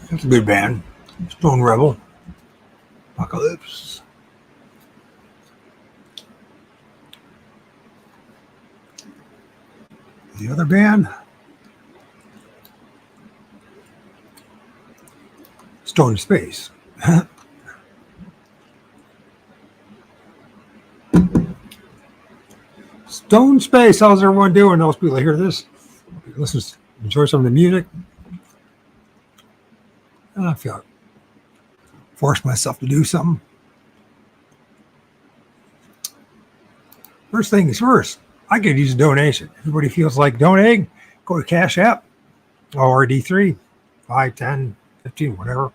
That's a good band. Stone Rebel. Apocalypse. The other band, Stone Space. Stone Space. How's everyone doing? Those people hear this, listen, enjoy some of the music. I feel like force myself to do something. First thing is first, I could use a donation. Everybody feels like donating, go to Cash App, ORD3, 5, 10, 15, whatever.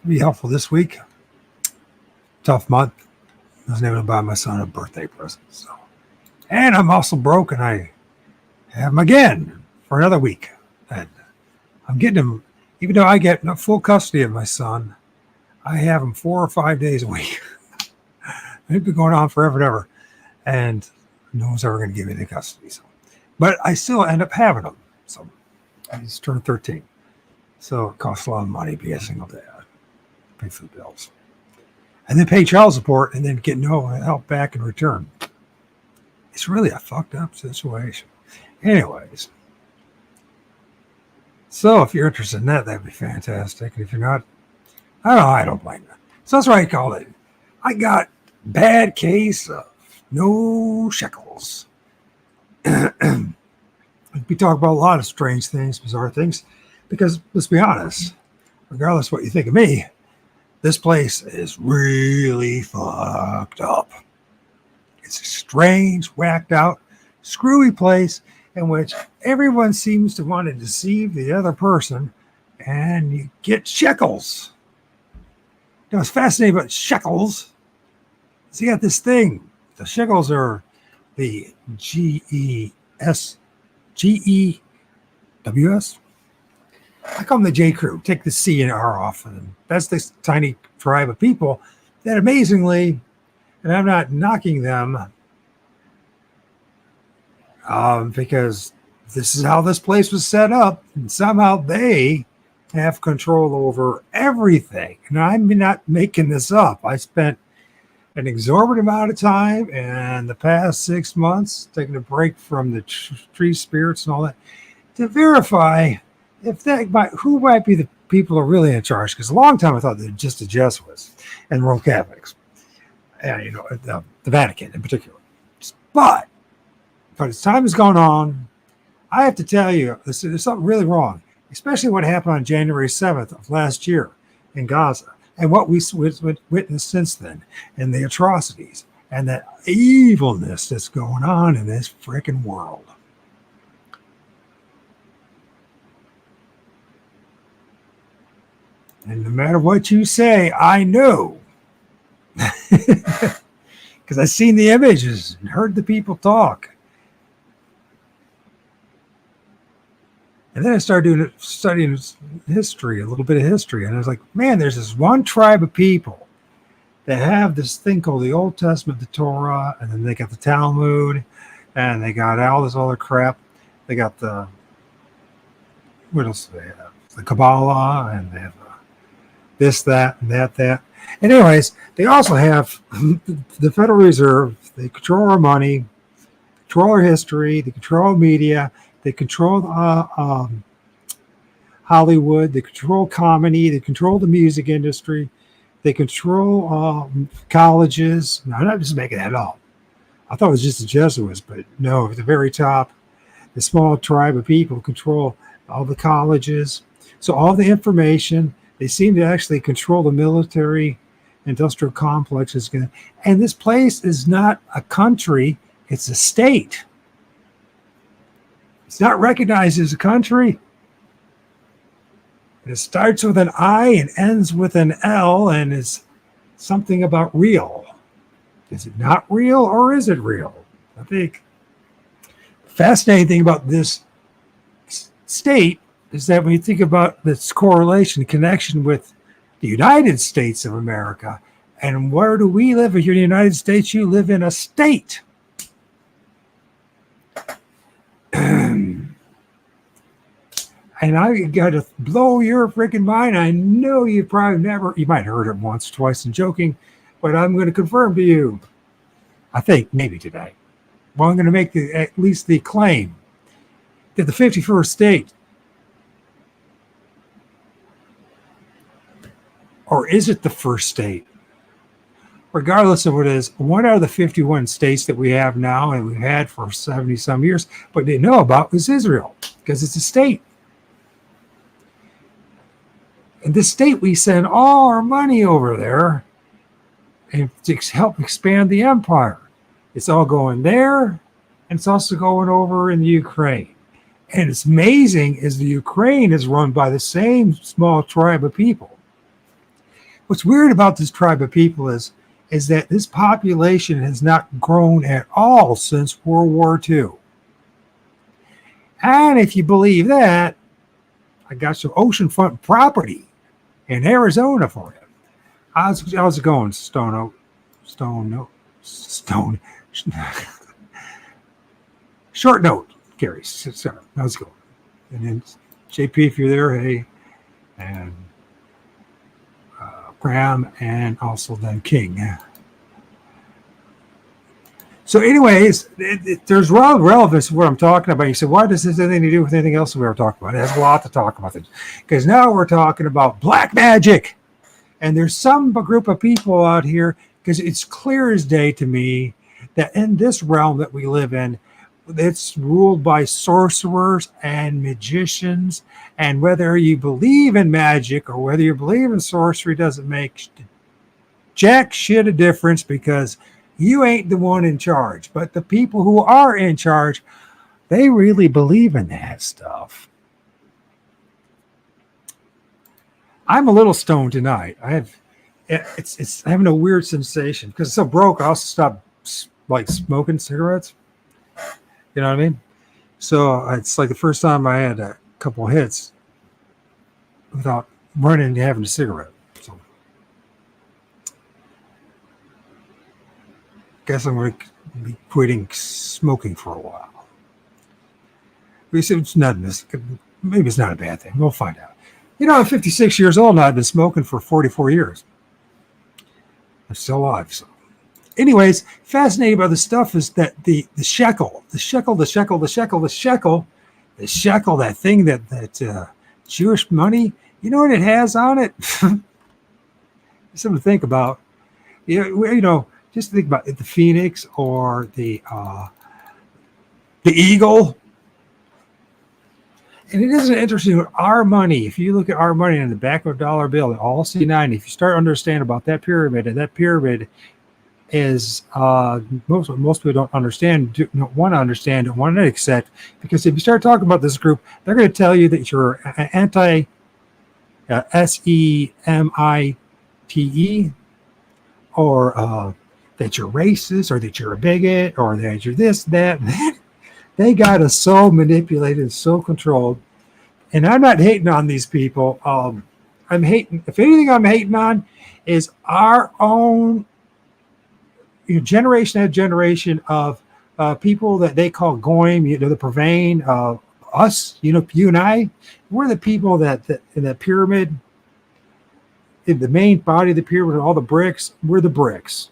It'd be helpful this week. Tough month. I was able to buy my son a birthday present. So, and I'm also broke, and I have him again for another week. And I'm getting him, even though I get full custody of my son, I have him 4 or 5 days a week. It's been going on forever and ever. And no one's ever going to give me the custody. So. But I still end up having him. So I just turned 13. So it costs a lot of money to be a single dad. Pay for the bills. And then pay child support and then get no help back in return. It's really a fucked up situation. Anyways. So if you're interested in that, that'd be fantastic. And if you're not, I don't blame you. So that's what I call it. I got bad case of no Sheckles. We talk about a lot of strange things, bizarre things, because let's be honest, regardless of what you think of me, this place is really fucked up. It's a strange, whacked out, screwy place in which everyone seems to want to deceive the other person, and you get Sheckles. You know, it's fascinating about Sheckles. So you got this thing. The Sheckles are the G-E-W-S. I call them the J Crew. Take the C and R off. And that's this tiny tribe of people that amazingly, and I'm not knocking them because this is how this place was set up. And somehow they have control over everything. And I'm not making this up. I spent an exorbitant amount of time in the past 6 months taking a break from the tree spirits and all that to verify if that might, who might be the people who are really in charge? Because a long time I thought they're just the Jesuits and Roman Catholics, and the Vatican in particular. But as time has gone on, I have to tell you, there's something really wrong, especially what happened on January 7th of last year in Gaza, and what we witnessed since then, and the atrocities and the evilness that's going on in this freaking world. And no matter what you say, I know. Because I've seen the images and heard the people talk. And then I started studying history, a little bit of history. And I was like, man, there's this one tribe of people that have this thing called the Old Testament, the Torah, and then they got the Talmud, and they got all this other crap. They got what else do they have? The Kabbalah, and they have this, that, and that. And anyways, they also have the Federal Reserve. They control our money, control our history, they control media, they control Hollywood, they control comedy, they control the music industry, they control colleges. No, I'm not just making that up. I thought it was just the Jesuits, but no, at the very top, the small tribe of people control all the colleges. So all the information, they seem to actually control the military industrial complexes. And this place is not a country, it's a state. It's not recognized as a country. It starts with an I and ends with an L and is something about real. Is it not real or is it real? I think the fascinating thing about this state is that when you think about this correlation, connection with the United States of America, and where do we live? If you're in the United States, you live in a state. And I got to blow your freaking mind. I know you might have heard it once, twice in joking, but I'm going to confirm to you, I think maybe today. Well, I'm going to make at least the claim that the 51st state, or is it the first state? Regardless of what it is, one out of the 51 states that we have now and we've had for 70 some years, but didn't know about was Israel, because it's a state. In this state, we send all our money over there and to help expand the empire. It's all going there, and it's also going over in the Ukraine. And it's amazing is the Ukraine is run by the same small tribe of people. What's weird about this tribe of people is that this population has not grown at all since World War II. And if you believe that, I got some oceanfront property in Arizona for you. How's it going, Stone? Short note, Gary. Sorry, how's it going? And then JP, if you're there, hey, and Graham, and also then King. So anyways, there's relevance to what I'm talking about. You said, why does this have anything to do with anything else we were talking about? It has a lot to talk about. Because now we're talking about black magic. And there's some group of people out here, because it's clear as day to me that in this realm that we live in, it's ruled by sorcerers and magicians. And whether you believe in magic or whether you believe in sorcery doesn't make jack shit a difference, because you ain't the one in charge. But the people who are in charge, they really believe in that stuff. I'm a little stoned tonight. I'm having a weird sensation because it's so broke. I also stopped like smoking cigarettes. You know what I mean? So it's like the first time I had a couple of hits without running and having a cigarette. So guess I'm going to be quitting smoking for a while. It's nothing. Maybe it's not a bad thing. We'll find out. You know, I'm 56 years old now. I've been smoking for 44 years. I'm still alive. So, anyways, fascinating about this stuff is that the shekel, that thing that Jewish money, you know what it has on it? Something to think about. Just think about it, the phoenix or the eagle. And it isn't interesting with our money. If you look at our money in the back of a dollar bill, all C9, if you start to understand about that pyramid, and that pyramid is most people don't understand, don't want to understand, don't want to accept, because if you start talking about this group, they're going to tell you that you're anti SEMITE, or that you're racist, or that you're a bigot, or that you're this, that. They got us so manipulated, so controlled. And I'm not hating on these people. I'm hating, if anything I'm hating on is our own generation after generation of people that they call goyim, the purveying us, you and I. We're the people that in that pyramid, in the main body of the pyramid, all the bricks, we're the bricks.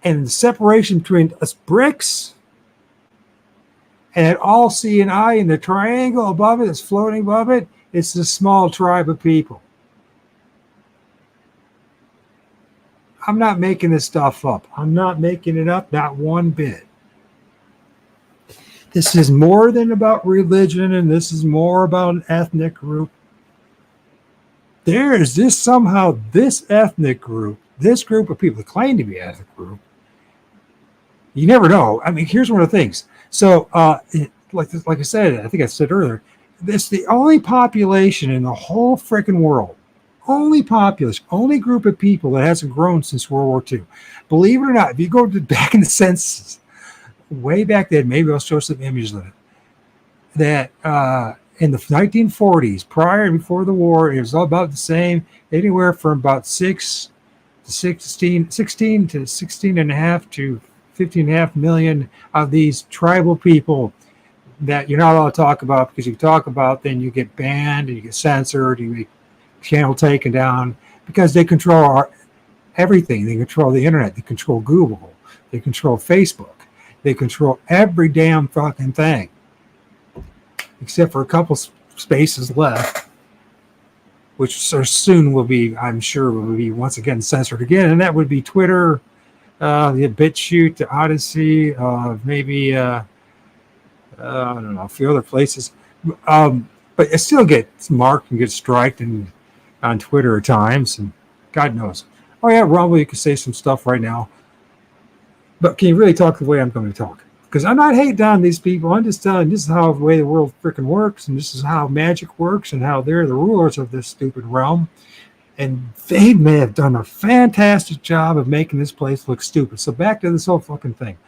And the separation between us bricks and all C and I, and the triangle above it that's floating above it, it's a small tribe of people. I'm not making this stuff up. I'm not making it up, not one bit. This is more than about religion, and this is more about an ethnic group. There is this ethnic group, this group of people that claim to be an ethnic group. You never know. I mean, here's one of the things. So, like I said, I think I said earlier, it's the only population in the whole freaking world, only group of people that hasn't grown since World War II. Believe it or not, if you go back in the census, way back then, maybe I'll show some images of it, that in the 1940s, prior and before the war, it was all about the same, anywhere from about 16 to 16 and a half to 15.5 million of these tribal people that you're not allowed to talk about, because if you talk about, then you get banned and you get censored, you get channel taken down, because they control everything. They control the internet, they control Google, they control Facebook, they control every damn fucking thing, except for a couple spaces left, which soon will be, I'm sure, will be once again censored again, and that would be Twitter, the BitChute, the Odyssey, maybe I don't know, a few other places, but it still gets marked and gets striked and on Twitter at times, and God knows. Oh yeah, Rumble, you can say some stuff right now, but can you really talk the way I'm going to talk? Because I'm not hating on these people. I'm just telling you, this is how the way the world freaking works, and this is how magic works, and how they're the rulers of this stupid realm. And they may have done a fantastic job of making this place look stupid. So back to this whole fucking thing.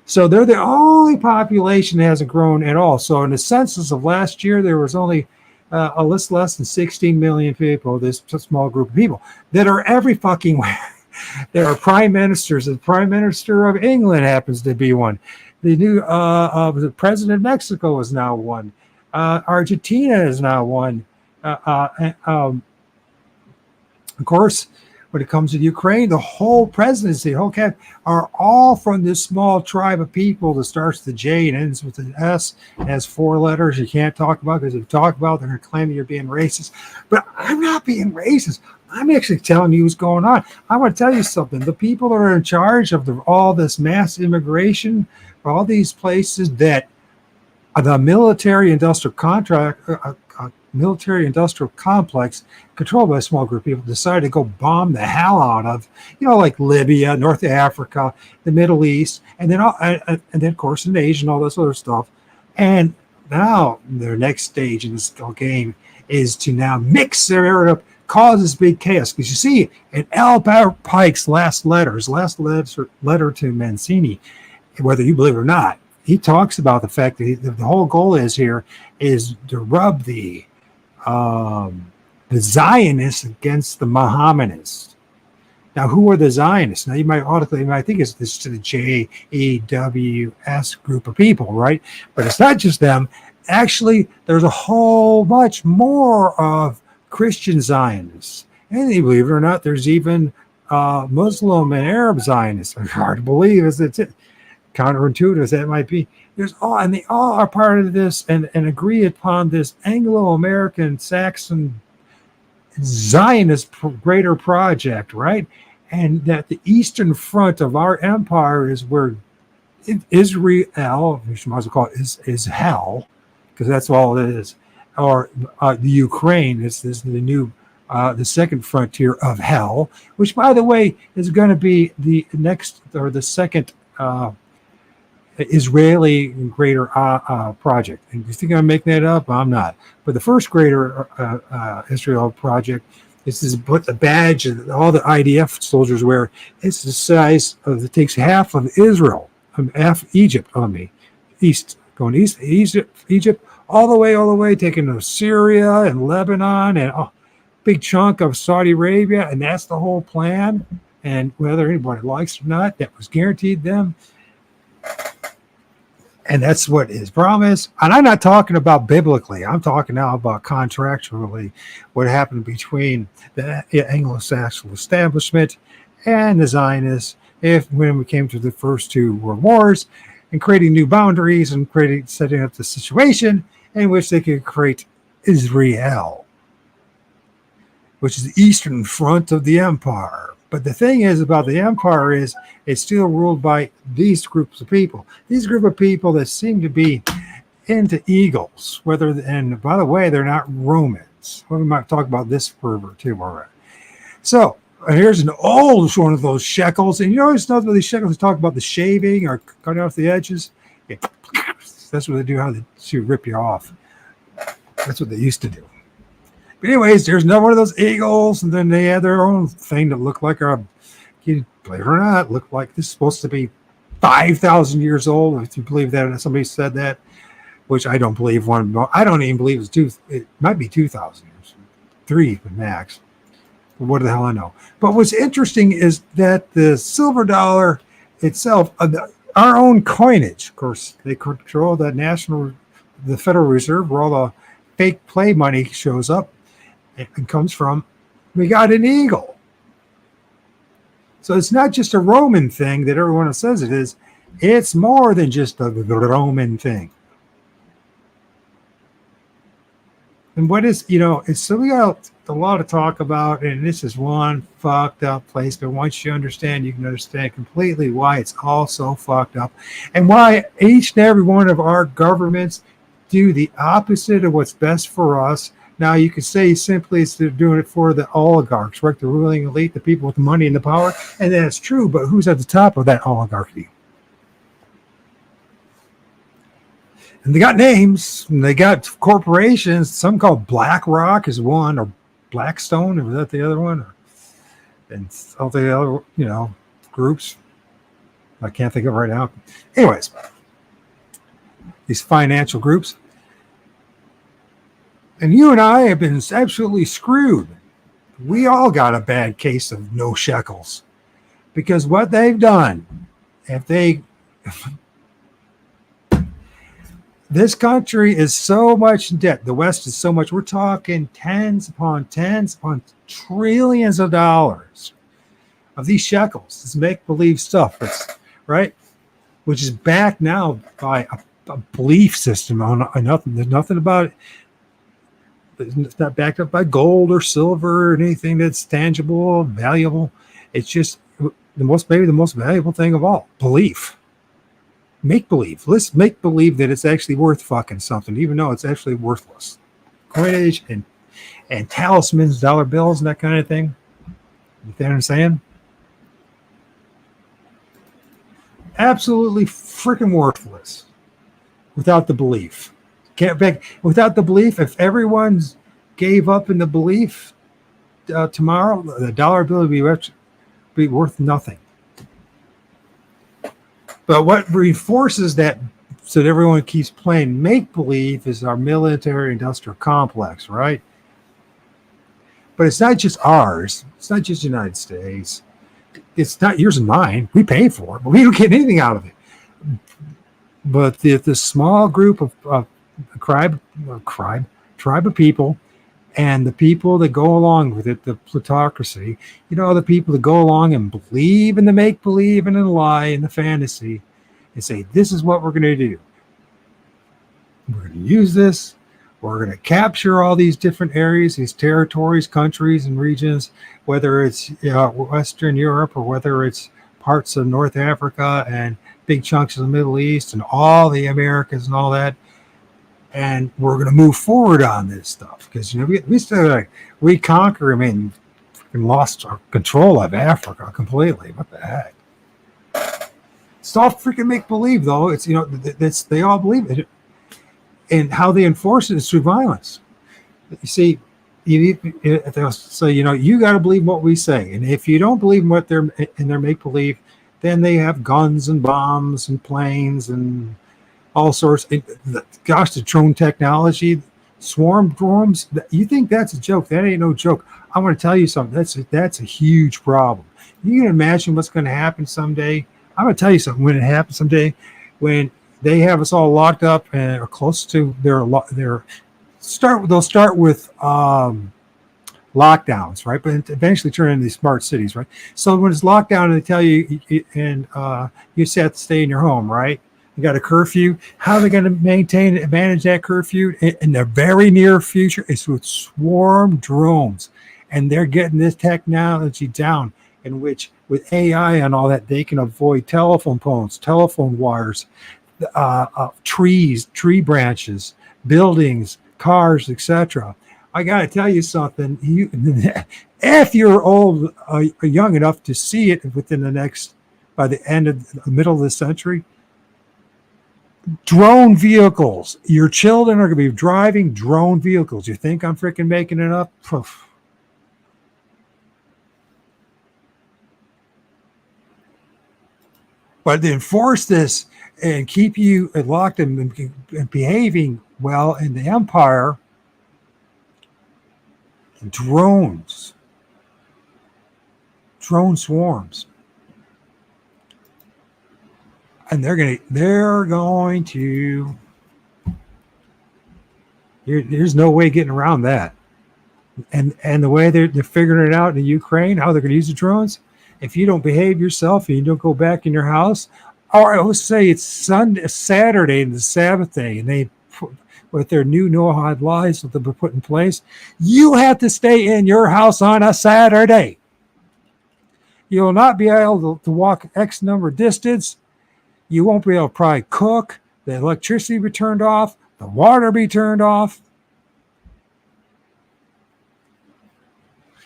So they're the only population that hasn't grown at all. So in the census of last year, there was only a less than 16 million people, this small group of people, that are every fucking where. There are prime ministers. The prime minister of England happens to be one. The new the president of Mexico is now one. Argentina is now one. Of course, when it comes to Ukraine, the whole presidency, the whole cabinet, are all from this small tribe of people that starts with the J and ends with an S, and has 4 letters you can't talk about, because if you talk about it, they're going to claim you're being racist. But I'm not being racist. I'm actually telling you what's going on. I want to tell you something. The people that are in charge of all this mass immigration, all these places that the military-industrial complex controlled by a small group of people decided to go bomb the hell out of, like Libya, North Africa, the Middle East, and then of course in Asia and all this other stuff. And now their next stage in this game is to now mix their area up, cause this big chaos. Because you see, in Al Pike's last letter to Mancini, whether you believe it or not, he talks about the fact that the whole goal is to rub the Zionists against the Mohammedans. Now, who are the Zionists? Now, you might think it's this to the JEWS group of people, right? But it's not just them. Actually, there's a whole much more of Christian Zionists. And believe it or not, there's even Muslim and Arab Zionists. It's hard to believe, isn't it? counterintuitive as that might be. There's all, and they all are part of this and agree upon this Anglo-American Saxon Zionist greater project, right? And that the eastern front of our empire is where Israel, which you might as well call it, is hell, because that's all it is. Or the Ukraine is the new, the second frontier of hell, which, by the way, is going to be the next or the second Israeli greater project. And you think I'm making that up? I'm not. But the first greater Israel project is to put the badge that all the IDF soldiers wear. It's the size of, it takes half of Israel, half Egypt on me, going east, Egypt, all the way, taking to Syria and Lebanon and a big chunk of Saudi Arabia. And that's the whole plan. And whether anybody likes it or not, that was guaranteed them. And that's what his promise. And I'm not talking about biblically. I'm talking now about contractually what happened between the Anglo-Saxon establishment and the Zionists when we came to the first two world wars, and creating new boundaries and setting up the situation in which they could create Israel, which is the eastern front of the empire. But the thing is about the empire is it's still ruled by these groups of people. These group of people that seem to be into eagles. And by the way, they're not Romans. We might talk about this further too. All right. So here's an old one of those Sheckles. And you always know that these Sheckles talk about the shaving or cutting off the edges. Yeah. That's what they do, how they rip you off. That's what they used to do. But anyways, there's another one of those eagles, and then they had their own thing that looked like believe it or not, looked like this is supposed to be 5,000 years old. If you believe that, somebody said that, which I don't believe one. I don't even believe it might be 2,000 years, 3 max. But what the hell I know? But what's interesting is that the silver dollar itself, our own coinage, of course, they control the Federal Reserve, where all the fake play money shows up. It comes from, we got an eagle. So it's not just a Roman thing that everyone says it is. It's more than just a Roman thing. And what is, so we got a lot to talk about, and this is one fucked up place. But once you understand, you can understand completely why it's all so fucked up and why each and every one of our governments do the opposite of what's best for us. Now, you could say simply it's they're doing it for the oligarchs, right? The ruling elite, the people with the money and the power. And that's true, but who's at the top of that oligarchy? And they got names, and they got corporations. Some called BlackRock is one, or Blackstone, or was that the other one? And all the other, groups. I can't think of it right now. Anyways, these financial groups. And you and I have been absolutely screwed. We all got a bad case of no shekels. Because what they've done, this country is so much in debt. The West is so much. We're talking tens upon trillions of dollars of these shekels. This make-believe stuff, right? Which is backed now by a belief system on nothing. There's nothing about it. It's not backed up by gold or silver or anything that's tangible, valuable. It's just maybe the most valuable thing of all: belief. Make believe. Let's make believe that it's actually worth fucking something, even though it's actually worthless. Coinage and talismans, dollar bills, and that kind of thing. You know what I'm saying? Absolutely freaking worthless without the belief. Without the belief, if everyone gave up in the belief tomorrow, the dollar bill would be worth nothing. But what reinforces that, so that everyone keeps playing make-believe, is our military-industrial complex, right? But it's not just ours. It's not just the United States. It's not yours and mine. We pay for it, but we don't get anything out of it. But the small group of tribe of people, and the people that go along with it, the plutocracy, the people that go along and believe in the make-believe and in the lie and the fantasy, and say, this is what we're going to do. We're going to use this. We're going to capture all these different areas, these territories, countries, and regions, whether it's Western Europe or whether it's parts of North Africa and big chunks of the Middle East and all the Americas and all that. And we're going to move forward on this stuff because we still like reconquer. I mean, lost our control of Africa completely. What the heck? It's all freaking make believe, though. It's they all believe it, and how they enforce it is through violence. You see, they'll say, you got to believe what we say, and if you don't believe what they're in their make believe, then they have guns and bombs and planes and all sorts. Gosh, the drone technology, swarm drones. You think that's a joke? That ain't no joke. I want to tell you something. That's a huge problem. You can imagine what's going to happen someday. I'm going to tell you something. When it happens someday, when they have us all locked up and are close to they'll start with lockdowns, right? But eventually turn into these smart cities, right? So when it's locked down and they tell you and you just have to stay in your home, right? You got a curfew. How are they going to manage that curfew in the very near future? It's with swarm drones, and they're getting this technology down in which with AI and all that, they can avoid telephone poles, telephone wires, trees, tree branches, buildings, cars, etc. I got to tell you something. If you're old, young enough to see it within by the end of the middle of the century, drone vehicles. Your children are going to be driving drone vehicles. You think I'm freaking making it up? Poof. But to enforce this and keep you locked and behaving well in the empire, drones, drone swarms. And they're going to there's no way getting around that. And the way they're figuring it out in Ukraine, how they're going to use the drones, if you don't behave yourself and you don't go back in your house, or I would say it's Saturday and the Sabbath day, and they with their new Noahide laws that they've put in place, you have to stay in your house on a Saturday. You will not be able to walk X number of distance. You won't be able to probably cook. The electricity be turned off. The water be turned off.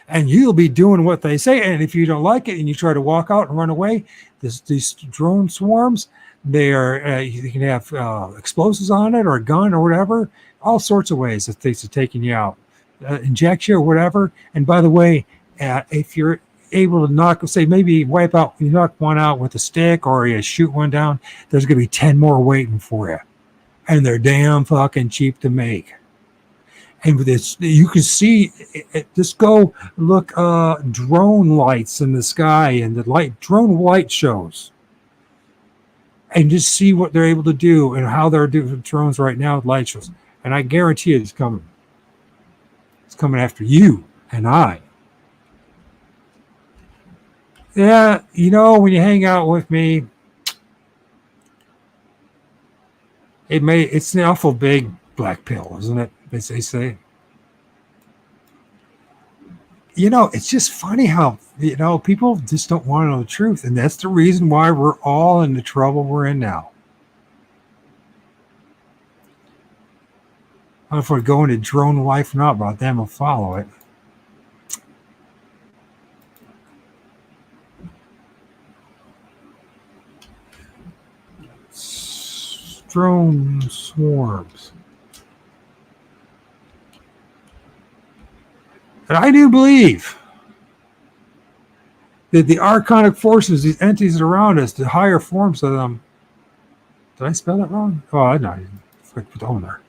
And you'll be doing what they say. And if you don't like it and you try to walk out and run away, these drone swarms, you can have explosives on it or a gun or whatever, all sorts of ways that things are taking you out, inject you or whatever. And by the way, if you're able to knock one out with a stick or you shoot one down, there's going to be 10 more waiting for you. And they're damn fucking cheap to make. And with this, you can see, just go look drone lights in the sky and the drone light shows. And just see what they're able to do and how they're doing drones right now with light shows. And I guarantee it's coming. It's coming after you and I. Yeah, when you hang out with me, it's an awful big black pill, isn't it? As they say. It's just funny how, people just don't want to know the truth. And that's the reason why we're all in the trouble we're in now. I don't know if we're going to drone life or not, but them will follow it. Drone swarms. And I do believe that the archonic forces, these entities around us, the higher forms of them. Did I spell that wrong? Oh, I know. Put on there.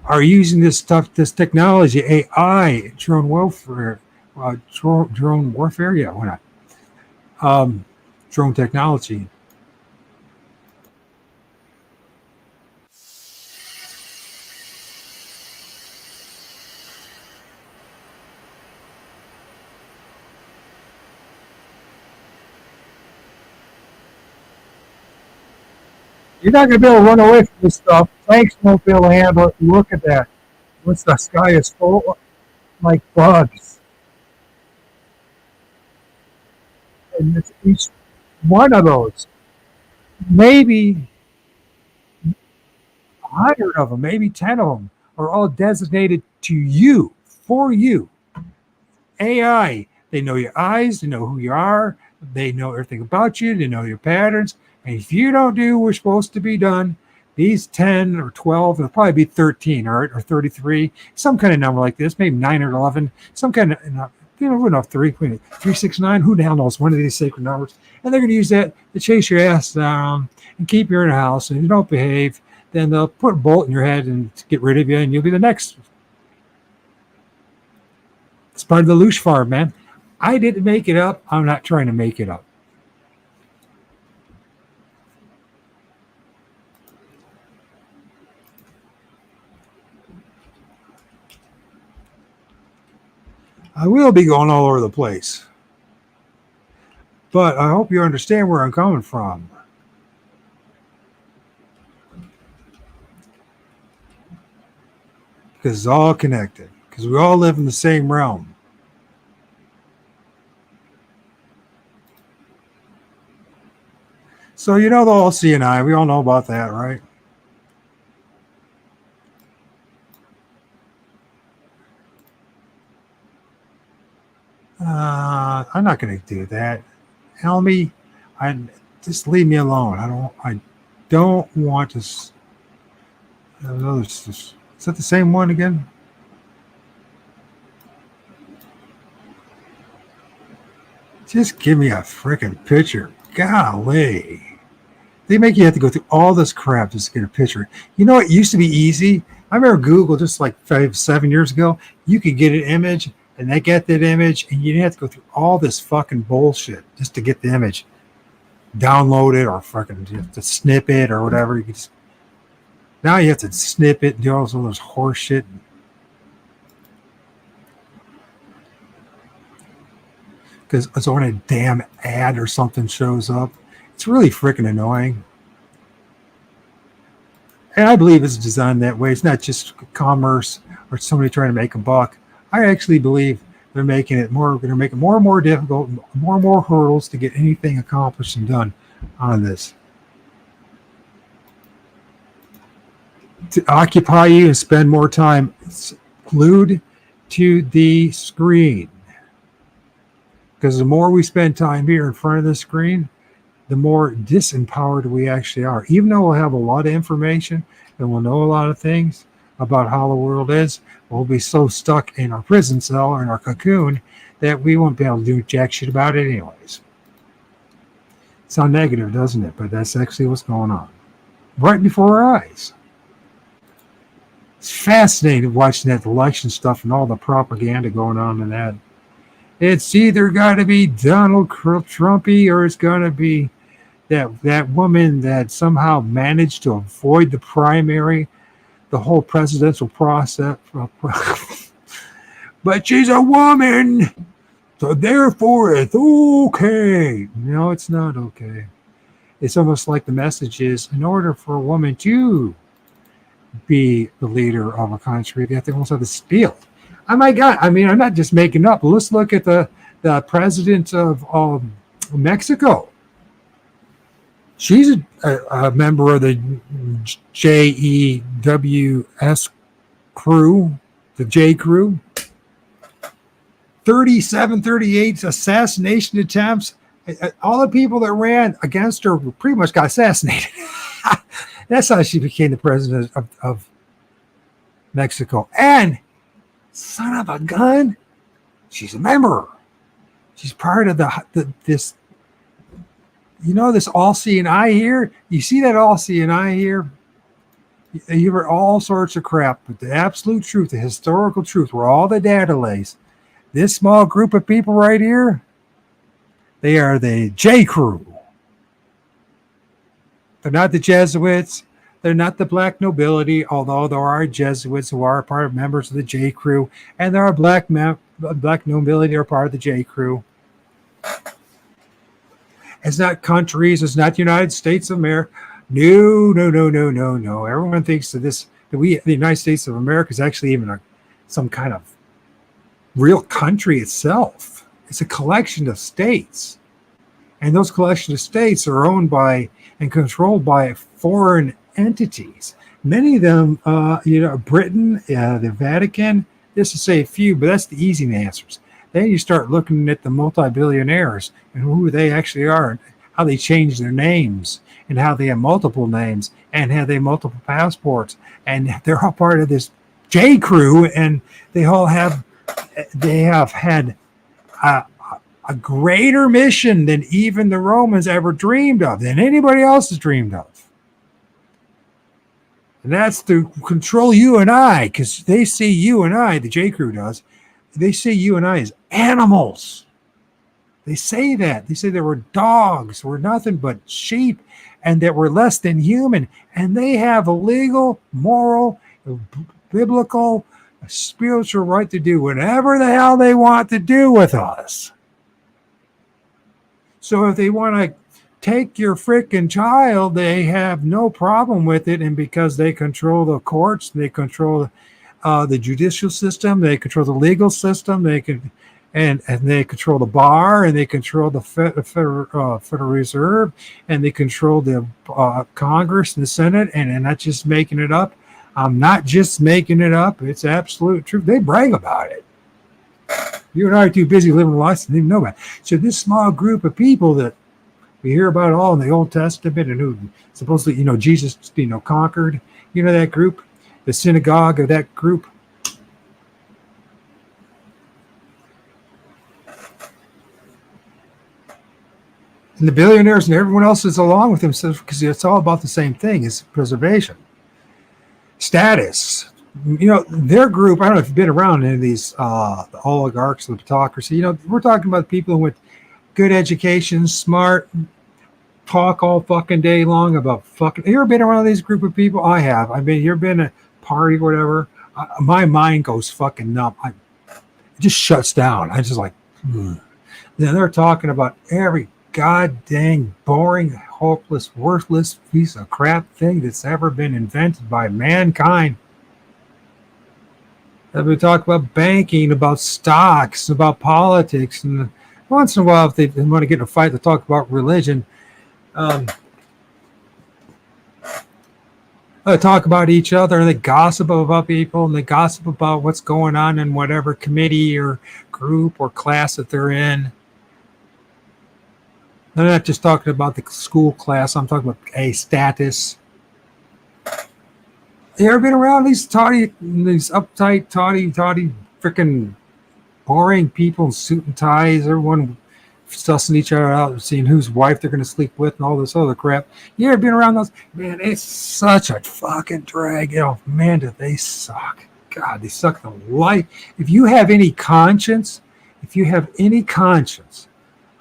Are using this technology, AI, drone warfare. Drone warfare? Yeah, why not? Drone technology. You're not going to be able to run away from this stuff. Tanks won't be able to handle it. Look at that. Once the sky is full like bugs, and it's each one of those, maybe 100 of them, maybe 10 of them, are all designated to you, for you. AI, they know your eyes, they know who you are, they know everything about you, they know your patterns. And if you don't do what's supposed to be done, these 10 or 12, it'll probably be 13 or 33, some kind of number like this, maybe 9 or 11, some kind of, we know 369, who the hell knows, one of these sacred numbers. And they're going to use that to chase your ass down and keep you in a house. And if you don't behave, then they'll put a bolt in your head and get rid of you, and you'll be the next. It's part of the Loosh farm, man. I didn't make it up. I'm not trying to make it up. I will be going all over the place. But I hope you understand where I'm coming from. Because it's all connected. Because we all live in the same realm. So you know the all CNI. We all know about that, right? I'm not going to do that. Helmy, just leave me alone. I don't want to. Is that the same one again? Just give me a freaking picture. Golly. They make you have to go through all this crap just to get a picture. You know, it used to be easy. I remember Google just like 7 years ago. You could get an image and they get that image and you didn't have to go through all this fucking bullshit just to get the image. Download it or fucking you have to snip it or whatever. You just, now you have to snip it and do all this horse shit. Because it's when a damn ad or something shows up. It's really freaking annoying. And I believe it's designed that way. It's not just commerce or somebody trying to make a buck. I actually believe they're making it more, going to make it more and more difficult, more and more hurdles to get anything accomplished and done on this. To occupy you and spend more time glued to the screen. Because the more we spend time here in front of the screen, the more disempowered we actually are. Even though we'll have a lot of information and we'll know a lot of things about how the world is, we'll be so stuck in our prison cell or in our cocoon that we won't be able to do jack shit about it anyways. Sounds negative, doesn't it? But that's actually what's going on. Right before our eyes. It's fascinating watching that election stuff and all the propaganda going on in that. It's either got to be Donald Trumpy or it's going to be that woman that somehow managed to avoid the primary, the whole presidential process. But she's a woman, so therefore it's okay. No, it's not okay. It's almost like the message is, in order for a woman to be the leader of a country, they have to almost have to steal. Oh my God! I mean, I'm not just making up. Let's look at the president of Mexico. She's a member of the JEWS crew, the J crew. 38 assassination attempts. All the people that ran against her pretty much got assassinated. That's how she became the president of Mexico. And son of a gun, she's a member. She's part of this. You know, this all seeing eye here? You see that all seeing eye here? You hear all sorts of crap, but the absolute truth, the historical truth, where all the data lays, this small group of people right here, they are the J crew. They're not the Jesuits. They're not the black nobility, although there are Jesuits who are part of members of the J crew, and there are black nobility who are part of the J crew. It's not countries. It's not the United States of America. No, no, no, no, no, no. Everyone thinks the United States of America is actually even some kind of real country itself. It's a collection of states. And those collection of states are owned by and controlled by foreign entities. Many of them, Britain, the Vatican, just to say a few, but that's the easy answers. Then you start looking at the multi-billionaires and who they actually are, and how they change their names, and how they have multiple names, and how they have multiple passports, and they're all part of this J crew, and they have had a greater mission than even the Romans ever dreamed of, than anybody else has dreamed of. And that's to control you and I, because they see you and I, the J Crew does, they see you and I as animals. They say that. They say that we're dogs, we're nothing but sheep, and that we're less than human. And they have a legal, moral, biblical, spiritual right to do whatever the hell they want to do with us. So if they want to take your freaking child, they have no problem with it. And because they control the courts, they control the judicial system, they control the legal system, they can, and they control the bar, and they control the Federal Reserve, and they control the Congress and the Senate. And I'm not just making it up. I'm not just making it up. It's absolute truth. They brag about it. You and I are too busy living lives to even know about it. So this small group of people that we hear about all in the Old Testament, and who supposedly, Jesus, conquered, that group, the synagogue of that group. And the billionaires and everyone else is along with them, because it's all about the same thing: is preservation, status. Their group, I don't know if you've been around any of these, the oligarchs, the plutocracy. We're talking about people who went good education, smart, talk all fucking day long about fucking. You ever been around these group of people? I have. You ever been at a party, whatever? My mind goes fucking numb. It just shuts down. I just like, Then they're talking about every god dang boring, hopeless, worthless piece of crap thing that's ever been invented by mankind. We talk about banking, about stocks, about politics, and once in a while, if they want to get in a fight, they talk about religion. They talk about each other, and they gossip about people, and they gossip about what's going on in whatever committee or group or class that they're in. They're not just talking about the school class. I'm talking about a status. You ever been around these uptight, toddy, freaking boring people in suit and ties, everyone sussing each other out, seeing whose wife they're going to sleep with and all this other crap? You ever been around those? Man, it's such a fucking drag. Man, do they suck. God, they suck the life. If you have any conscience,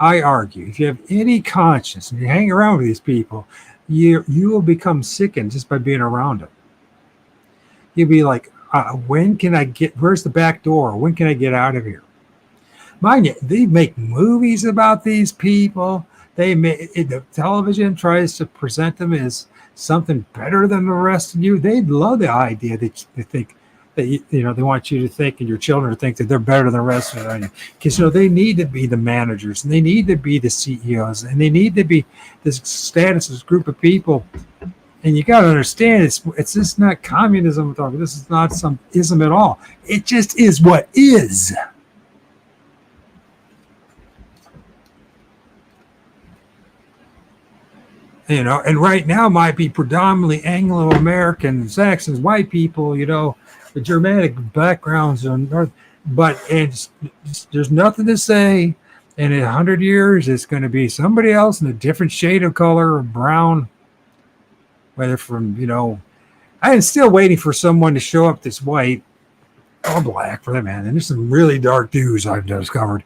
I argue, if you have any conscience and you hang around with these people, you will become sickened just by being around them. You'd be like, where's the back door? When can I get out of here? Mind you, they make movies about these people. The television tries to present them as something better than the rest of you. They love the idea that they think that, they want you to think, and your children to think that they're better than the rest of you. Because, they need to be the managers, and they need to be the CEOs, and they need to be this status, this group of people. And you got to understand, it's just not communism. This is not some ism at all. It just is what is. And right now might be predominantly Anglo-American, Saxons, white people, the Germanic backgrounds, but there's nothing to say. And in 100 years, it's going to be somebody else in a different shade of color or brown. Whether from, I am still waiting for someone to show up that's white or black for that man. And there's some really dark dudes I've discovered.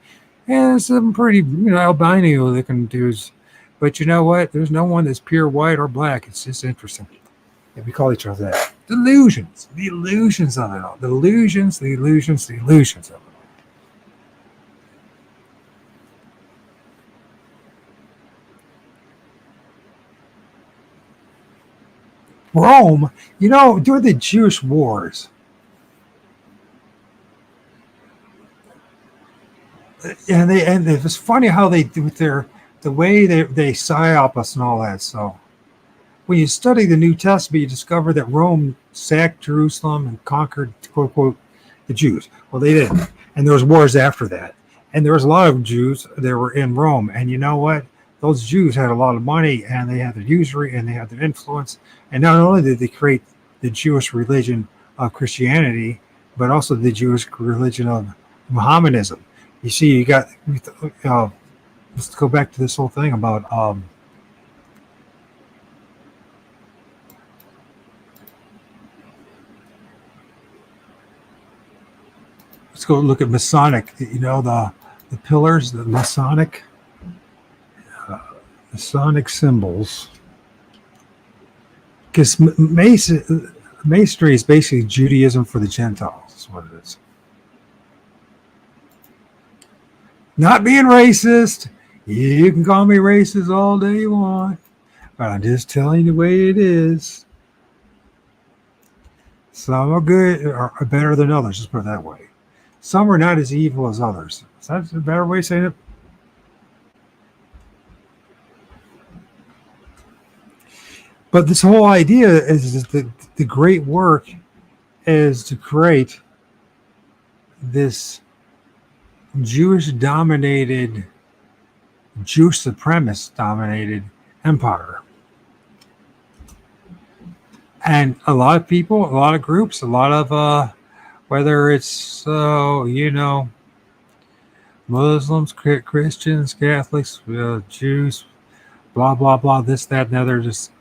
And some pretty, albino looking dudes. But you know what? There's no one that's pure white or black. It's just interesting. And we call each other that. Delusions. The illusions of it all. The illusions of it. Rome, during the Jewish wars, and it was funny how they do the way they psyop us and all that. So when you study the New Testament, you discover that Rome sacked Jerusalem and conquered, quote unquote, the Jews. Well, they didn't, and there was wars after that, and there was a lot of Jews that were in Rome. And you know what? Those Jews had a lot of money, and they had their usury, and they had their influence. And not only did they create the Jewish religion of Christianity, but also the Jewish religion of Mohammedanism. You see, you got. Let's go back to this whole thing about. Let's go look at Masonic. The pillars, the Masonic symbols. Because Masonry is basically Judaism for the Gentiles. That's what it is. Not being racist. You can call me racist all day you want, but I'm just telling you the way it is. Some are good or are better than others. Just put it that way. Some are not as evil as others. Is that a better way of saying it? But this whole idea is that the great work is to create this Jewish-dominated, Jewish supremacist-dominated empire. And a lot of people, a lot of groups, a lot of, whether it's, Muslims, Christians, Catholics, Jews, blah, blah, blah, this, that, and the other, just,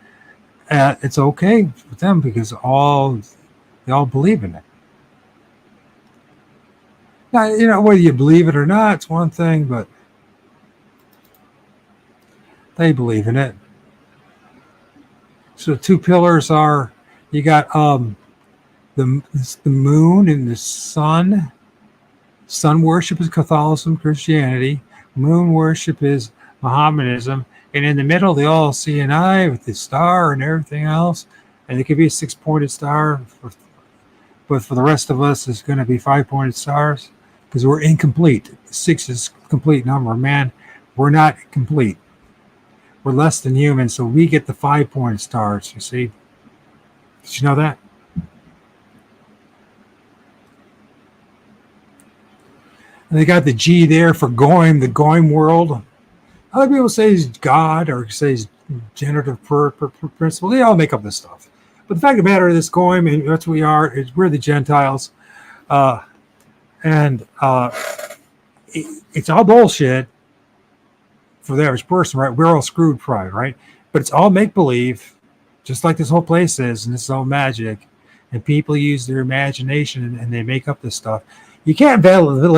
it's okay with them because they all believe in it. Now, whether you believe it or not, it's one thing, but they believe in it. So the two pillars are, you got the moon and the sun. Sun worship is Catholicism, Christianity. Moon worship is Mohammedanism. And in the middle, they all see an eye with the star and everything else. And it could be a 6-pointed star. But for the rest of us, it's going to be 5-pointed stars because we're incomplete. 6 is a complete number. Man, we're not complete. We're less than human, so we get the 5-pointed stars, you see. Did you know that? And they got the G there for Goyim, the Goyim world. Other people say he's God or say he's generative principle. They all make up this stuff. But the fact of the matter is, this Goyim, and that's what we are, we're the Gentiles. It's all bullshit for the average person, right? We're all screwed probably, right? But it's all make-believe, just like this whole place is, and it's all magic. And people use their imagination and they make up this stuff. You can't validate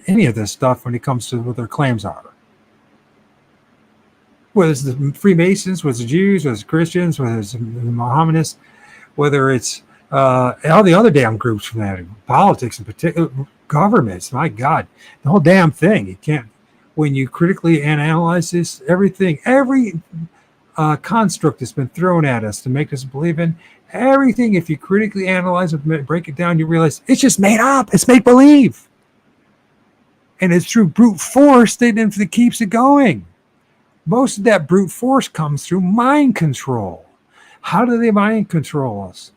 any of this stuff when it comes to what their claims are. Whether it's the Freemasons, whether it's the Jews, whether it's Christians, whether it's the Mohammedans, whether it's all the other damn groups from that, politics in particular, governments, my God, the whole damn thing. You can't, when you critically analyze this, everything, every construct that's been thrown at us to make us believe in, everything, if you critically analyze it, break it down, you realize it's just made up. It's make believe. And it's through brute force that keeps it going. Most of that brute force comes through mind control. How do they mind control us?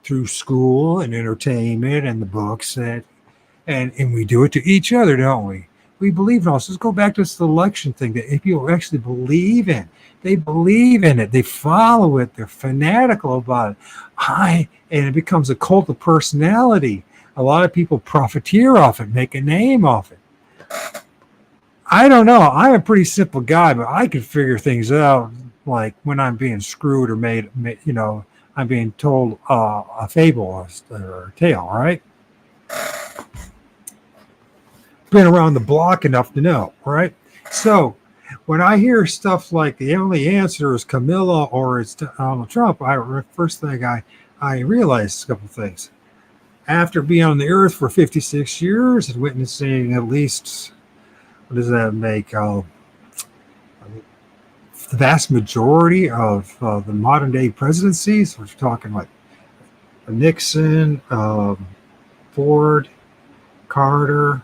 Through school and entertainment and the books and we do it to each other, don't we? We believe in all. So let's go back to this election thing that if people actually believe in, they believe in it, they follow it, they're fanatical about it. And it becomes a cult of personality. A lot of people profiteer off it, make a name off it. I don't know. I'm a pretty simple guy, but I can figure things out, like when I'm being screwed or made I'm being told a fable or a tale, right? Been around the block enough to know, right? So when I hear stuff like the only answer is Camilla or it's Donald Trump, first thing I realize a couple things. After being on the earth for 56 years and witnessing at least, what does that make? vast majority of the modern day presidencies. We're talking like Nixon, Ford, Carter,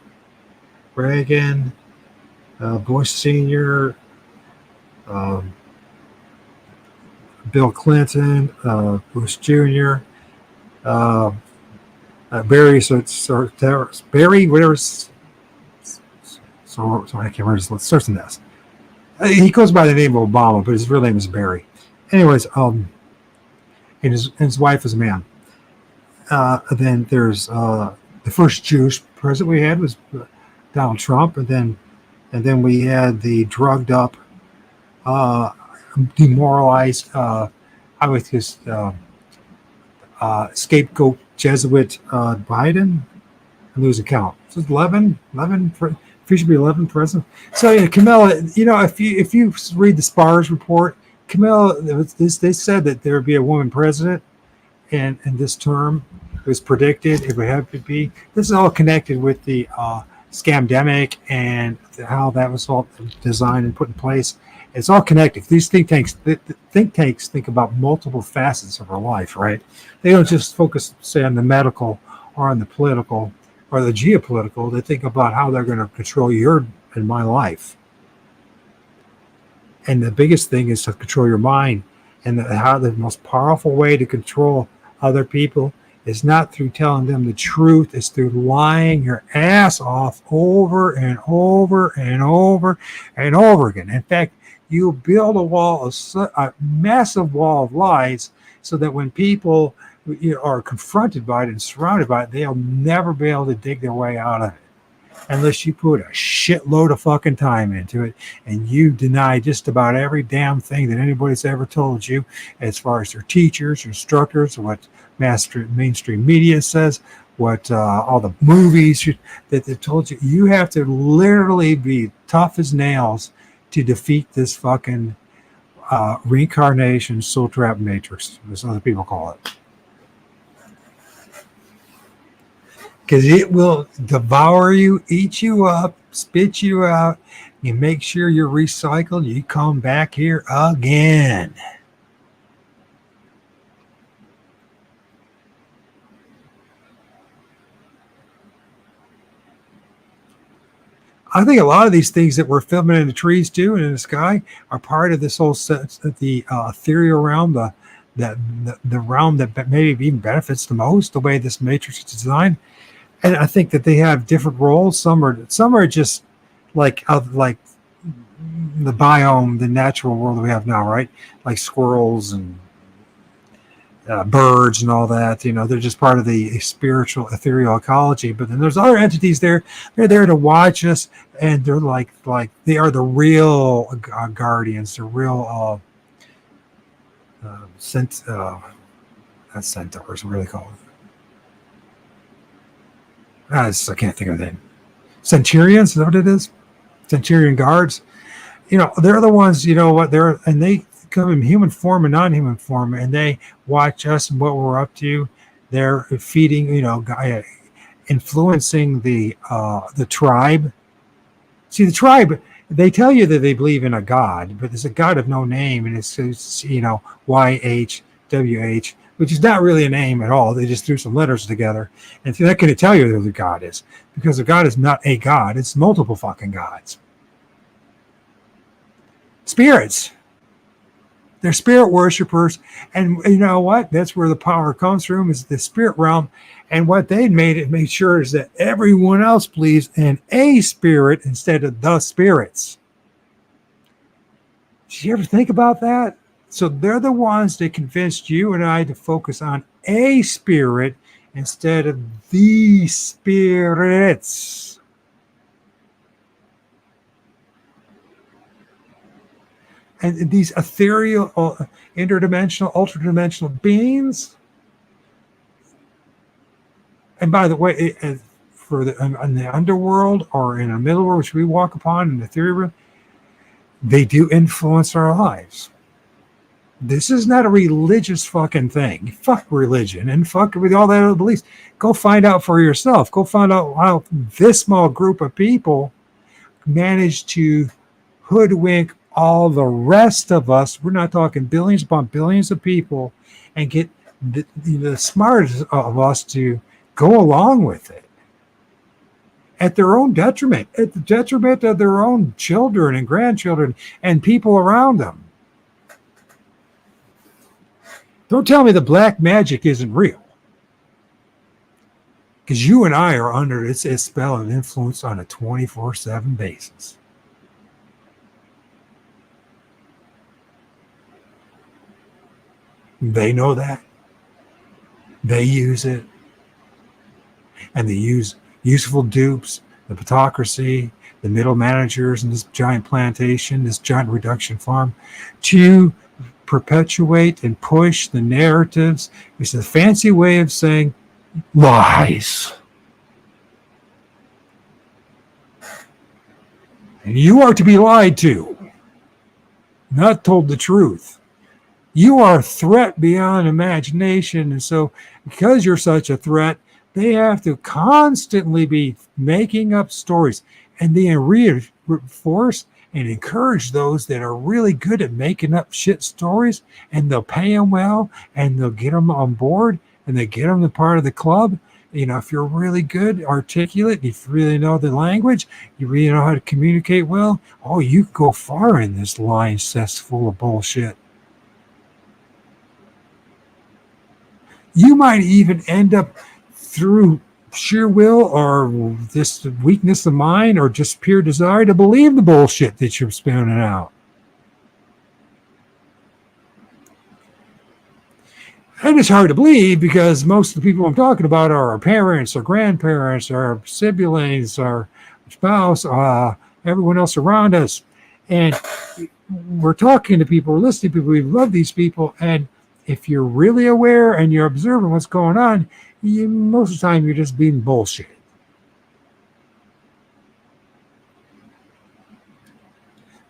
Reagan, Bush Sr., um, Bill Clinton, Bush Jr., uh, Barry, Barry, whatever. So I can't remember. Let's search the nest. He goes by the name of Obama, but his real name is Barry. Anyways, and his wife is a man. Then there's the first Jewish president we had was Donald Trump, and then we had the drugged up, demoralized, I was just scapegoat Jesuit Biden. I lose count. So it's 11. If should be 11 president. So yeah, Camilla, if you read the SPARS report, Camilla, they said that there would be a woman president, and this term it was predicted it would have to be. This is all connected with the scamdemic and how that was all designed and put in place. It's all connected. These think tanks think about multiple facets of our life, right? They don't just focus, say, on the medical or on the political or the geopolitical. They think about how they're going to control your and my life. And the biggest thing is to control your mind. And how the most powerful way to control other people is not through telling them the truth. It's through lying your ass off over and over and over and over again. In fact, you build a massive wall of lies so that when people are confronted by it and surrounded by it, they'll never be able to dig their way out of it unless you put a shitload of fucking time into it and you deny just about every damn thing that anybody's ever told you as far as their teachers, instructors, what mainstream media says, what all the movies that they've told you. You have to literally be tough as nails to defeat this fucking reincarnation soul trap matrix, as other people call it. Because it will devour you, eat you up, spit you out. You make sure you're recycled. You come back here again. I think a lot of these things that we're filming in the trees too and in the sky are part of this whole the ethereal realm, the realm that maybe even benefits the most the way this matrix is designed. And I think that they have different roles. Some are just like the biome, the natural world that we have now, right? Like squirrels and birds and all that. They're just part of the spiritual ethereal ecology. But then there's other entities there. They're there to watch us, and they're like they are the real guardians, the real not centaurs. What are they called? I can't think of the name. Centurions, is that what it is? Centurion guards. They're the ones, and they come in human form and non-human form, and they watch us and what we're up to. They're feeding, influencing the tribe. See, the tribe, they tell you that they believe in a god, but there's a god of no name, and it's YHWH, which is not really a name at all. They just threw some letters together. And they're not going to tell you who the God is, because the God is not a God. It's multiple fucking gods. Spirits. They're spirit worshipers. And you know what? That's where the power comes from, is the spirit realm. And what they made sure is that everyone else believes in a spirit instead of the spirits. Did you ever think about that? So they're the ones that convinced you and I to focus on a spirit instead of the spirits. And these ethereal, interdimensional, ultradimensional beings. And by the way, in the underworld or in the middle world, which we walk upon in the ethereal world, they do influence our lives. This is not a religious fucking thing. Fuck religion and fuck with all that other beliefs. Go find out for yourself. Go find out how this small group of people managed to hoodwink all the rest of us, we're not talking billions upon billions of people, and get the smartest of us to go along with it at their own detriment, at the detriment of their own children and grandchildren and people around them. Don't tell me the black magic isn't real. Because you and I are under its spell and influence on a 24/7 basis. They know that. They use it. And they use useful dupes, the plutocracy, the middle managers in this giant plantation, this giant reduction farm, to perpetuate and push the narratives. It's a fancy way of saying lies. And you are to be lied to, not told the truth. You are a threat beyond imagination. And so, because you're such a threat, they have to constantly be making up stories. And they reinforce and encourage those that are really good at making up shit stories. And they'll pay them well, and they'll get them on board, and they get them a part of the club. You know, if you're really good, articulate, if you really know the language, you really know how to communicate well, oh, you go far in this lying cess full of bullshit. You might even end up, through sheer will or this weakness of mind or just pure desire, to believe the bullshit that you're spouting out. And it's hard to believe because most of the people I'm talking about are our parents, our grandparents, our siblings, our spouse, everyone else around us. And we're talking to people, we're listening to people, we love these people. And if you're really aware and you're observing what's going on, most of the time you're just being bullshit.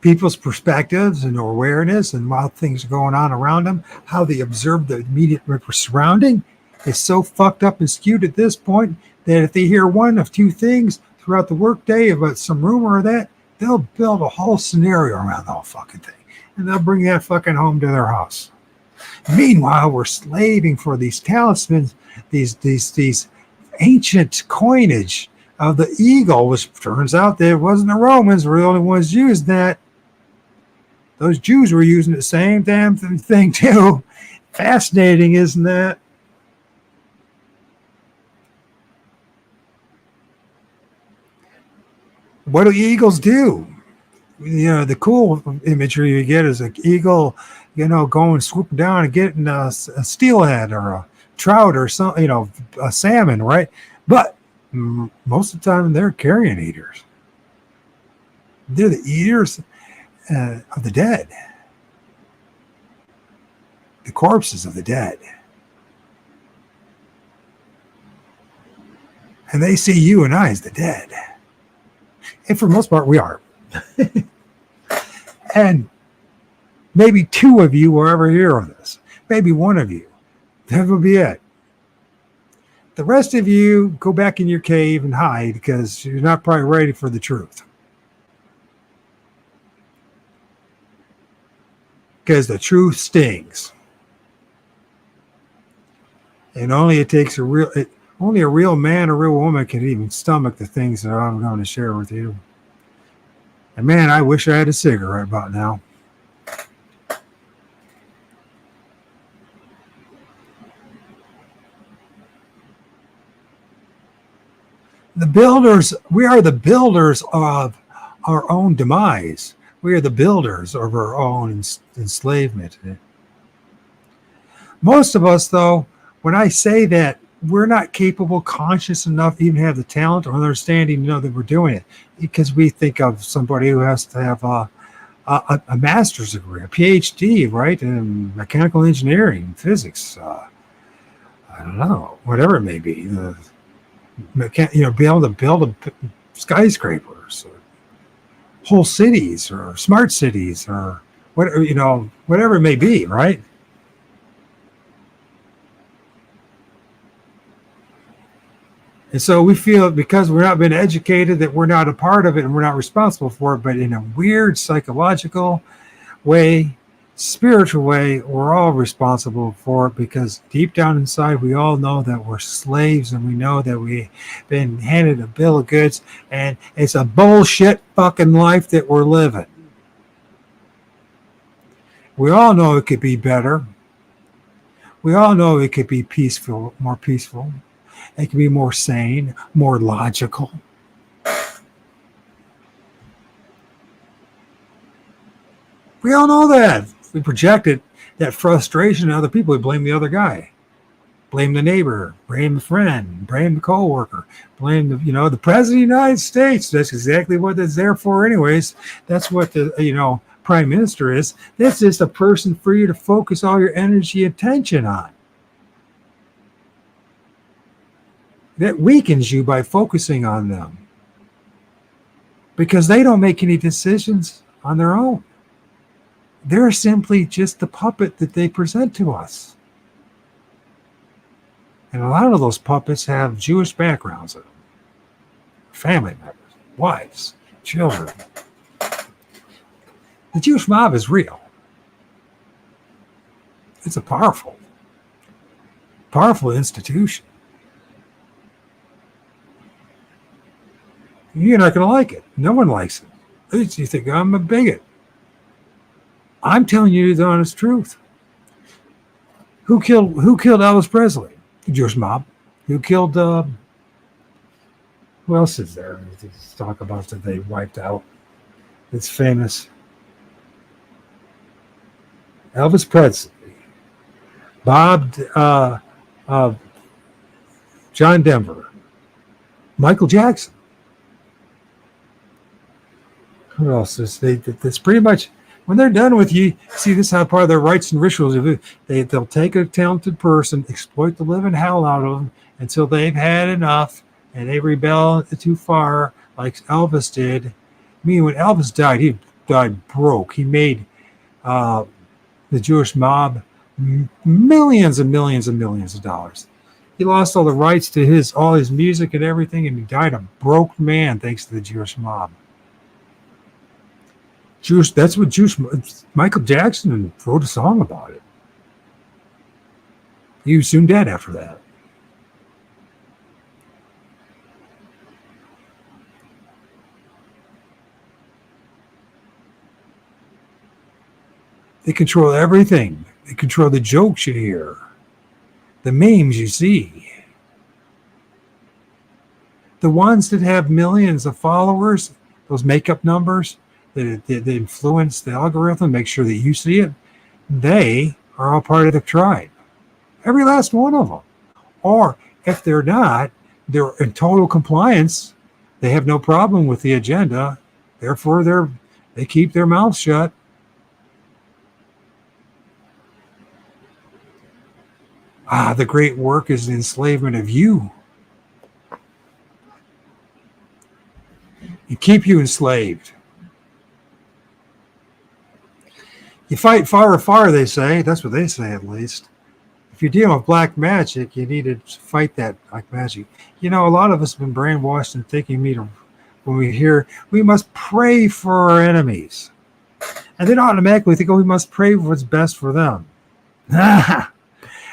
People's perspectives and awareness and while things are going on around them, how they observe the immediate surrounding is so fucked up and skewed at this point that if they hear one of two things throughout the workday about some rumor or that, they'll build a whole scenario around the whole fucking thing. And they'll bring that fucking home to their house. Meanwhile, we're slaving for these talismans, these ancient coinage of the eagle, which turns out that it wasn't the Romans were the only ones using that. Those Jews were using the same damn thing too. Fascinating, isn't that? What do eagles do? You know, the cool imagery you get is an eagle, you know, going swooping down and getting a steelhead or a trout or something, you know, a salmon, right? But most of the time they're carrion eaters. They're the eaters of the dead, the corpses of the dead. And they see you and I as the dead. And for the most part, we are. And maybe two of you will ever hear of this. Maybe one of you. That will be it. The rest of you go back in your cave and hide because you're not probably ready for the truth. Because the truth stings. And only it takes only a real man or real woman can even stomach the things that I'm going to share with you. And man, I wish I had a cigarette about now. The builders, we are the builders of our own demise. We are the builders of our own enslavement. Most of us, though, when I say that, we're not capable, conscious enough, even have the talent or understanding to know that we're doing it, because we think of somebody who has to have a master's degree, a PhD, right, in mechanical engineering, physics, I don't know, whatever it may be, be able to build skyscrapers, or whole cities, or smart cities, or whatever it may be, right? And so we feel because we're not been educated that we're not a part of it and we're not responsible for it, but in a weird psychological way, spiritual way, we're all responsible for it because deep down inside, we all know that we're slaves and we know that we've been handed a bill of goods and it's a bullshit fucking life that we're living. We all know it could be better. We all know it could be peaceful, more peaceful. It could be more sane, more logical. We all know that. We projected that frustration on other people. We blame the other guy, blame the neighbor, blame the friend, blame the coworker, blame the president of the United States. That's exactly what it's there for, anyways. That's what the prime minister is. That's just a person for you to focus all your energy and attention on. That weakens you by focusing on them because they don't make any decisions on their own. They're simply just the puppet that they present to us. And a lot of those puppets have Jewish backgrounds in them. Family members, wives, children. The Jewish mob is real. It's a powerful institution. You're not going to like it. No one likes it. You think I'm a bigot. I'm telling you the honest truth. Who killed Elvis Presley? The Jewish mob. Who killed? Who else is there? Let's talk about that they wiped out. It's famous. Elvis Presley. John Denver. Michael Jackson. Who else is that's pretty much when they're done with you? See, this is how part of their rites and rituals. They'll take a talented person, exploit the living hell out of them until they've had enough, and they rebel too far, like Elvis did. I mean, when Elvis died, he died broke. He made the Jewish mob millions and millions and millions of dollars. He lost all the rights to all his music and everything, and he died a broke man thanks to the Jewish mob. That's what Michael Jackson wrote a song about it. He was soon dead after that. They control everything. They control the jokes you hear, the memes you see. The ones that have millions of followers, those makeup numbers, that influence the algorithm, make sure that you see it, they are all part of the tribe. Every last one of them. Or if they're not, they're in total compliance. They have no problem with the agenda. Therefore, they keep their mouths shut. The great work is the enslavement of you. It keep you enslaved. You fight far or far, they say. That's what they say, at least. If you're dealing with black magic, you need to fight that black magic. A lot of us have been brainwashed in thinking when we hear we must pray for our enemies. And then automatically think, we must pray for what's best for them.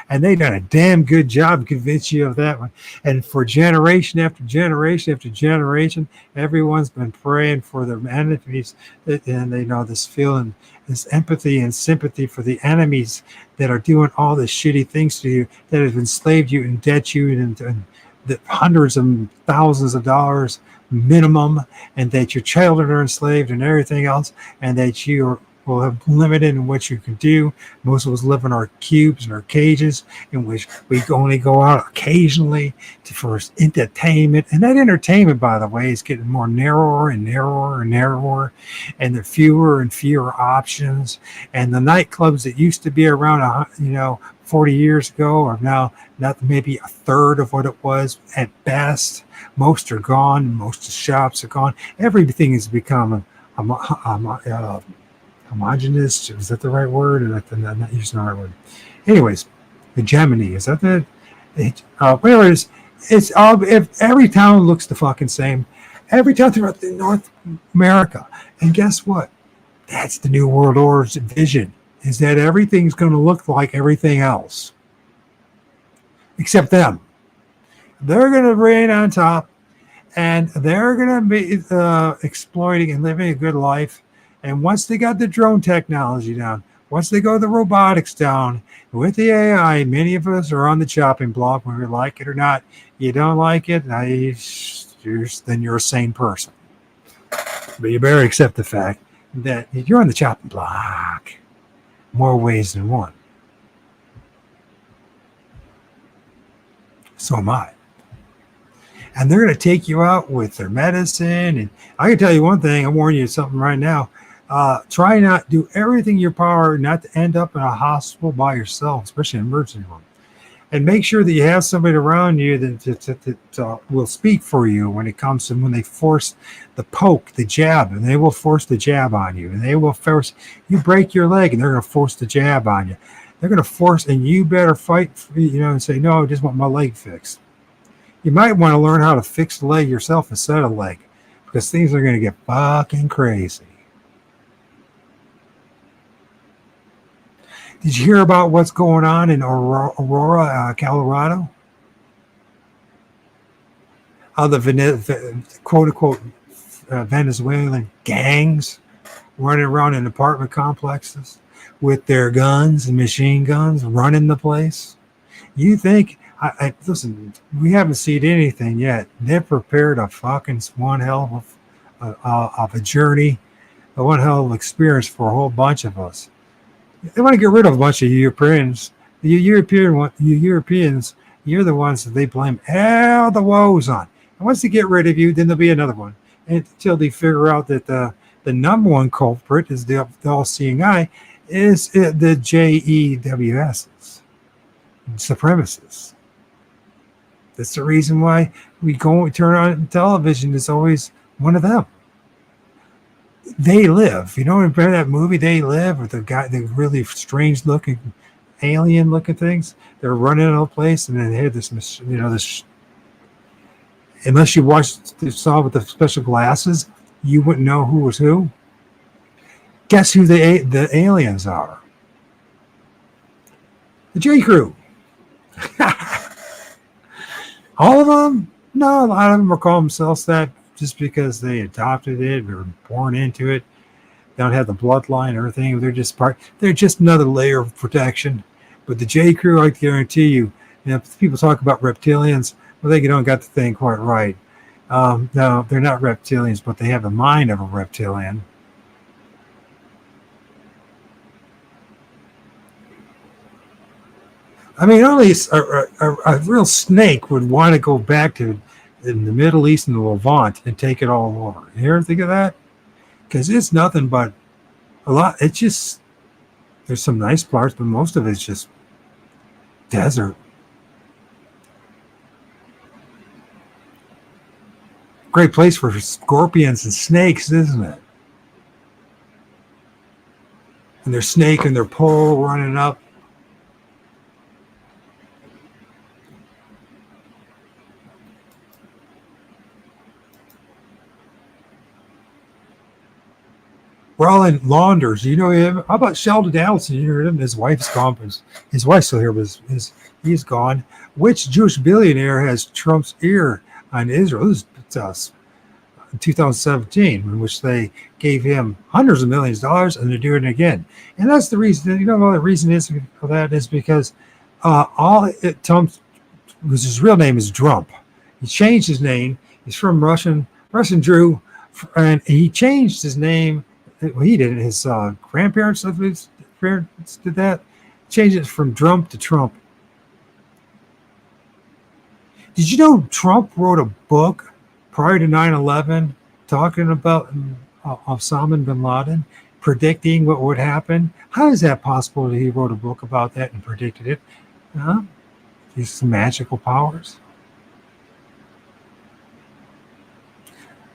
And they've done a damn good job convincing you of that one. And for generation after generation after generation, everyone's been praying for their enemies. And they know this feeling, this empathy and sympathy for the enemies that are doing all the shitty things to you, that have enslaved you and debt you and the hundreds of thousands of dollars minimum, and that your children are enslaved and everything else, and that you will have limited in what you can do. Most of us live in our cubes and our cages, in which we only go out occasionally for entertainment. And that entertainment, by the way, is getting more narrower and narrower and narrower, and there are fewer and fewer options. And the nightclubs that used to be around, 40 years ago are now not maybe a third of what it was at best. Most are gone. Most of the shops are gone. Everything has become homogenous. Is that the right word? I'm not using the right word. Anyways, hegemony. Is that the whatever it is? It's all, if every town looks the fucking same, every town throughout the North America. And guess what? That's the New World Order's vision, is that everything's going to look like everything else, except them. They're going to reign on top, and they're going to be exploiting and living a good life. And once they got the drone technology down, once they go the robotics down, with the AI, many of us are on the chopping block, whether you like it or not. You don't like it, then you're a sane person. But you better accept the fact that you're on the chopping block more ways than one. So am I. And they're going to take you out with their medicine. And I can tell you one thing, I'm warning you something right now. Try not do everything in your power not to end up in a hospital by yourself, especially in an emergency room. And make sure that you have somebody around you that will speak for you when it comes to when they force the poke, the jab, and they will force the jab on you. And they will force, you break your leg and they're going to force the jab on you. They're going to force, and you better fight, and say, no, I just want my leg fixed. You might want to learn how to fix the leg yourself instead of leg, because things are going to get fucking crazy. Did you hear about what's going on in Aurora, Colorado? How the quote-unquote Venezuelan gangs running around in apartment complexes with their guns and machine guns running the place? You think, listen, we haven't seen anything yet. They're prepared a fucking one hell of a journey, a one hell of experience for a whole bunch of us. They want to get rid of a bunch of Europeans. You Europeans, you're the ones that they blame all the woes on. And once they get rid of you, then there'll be another one. Until they figure out that the number one culprit is the all-seeing eye, is the JEWSs, supremacists. That's the reason why we turn on television. It's always one of them. They Live. You know, remember that movie They Live, with the really strange looking alien looking things? They're running in a place, and then they had this, this. Unless you saw with the special glasses, you wouldn't know who was who. Guess who the aliens are? The J. Crew. All of them? No, a lot of them are calling themselves that just because they adopted it or born into it. They don't have the bloodline or anything. They're just another layer of protection. But the J. Crew, I guarantee you, if people talk about reptilians, well, they don't got the thing quite right. No, they're not reptilians, but they have the mind of a reptilian. I mean, only a real snake would want to go back to in the Middle East and the Levant and take it all over. You ever think of that? Because it's nothing but a lot. It's just, there's some nice parts, but most of it's just desert. Great place for scorpions and snakes, isn't it? And their snake and their pole running up. We're all in Launders. You know him? How about Sheldon Allison? You heard him? His wife's gone. His wife's still here, but he's gone. Which Jewish billionaire has Trump's ear on Israel? This is in 2017, in which they gave him hundreds of millions of dollars, and they're doing it again. And that's the reason. You know what the reason is for that is because Trump's his real name is Trump. He changed his name. He's from Russian Jew, and he changed his name. Well, he did it. His grandparents of his parents did that. Changed it from Trump to Trump. Did you know Trump wrote a book prior to 9/11 talking about Osama bin Laden, predicting what would happen? How is that possible that he wrote a book about that and predicted it? These magical powers.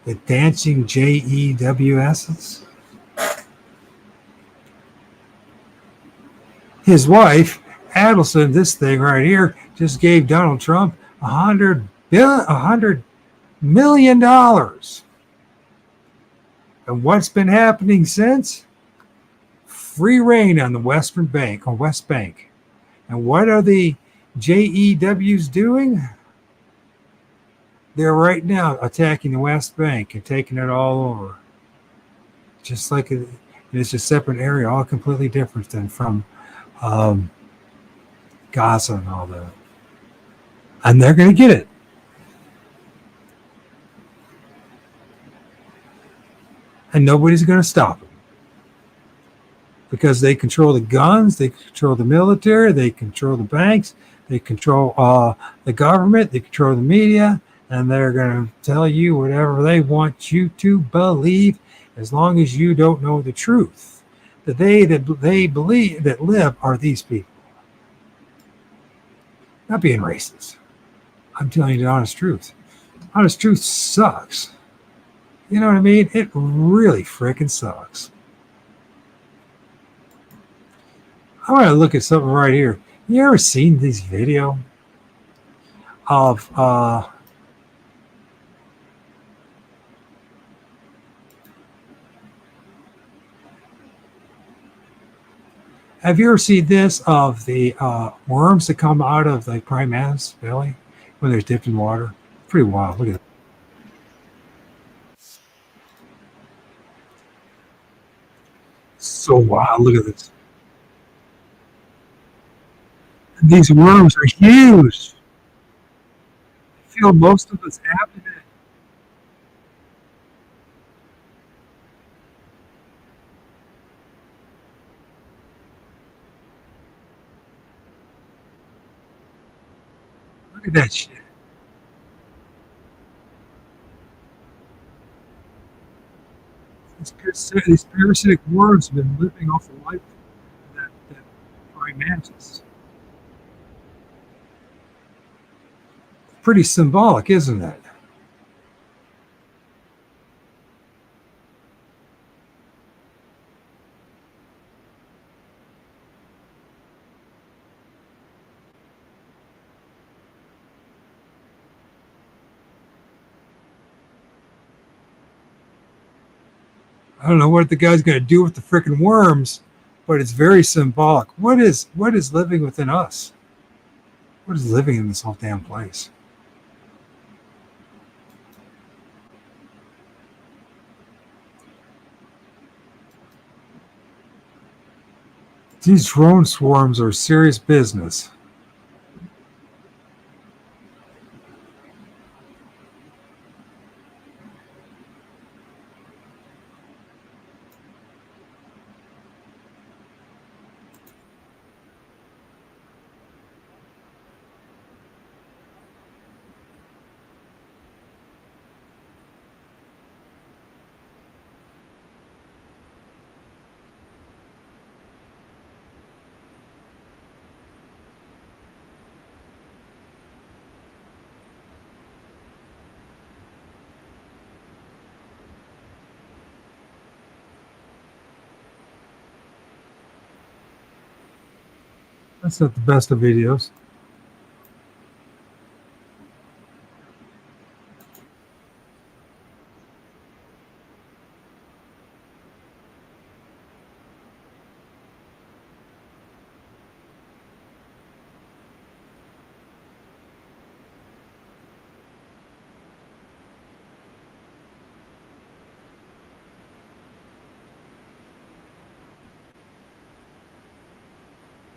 The dancing JEWSs. His wife, Adelson, this thing right here, just gave Donald Trump $100 $100 million. And what's been happening since? Free reign on the West Bank. And what are the JEWs doing? They're right now attacking the West Bank and taking it all over. Just like it's a separate area, all completely different than from Gaza and all that. And they're going to get it. And nobody's going to stop them. Because they control the guns, they control the military, they control the banks, they control the government, they control the media, and they're going to tell you whatever they want you to believe, as long as you don't know the truth. That they believe that live are these people. Not being racist. I'm telling you the honest truth. Honest truth sucks. You know what I mean? It really freaking sucks. I want to look at something right here. You ever seen this video of have you ever seen this of the worms that come out of the praying man's belly when they're dipped in water? Pretty wild. Look at that. So wild. Look at this. And these worms are huge. I feel most of it's abdomen. Look at that shit. These parasitic worms have been living off the life of that praying mantis. Pretty symbolic, isn't it? I don't know what the guy's going to do with the freaking worms, but it's very symbolic. What is living within us? What is living in this whole damn place? These drone swarms are serious business. That's not the best of videos.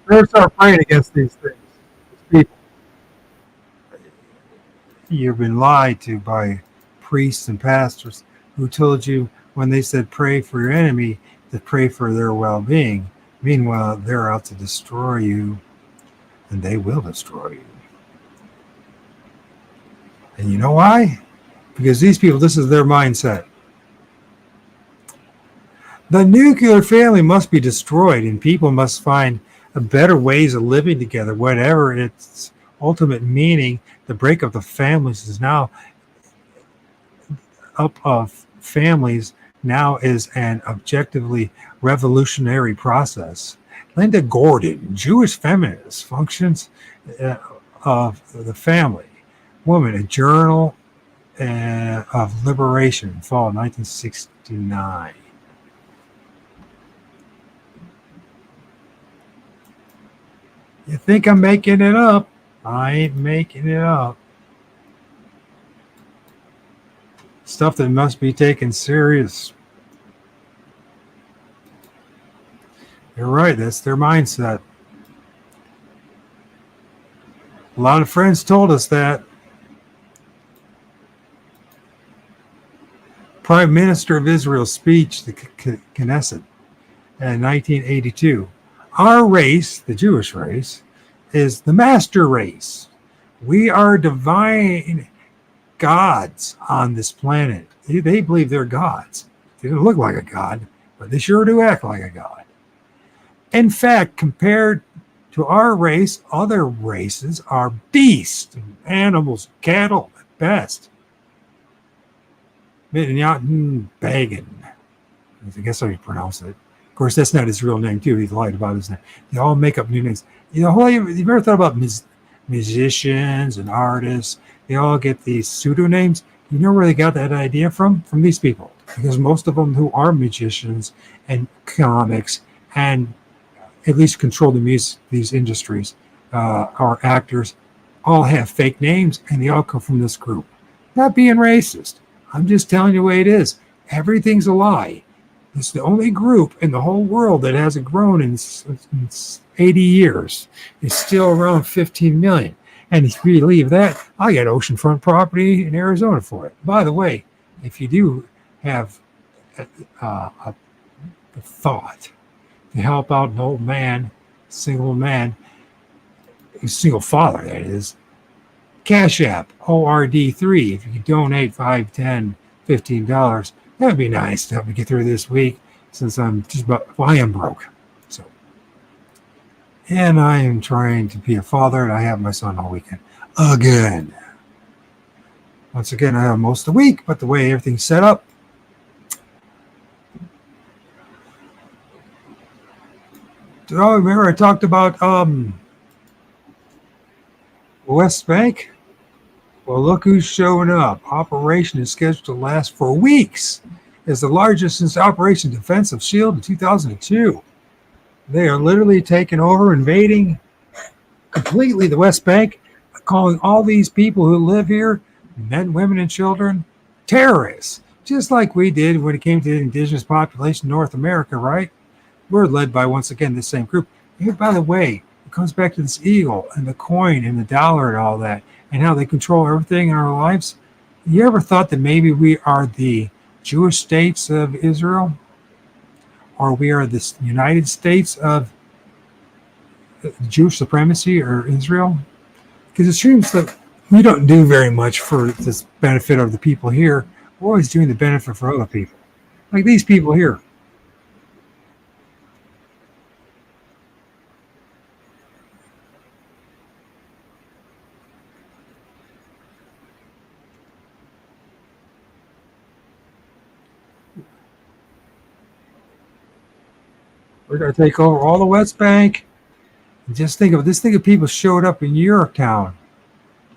Better start praying against these things. These people. You've been lied to by priests and pastors who told you when they said pray for your enemy to pray for their well-being. Meanwhile, they're out to destroy you, and they will destroy you. And you know why? Because these people, this is their mindset. The nuclear family must be destroyed, and people must find better ways of living together, whatever its ultimate meaning. The breakup of families is now families now is an objectively revolutionary process. Linda Gordon, Jewish feminist, functions of the family Woman, a Journal of Liberation, fall of 1969. You think I'm making it up? I ain't making it up. Stuff that must be taken serious. You're right, that's their mindset. A lot of friends told us that. Prime Minister of Israel's speech, the Knesset, in 1982. Our race, the Jewish race, is the master race. We are divine gods on this planet. They believe they're gods. They don't look like a god, but they sure do act like a god. In fact, compared to our race, other races are beasts, animals, cattle at best. Beggin. I guess how you pronounce it. Of course, that's not his real name, too. He lied about his name. They all make up new names. You've ever thought about musicians and artists? They all get these pseudonyms. You know where they got that idea from? From these people. Because most of them who are magicians and comics and at least control these industries, are actors, all have fake names, and they all come from this group. Not being racist. I'm just telling you the way it is. Everything's a lie. It's the only group in the whole world that hasn't grown in 80 years. It's still around 15 million. And if you believe that, I got oceanfront property in Arizona for it. By the way, if you do have a thought to help out an old man, single father, that is, Cash App, ORD3. If you could donate $5, $10, $15, that would be nice to help me get through this week since I am broke. So, and I am trying to be a father, and I have my son all weekend. Again. Once again, I have most of the week, but the way everything's set up, remember I talked about West Bank? Well, look who's showing up. Operation is scheduled to last for weeks. It's the largest since Operation Defensive Shield in 2002. They are literally taking over, invading completely the West Bank, calling all these people who live here, men, women, and children, terrorists, just like we did when it came to the indigenous population in North America, right? We're led by, once again, the same group. And by the way, it comes back to this eagle and the coin and the dollar and all that, and how they control everything in our lives. You ever thought that maybe we are the Jewish states of Israel? Or we are the United States of Jewish supremacy or Israel? Because it seems that we don't do very much for this benefit of the people here. We're always doing the benefit for other people. Like these people here. We're going to take over all the West Bank. And just think of this. Think of people showed up in Yorktown.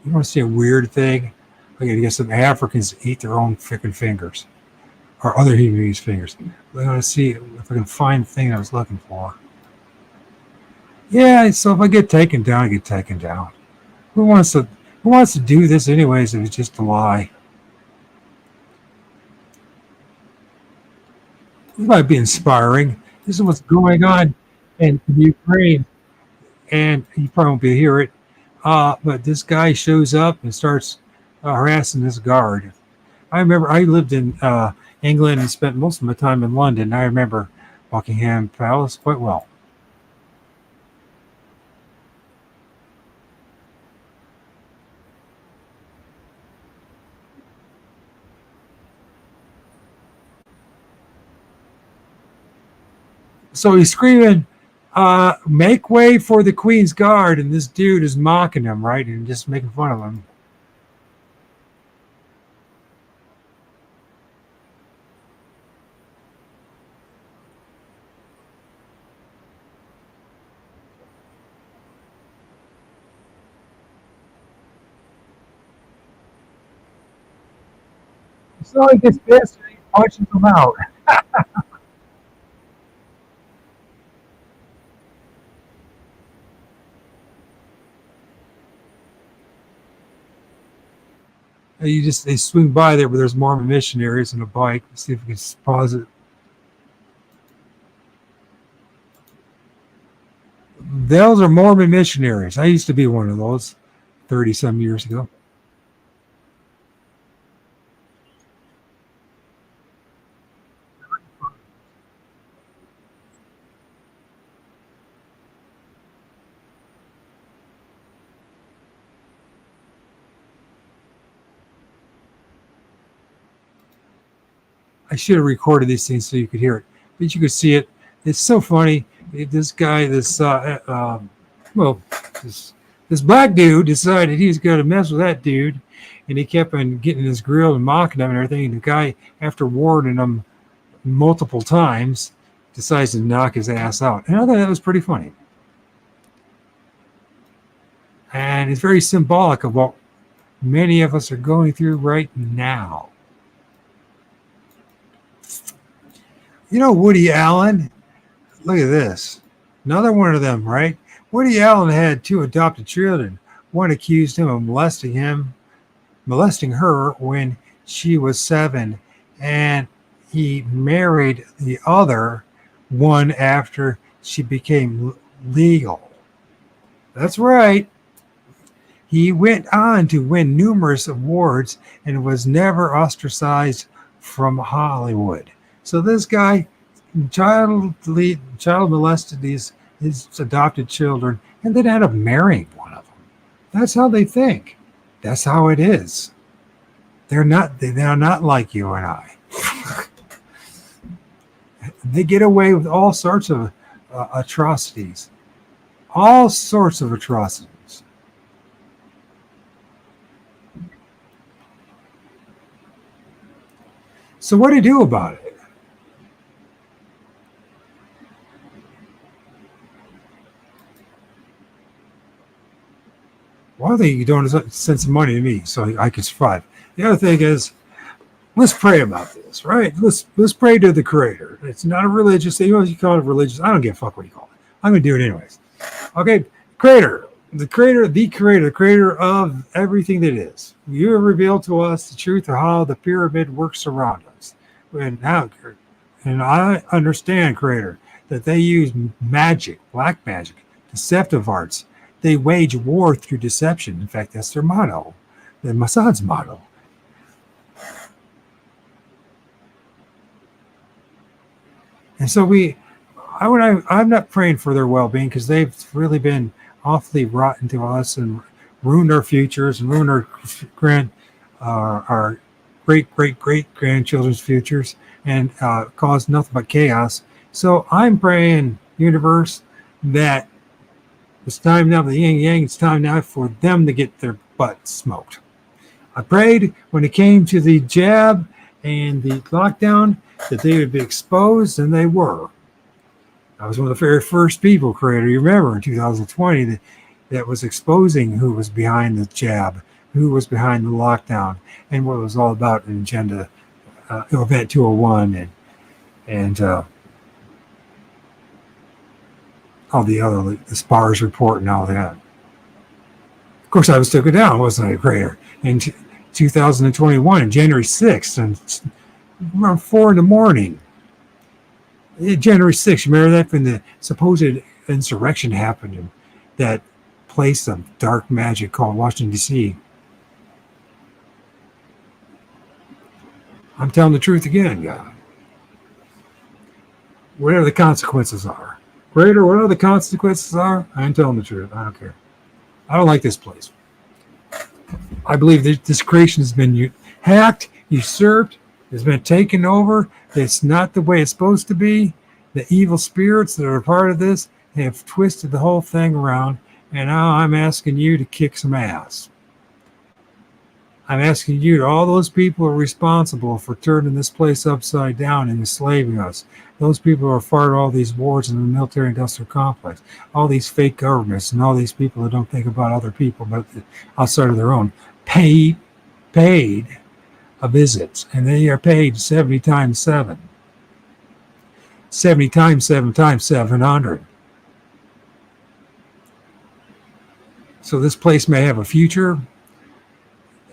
You want to see a weird thing? I got to get some Africans to eat their own freaking fingers, or other human beings' fingers. We're going to see if I can find the thing I was looking for. Yeah, so if I get taken down, I get taken down. Who wants to do this anyways if it's just a lie? This might be inspiring. This is what's going on in Ukraine, and you probably won't be hear it. But this guy shows up and starts harassing this guard. I remember I lived in England and spent most of my time in London. I remember Buckingham Palace quite well. So he's screaming, make way for the Queen's Guard, and this dude is mocking him, right, and just making fun of him. So he gets pissed and he punches them out. They swing by there, but there's Mormon missionaries on a bike. Let's see if we can pause it. Those are Mormon missionaries. I used to be one of those 30 some years ago. I should have recorded these things so you could hear it, but you could see it. It's so funny. This guy, well, this, this black dude decided he was going to mess with that dude, and he kept on getting his grill and mocking him and everything. And the guy, after warning him multiple times, decides to knock his ass out. And I thought that was pretty funny. And it's very symbolic of what many of us are going through right now. You know, Woody Allen, look at this. Another one of them, right? Woody Allen had two adopted children. One accused him of molesting her when she was 7, and he married the other one after she became legal. That's right. He went on to win numerous awards and was never ostracized from Hollywood. So this guy child molested his adopted children and then ended up marrying one of them. That's how they think. That's how it is. They're not like you and I. They get away with all sorts of atrocities. All sorts of atrocities. So what do you do about it? One thing you don't send some money to me so I can survive. The other thing is, let's pray about this, right? Let's pray to the Creator. It's not a religious thing. You call it religious. I don't give a fuck what you call it. I'm gonna do it anyways. Okay, Creator, the Creator of everything that is. You have revealed to us the truth of how the pyramid works around us. And I understand, Creator, that they use magic, black magic, deceptive arts. They wage war through deception. In fact, that's their motto, the Mossad's motto. And so I'm not praying for their well-being because they've really been awfully rotten to us and ruined our futures and ruined our great grandchildren's futures and caused nothing but chaos. So I'm praying, universe, that it's time now for the yin yang. It's time now for them to get their butt smoked. I prayed when it came to the jab and the lockdown that they would be exposed, and they were. I was one of the very first people, Creator, you remember in 2020 that was exposing who was behind the jab, who was behind the lockdown, and what it was all about in Agenda Event 201 and all the other, the SPARS report and all that. Of course, I was took it down, wasn't I, Creator? In 2021, January 6th, and around 4 in the morning. January 6th, you remember that when the supposed insurrection happened in that place of dark magic called Washington, D.C.? I'm telling the truth again, God. Whatever the consequences are. Greater, whatever the consequences are, I'm telling the truth. I don't care. I don't like this place. I believe that this creation has been hacked, usurped, has been taken over. It's not the way it's supposed to be. The evil spirits that are a part of this have twisted the whole thing around, and now I'm asking you to kick some ass. I'm asking you, all those people who are responsible for turning this place upside down and enslaving us. Those people who are part of all these wars in the military-industrial complex, all these fake governments, and all these people that don't think about other people but outside of their own, paid a visit, and they are paid 70 times 7. 70 times 7 times 700. So this place may have a future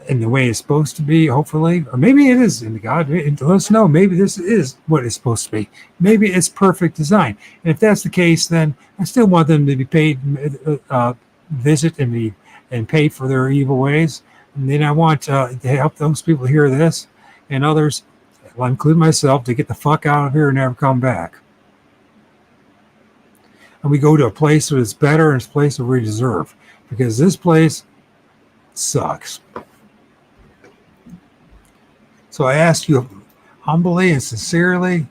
in the way it's supposed to be, hopefully. Or maybe it is. And God, let us know. Maybe this is what it's supposed to be. Maybe it's perfect design. And if that's the case, then I still want them to be paid, visit and pay for their evil ways. And then I want to help those people hear this and others, I'll include myself, to get the fuck out of here and never come back. And we go to a place that is better and it's a place that we deserve. Because this place sucks. So I ask you humbly and sincerely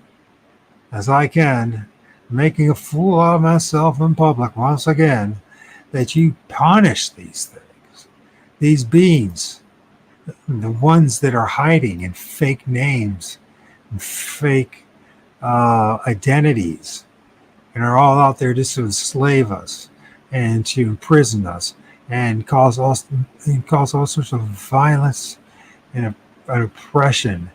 as I can, making a fool out of myself in public once again, that you punish these things, these beings, the ones that are hiding in fake names, and fake identities, and are all out there just to enslave us and to imprison us and cause all sorts of violence and oppression,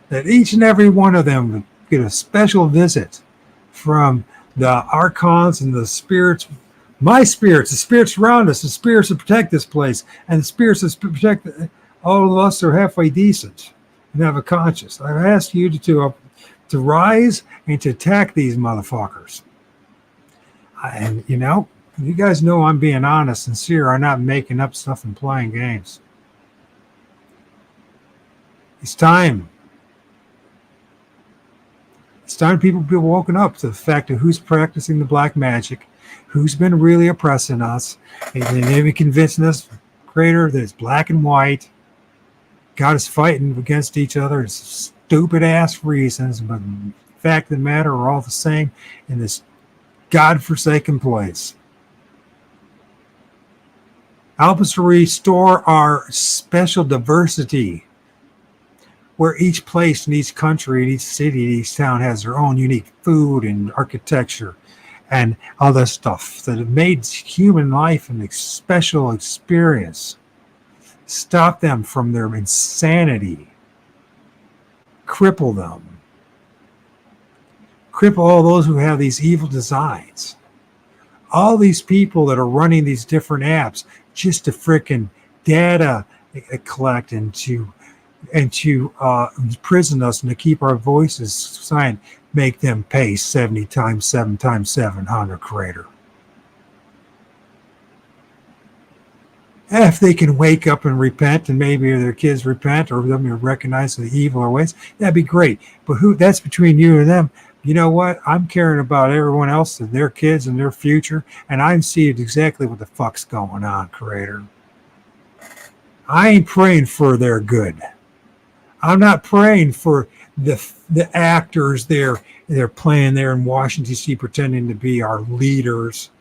that each and every one of them would get a special visit from the archons and the spirits, my spirits, the spirits around us, the spirits that protect this place, and the spirits that protect all of us that are halfway decent and have a conscience. I've asked you to rise and to attack these motherfuckers. And you guys know I'm being honest, sincere. I'm not making up stuff and playing games. It's time. It's time people be woken up to the fact of who's practicing the black magic, who's been really oppressing us, and maybe convincing us, Creator, that it's black and white. God is fighting against each other. It's stupid ass reasons, but the fact of the matter are all the same in this God-forsaken place. Help us to restore our special diversity, where each place and each country and each city and each town has their own unique food and architecture and other stuff that have made human life a special experience. Stop them from their insanity. Cripple them. Cripple all those who have these evil designs. All these people that are running these different apps just to frickin' data collect and to imprison us and to keep our voices silent, make them pay 70 times 7 times 700, Creator. If they can wake up and repent, and maybe their kids repent, or them recognize the evil ways, that'd be great. But that's between you and them. You know what? I'm caring about everyone else and their kids and their future, and I'm seeing exactly what the fuck's going on, Creator. I ain't praying for their good. I'm not praying for the actors they're playing there in Washington, D.C., pretending to be our leaders.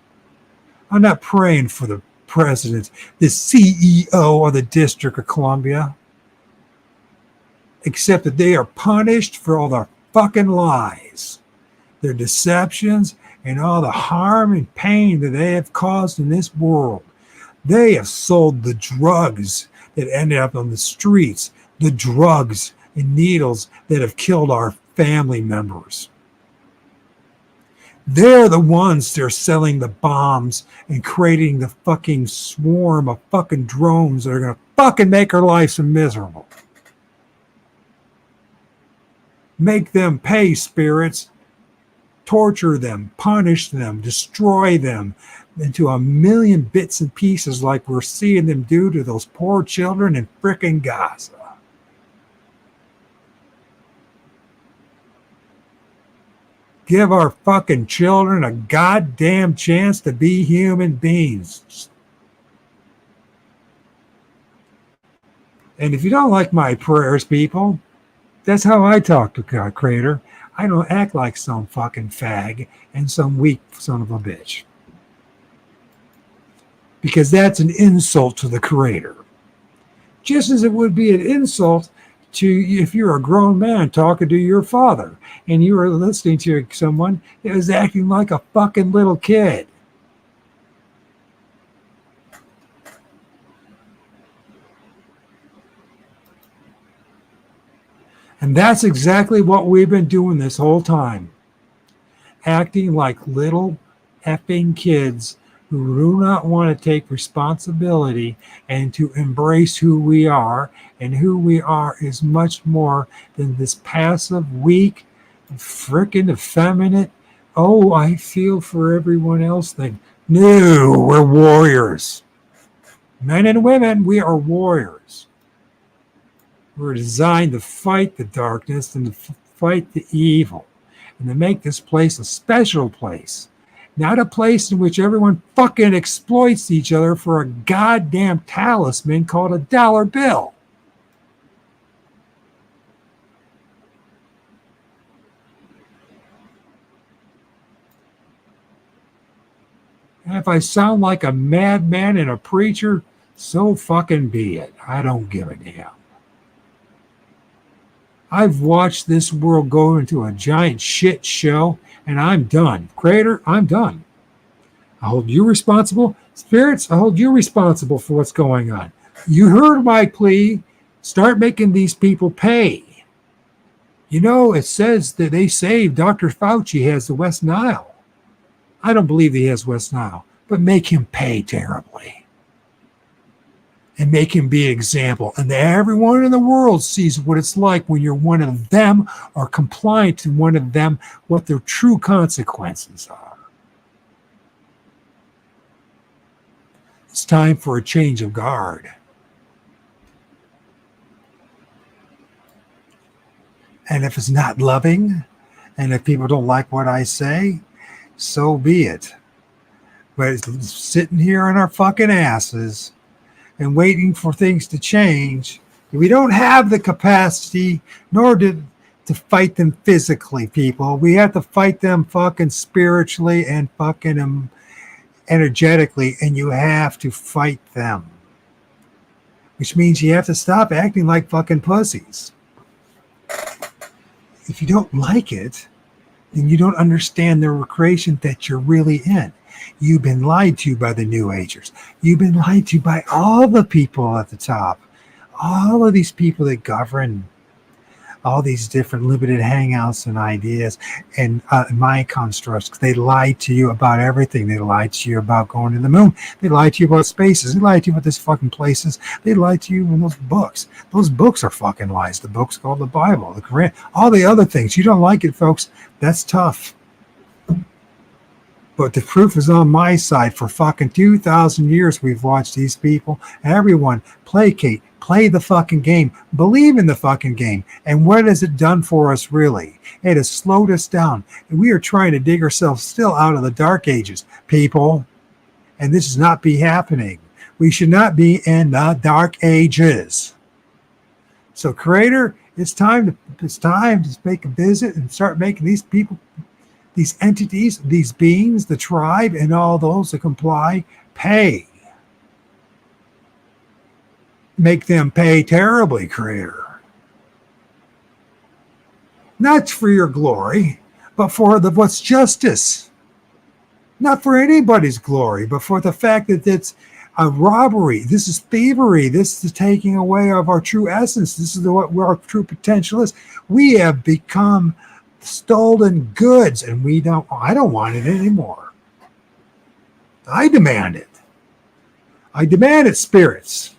I'm not praying for the president, the CEO of the District of Columbia, except that they are punished for all the fucking lies, their deceptions, and all the harm and pain that they have caused in this world. They have sold the drugs that ended up on the streets, the drugs and needles that have killed our family members. They're the ones that are selling the bombs and creating the fucking swarm of fucking drones that are going to fucking make our lives miserable. Make them pay, spirits. Torture them, punish them, destroy them into a million bits and pieces like we're seeing them do to those poor children in frickin' Gaza. Give our fucking children a goddamn chance to be human beings. And if you don't like my prayers, people, that's how I talk to God, Creator. I don't act like some fucking fag and some weak son of a bitch. Because that's an insult to the Creator. Just as it would be an insult to if you're a grown man talking to your father and you are listening to someone that is acting like a fucking little kid. And that's exactly what we've been doing this whole time. Acting like little effing kids who do not want to take responsibility and to embrace who we are. And who we are is much more than this passive, weak, freaking effeminate, oh, I feel for everyone else thing. No, we're warriors. Men and women, we are warriors. We're designed to fight the darkness and to fight the evil and to make this place a special place. Not a place in which everyone fucking exploits each other for a goddamn talisman called a dollar bill. And if I sound like a madman and a preacher, so fucking be it. I don't give a damn. I've watched this world go into a giant shit show, and I'm done. Creator, I'm done. I hold you responsible. Spirits, I hold you responsible for what's going on. You heard my plea. Start making these people pay. You know, it says that they say Dr. Fauci has the West Nile. I don't believe he has West Nile, but make him pay terribly. And make him be an example. And everyone in the world sees what it's like when you're one of them or compliant to one of them, what their true consequences are. It's time for a change of guard. And if it's not loving, and if people don't like what I say, so be it. But it's sitting here on our fucking asses and waiting for things to change. We don't have the capacity nor to fight them physically, people. We have to fight them fucking spiritually and fucking energetically, and you have to fight them. Which means you have to stop acting like fucking pussies. If you don't like it, then you don't understand the recreation that you're really in. You've been lied to by the New Agers. You've been lied to by all the people at the top. All of these people that govern all these different limited hangouts and ideas and mind constructs. They lied to you about everything. They lied to you about going to the moon. They lied to you about spaces. They lied to you about this fucking places. They lied to you in those books. Those books are fucking lies. The books called the Bible, the Quran, all the other things. You don't like it, folks. That's tough. But the proof is on my side. For fucking 2,000 years, we've watched these people, everyone, placate, play the fucking game, believe in the fucking game. And what has it done for us, really? It has slowed us down. And we are trying to dig ourselves still out of the dark ages, people. And this should not be happening. We should not be in the dark ages. So, Creator, it's time to make a visit and start making these people, these entities, these beings, the tribe, and all those that comply, pay. Make them pay terribly, Creator. Not for your glory, but for what's justice. Not for anybody's glory, but for the fact that it's a robbery. This is thievery. This is the taking away of our true essence. This is what our true potential is. We have become stolen goods, and I don't want it anymore. I demand it. I demand it, spirits.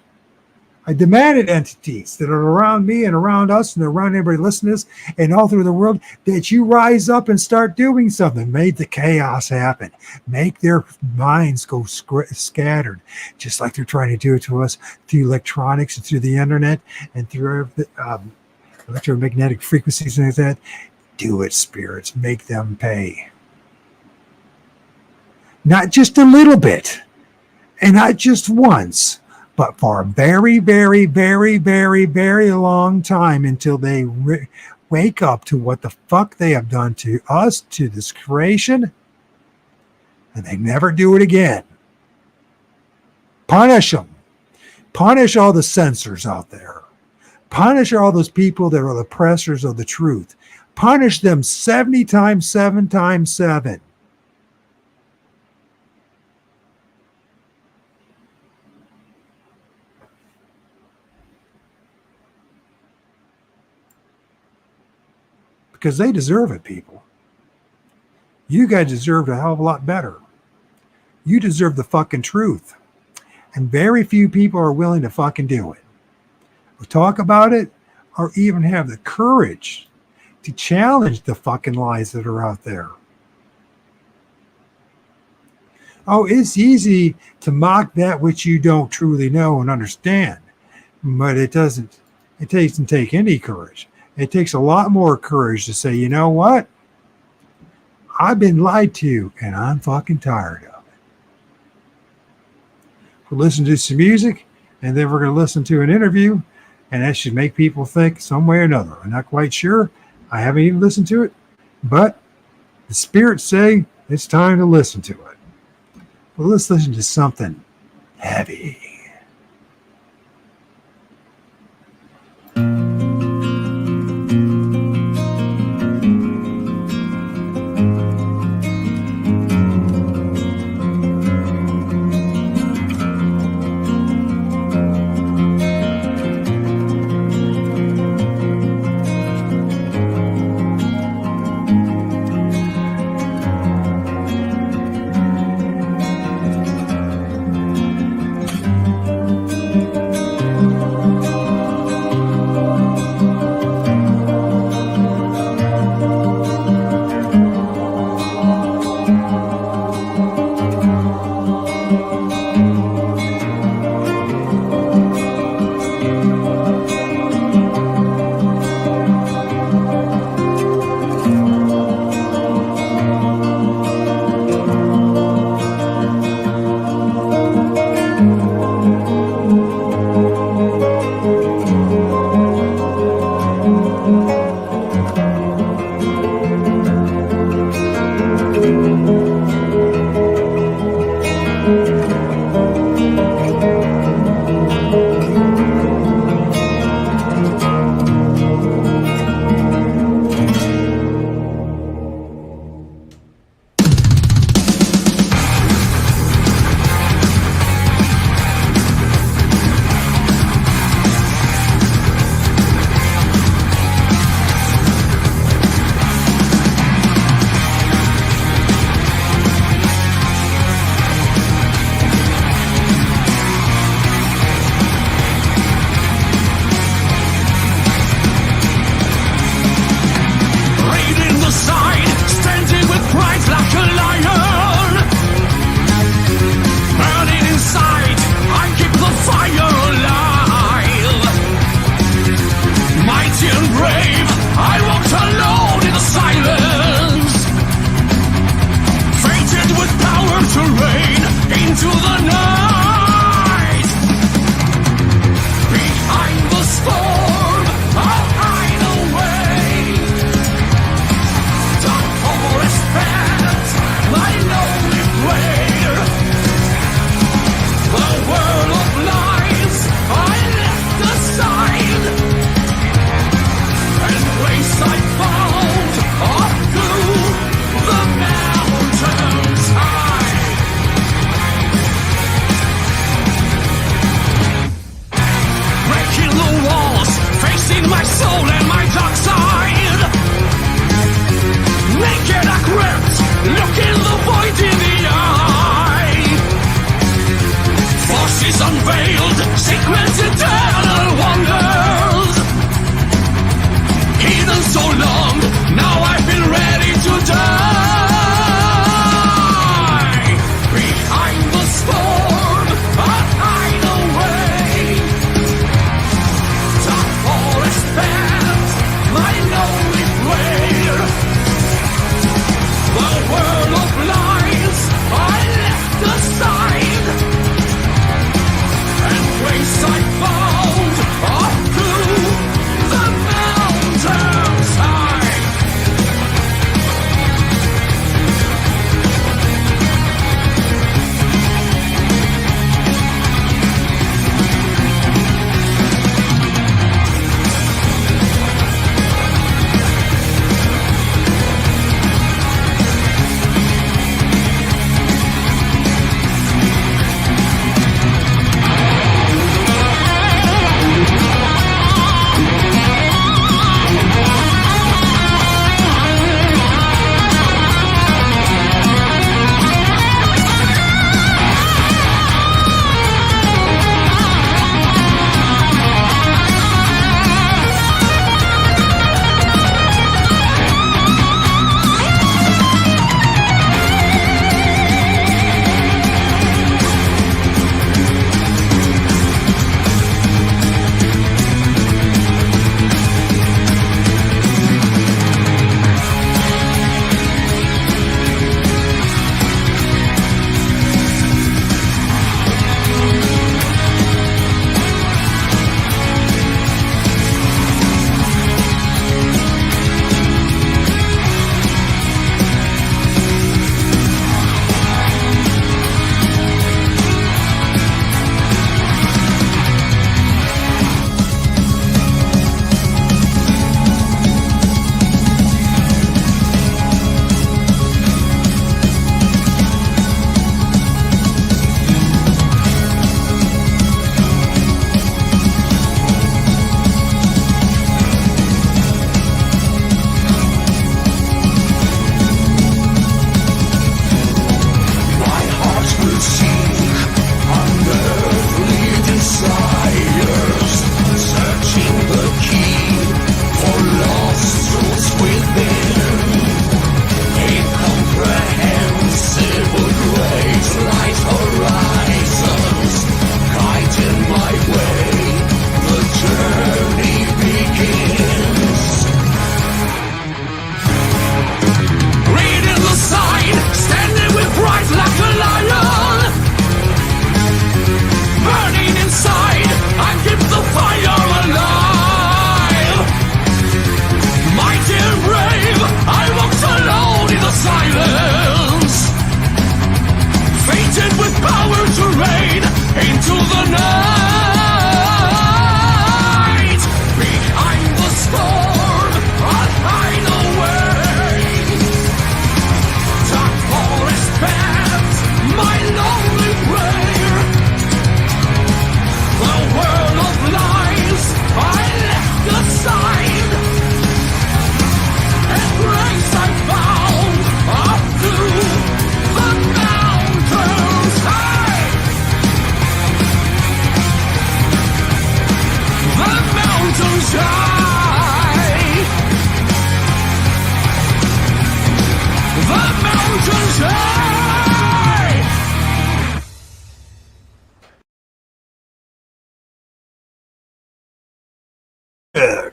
I demand it, entities that are around me and around us and around everybody listening to this and all through the world, that you rise up and start doing something. Make the chaos happen. Make their minds go scattered, just like they're trying to do it to us through electronics and through the internet and through electromagnetic frequencies and like that. Do it, spirits. Make them pay. Not just a little bit, and not just once, but for a very, very, very, very, very long time, until they wake up to what the fuck they have done to us, to this creation, and they never do it again. Punish them. Punish all the censors out there. Punish all those people that are the oppressors of the truth. Punish them 70 times 7 times 7. because they deserve it, people. You guys deserve a hell of a lot better. You deserve the fucking truth. And very few people are willing to fucking do it. Or talk about it, or even have the courage to challenge the fucking lies that are out there. Oh, it's easy to mock that which you don't truly know and understand. But it doesn't take any courage. It takes a lot more courage to say, you know what? I've been lied to and I'm fucking tired of it. We'll listen to some music and then we're going to listen to an interview, and that should make people think some way or another. I'm not quite sure. I haven't even listened to it, but the spirits say it's time to listen to it. Well, let's listen to something heavy.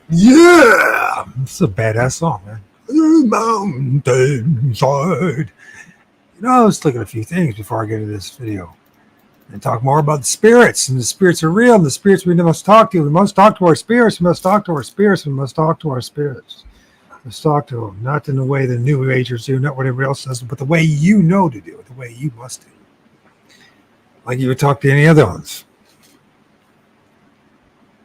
Yeah, it's a badass song, man. Mountainside. I was looking at a few things before I get into this video and talk more about the spirits. And the spirits are real, and the spirits we must talk to. We must talk to our spirits. We must talk to our spirits. We must talk to our spirits. Let's talk to them, not in the way the New Agers do, not what everybody else does, but the way you know to do it, the way you must do it. Like you would talk to any other ones.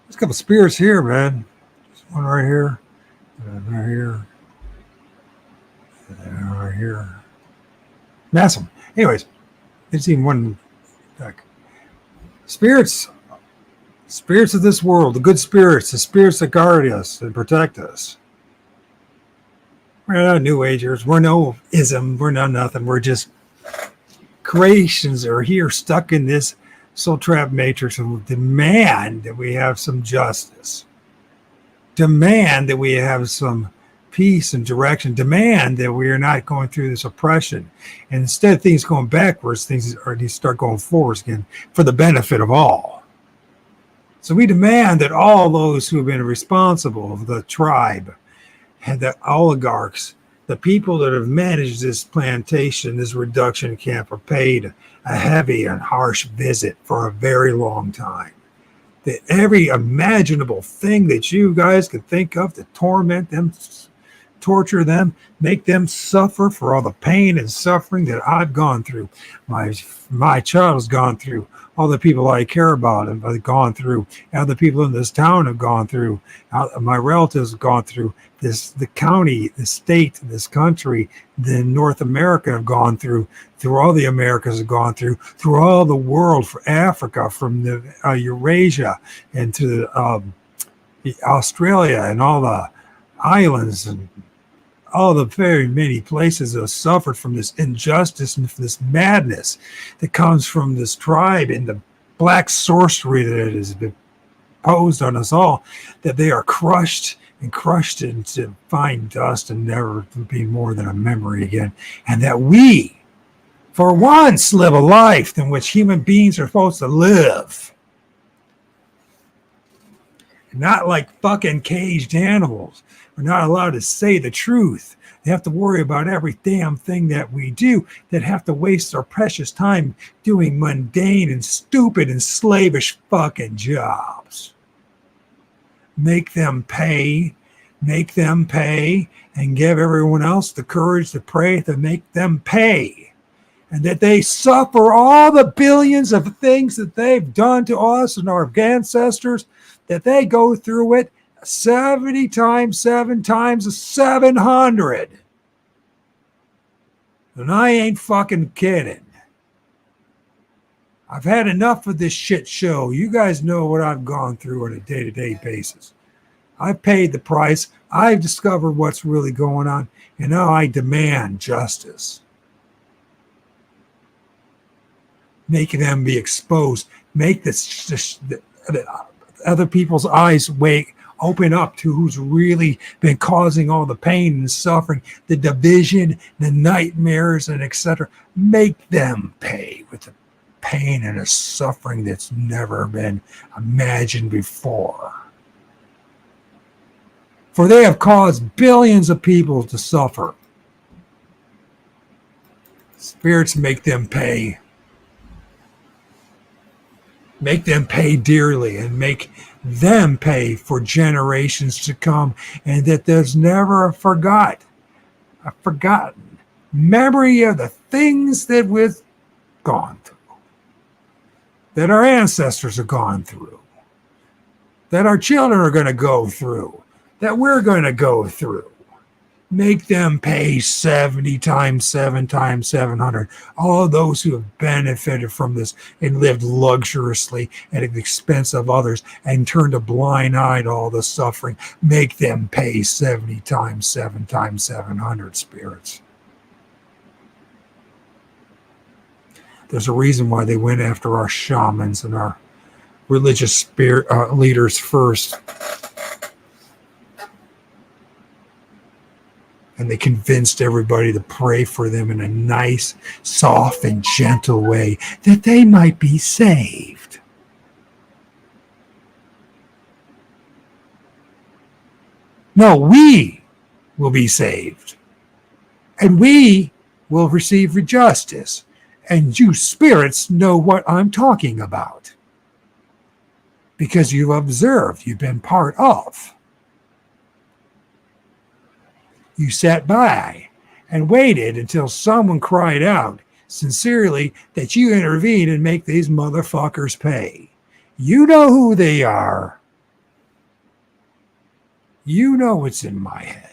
There's a couple spirits here, man. There's one right here, and right here, and right here. Massive. Anyways, there's even one back. Spirits of this world, the good spirits, the spirits that guard us and protect us. We're not New Agers. We're no ism. We're not nothing. We're just creations that are here stuck in this soul trap matrix and demand that we have some justice. Demand that we have some peace and direction. Demand that we are not going through this oppression. And instead of things going backwards, things start going forwards again for the benefit of all. So we demand that all those who have been responsible, the tribe, and the oligarchs, the people that have managed this plantation, this reduction camp, are paid a heavy and harsh visit for a very long time. That every imaginable thing that you guys could think of to torment them, torture them, make them suffer for all the pain and suffering that I've gone through, my child has gone through, all the people I care about have gone through, other people in this town have gone through, my relatives have gone through, the county, the state, this country, the North America have gone through all the Americas have gone through all the world, for Africa, from the Eurasia and to Australia and all the islands and all the very many places that have suffered from this injustice and from this madness that comes from this tribe and the black sorcery that has been posed on us all, that they are crushed into fine dust and never be more than a memory again. And that we, for once, live a life in which human beings are supposed to live. Not like fucking caged animals. We're not allowed to say the truth. They have to worry about every damn thing that we do, that have to waste our precious time doing mundane and stupid and slavish fucking jobs. Make them pay, and give everyone else the courage to pray to make them pay. And that they suffer all the billions of things that they've done to us and our ancestors, that they go through it 70 times 7 times 700. And I ain't fucking kidding. I've had enough of this shit show. You guys know what I've gone through on a day-to-day basis. I've paid the price. I've discovered what's really going on. And now I demand justice. Make them be exposed. Make the other people's eyes open up to who's really been causing all the pain and suffering, the division, the nightmares, and etc. Make them pay with the pain and the suffering that's never been imagined before. For they have caused billions of people to suffer. Spirits, make them pay. Make them pay dearly, and make them pay for generations to come, and that there's never a forgotten memory of the things that we've gone through, that our ancestors have gone through, that our children are going to go through, that we're going to go through. Make them pay 70 times 7 times 700. All of those who have benefited from this and lived luxuriously at the expense of others and turned a blind eye to all the suffering, make them pay 70 times 7 times 700, spirits. There's a reason why they went after our shamans and our religious spirit leaders first. And they convinced everybody to pray for them in a nice, soft, and gentle way, that they might be saved. No, we will be saved. And we will receive justice. And you spirits know what I'm talking about. Because you've observed, you've been part of. You sat by and waited until someone cried out sincerely that you intervene and make these motherfuckers pay. You know who they are. You know what's in my head.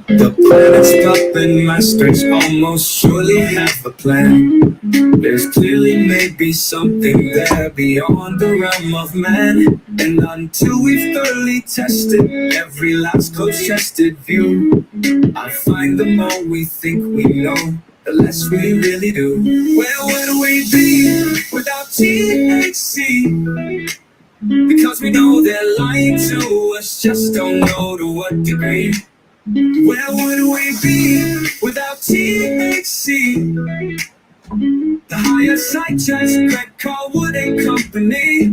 The planet's puppet masters almost surely have a plan. There's clearly maybe something there beyond the realm of man. And until we've thoroughly tested every last close-chested view, I find the more we think we know, the less we really do. Where would we be without THC? Because we know they're lying to us, just don't know to what degree. Where would we be without THC? The higher side chest, Greg Carlwood and Company.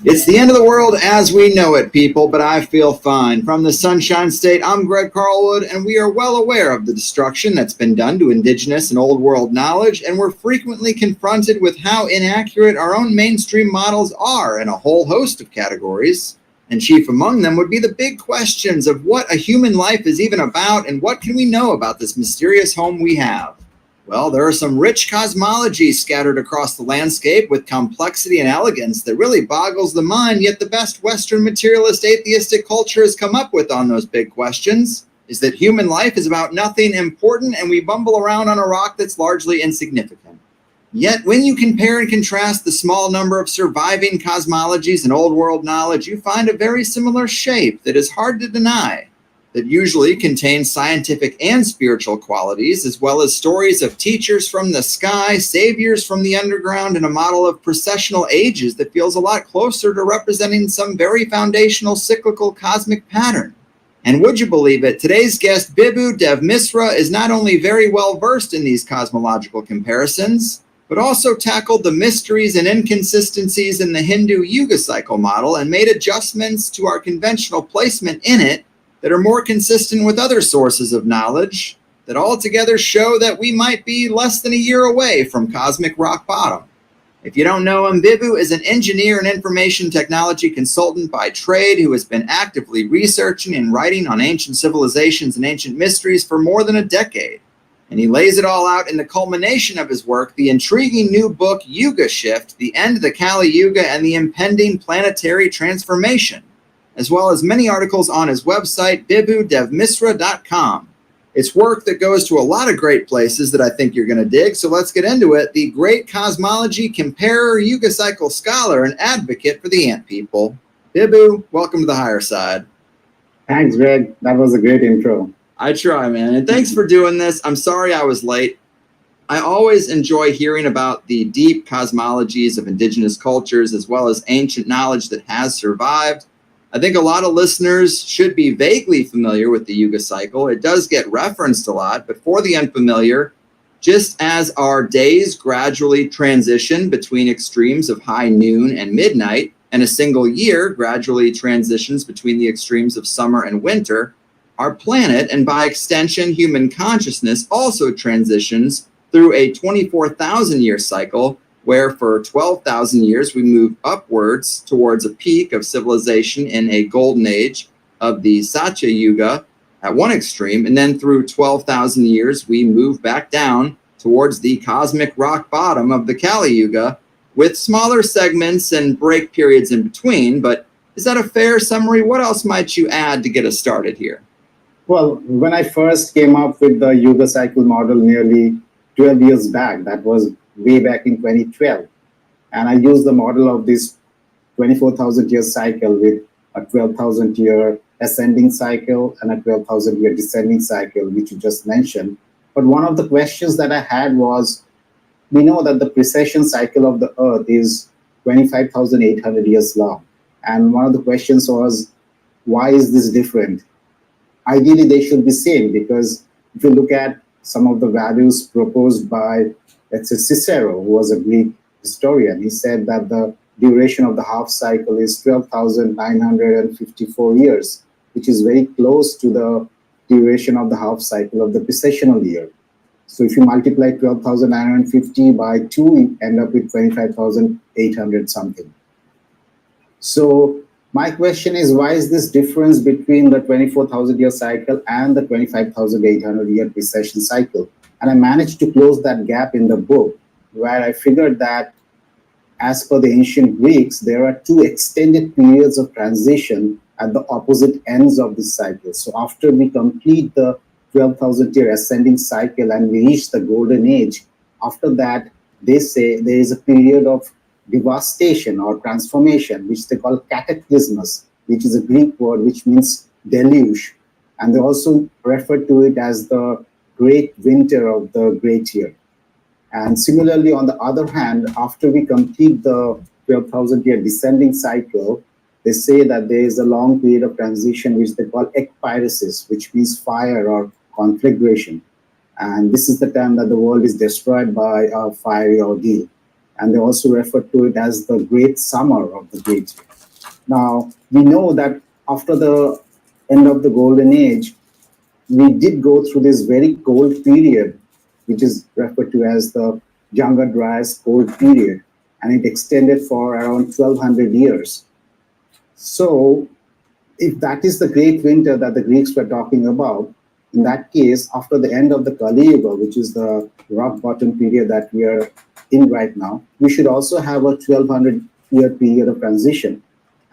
It's the end of the world as we know it, people, but I feel fine. From the Sunshine State, I'm Greg Carlwood, and we are well aware of the destruction that's been done to indigenous and old world knowledge, and we're frequently confronted with how inaccurate our own mainstream models are in a whole host of categories. And chief among them would be the big questions of what a human life is even about and what can we know about this mysterious home we have. Well, there are some rich cosmologies scattered across the landscape with complexity and elegance that really boggles the mind, yet the best Western materialist atheistic culture has come up with on those big questions is that human life is about nothing important and we bumble around on a rock that's largely insignificant. Yet when you compare and contrast the small number of surviving cosmologies and old world knowledge, you find a very similar shape that is hard to deny, that usually contains scientific and spiritual qualities, as well as stories of teachers from the sky, saviors from the underground, and a model of processional ages that feels a lot closer to representing some very foundational cyclical cosmic pattern. And would you believe it, today's guest, Bibhu Dev Misra, is not only very well versed in these cosmological comparisons, but also tackled the mysteries and inconsistencies in the Hindu Yuga cycle model and made adjustments to our conventional placement in it that are more consistent with other sources of knowledge that altogether show that we might be less than a year away from cosmic rock bottom. If you don't know him, Bibhu is an engineer and information technology consultant by trade who has been actively researching and writing on ancient civilizations and ancient mysteries for more than a decade. And he lays it all out in the culmination of his work, the intriguing new book, Yuga Shift, The End of the Kali Yuga and the Impending Planetary Transformation, as well as many articles on his website, bibhudevmisra.com. It's work that goes to a lot of great places that I think you're going to dig, so let's get into it. The great cosmology comparer, Yuga cycle scholar, and advocate for the ant people. Bibhu, welcome to the higher side. Thanks, Greg. That was a great intro. I try, man, and thanks for doing this. I'm sorry I was late. I always enjoy hearing about the deep cosmologies of indigenous cultures as well as ancient knowledge that has survived. I think a lot of listeners should be vaguely familiar with the Yuga cycle. It does get referenced a lot, but for the unfamiliar, just as our days gradually transition between extremes of high noon and midnight, and a single year gradually transitions between the extremes of summer and winter, our planet, and by extension human consciousness, also transitions through a 24,000-year cycle where for 12,000 years we move upwards towards a peak of civilization in a golden age of the Satya Yuga at one extreme, and then through 12,000 years we move back down towards the cosmic rock bottom of the Kali Yuga with smaller segments and break periods in between. But is that a fair summary? What else might you add to get us started here? Well, when I first came up with the Yuga cycle model nearly 12 years back, that was way back in 2012. And I used the model of this 24,000-year cycle with a 12,000-year ascending cycle and a 12,000-year descending cycle, which you just mentioned. But one of the questions that I had was, we know that the precession cycle of the Earth is 25,800 years long. And one of the questions was, why is this different? Ideally, they should be same, because if you look at some of the values proposed by, let's say, Cicero, who was a Greek historian, he said that the duration of the half cycle is 12,954 years, which is very close to the duration of the half cycle of the precessional year. So if you multiply 12,950 by 2, you end up with 25,800 something. So my question is, why is this difference between the 24,000 year cycle and the 25,800 year precession cycle? And I managed to close that gap in the book, where I figured that as per the ancient Greeks, there are 2 extended periods of transition at the opposite ends of this cycle. So after we complete the 12,000 year ascending cycle and we reach the golden age, after that, they say there is a period of devastation or transformation, which they call cataclysmos, which is a Greek word which means deluge. And they also refer to it as the great winter of the great year. And similarly, on the other hand, after we complete the 12,000 year descending cycle, they say that there is a long period of transition which they call ekpyresis, which means fire or conflagration. And this is the time that the world is destroyed by a fiery ordeal. And they also refer to it as the great summer of the great year. Now, we know that after the end of the golden age, we did go through this very cold period, which is referred to as the Younger Dryas cold period, and it extended for around 1,200 years. So if that is the great winter that the Greeks were talking about, in that case, after the end of the Kali Yuga, which is the rock bottom period that we are in right now, we should also have a 1,200 year period of transition.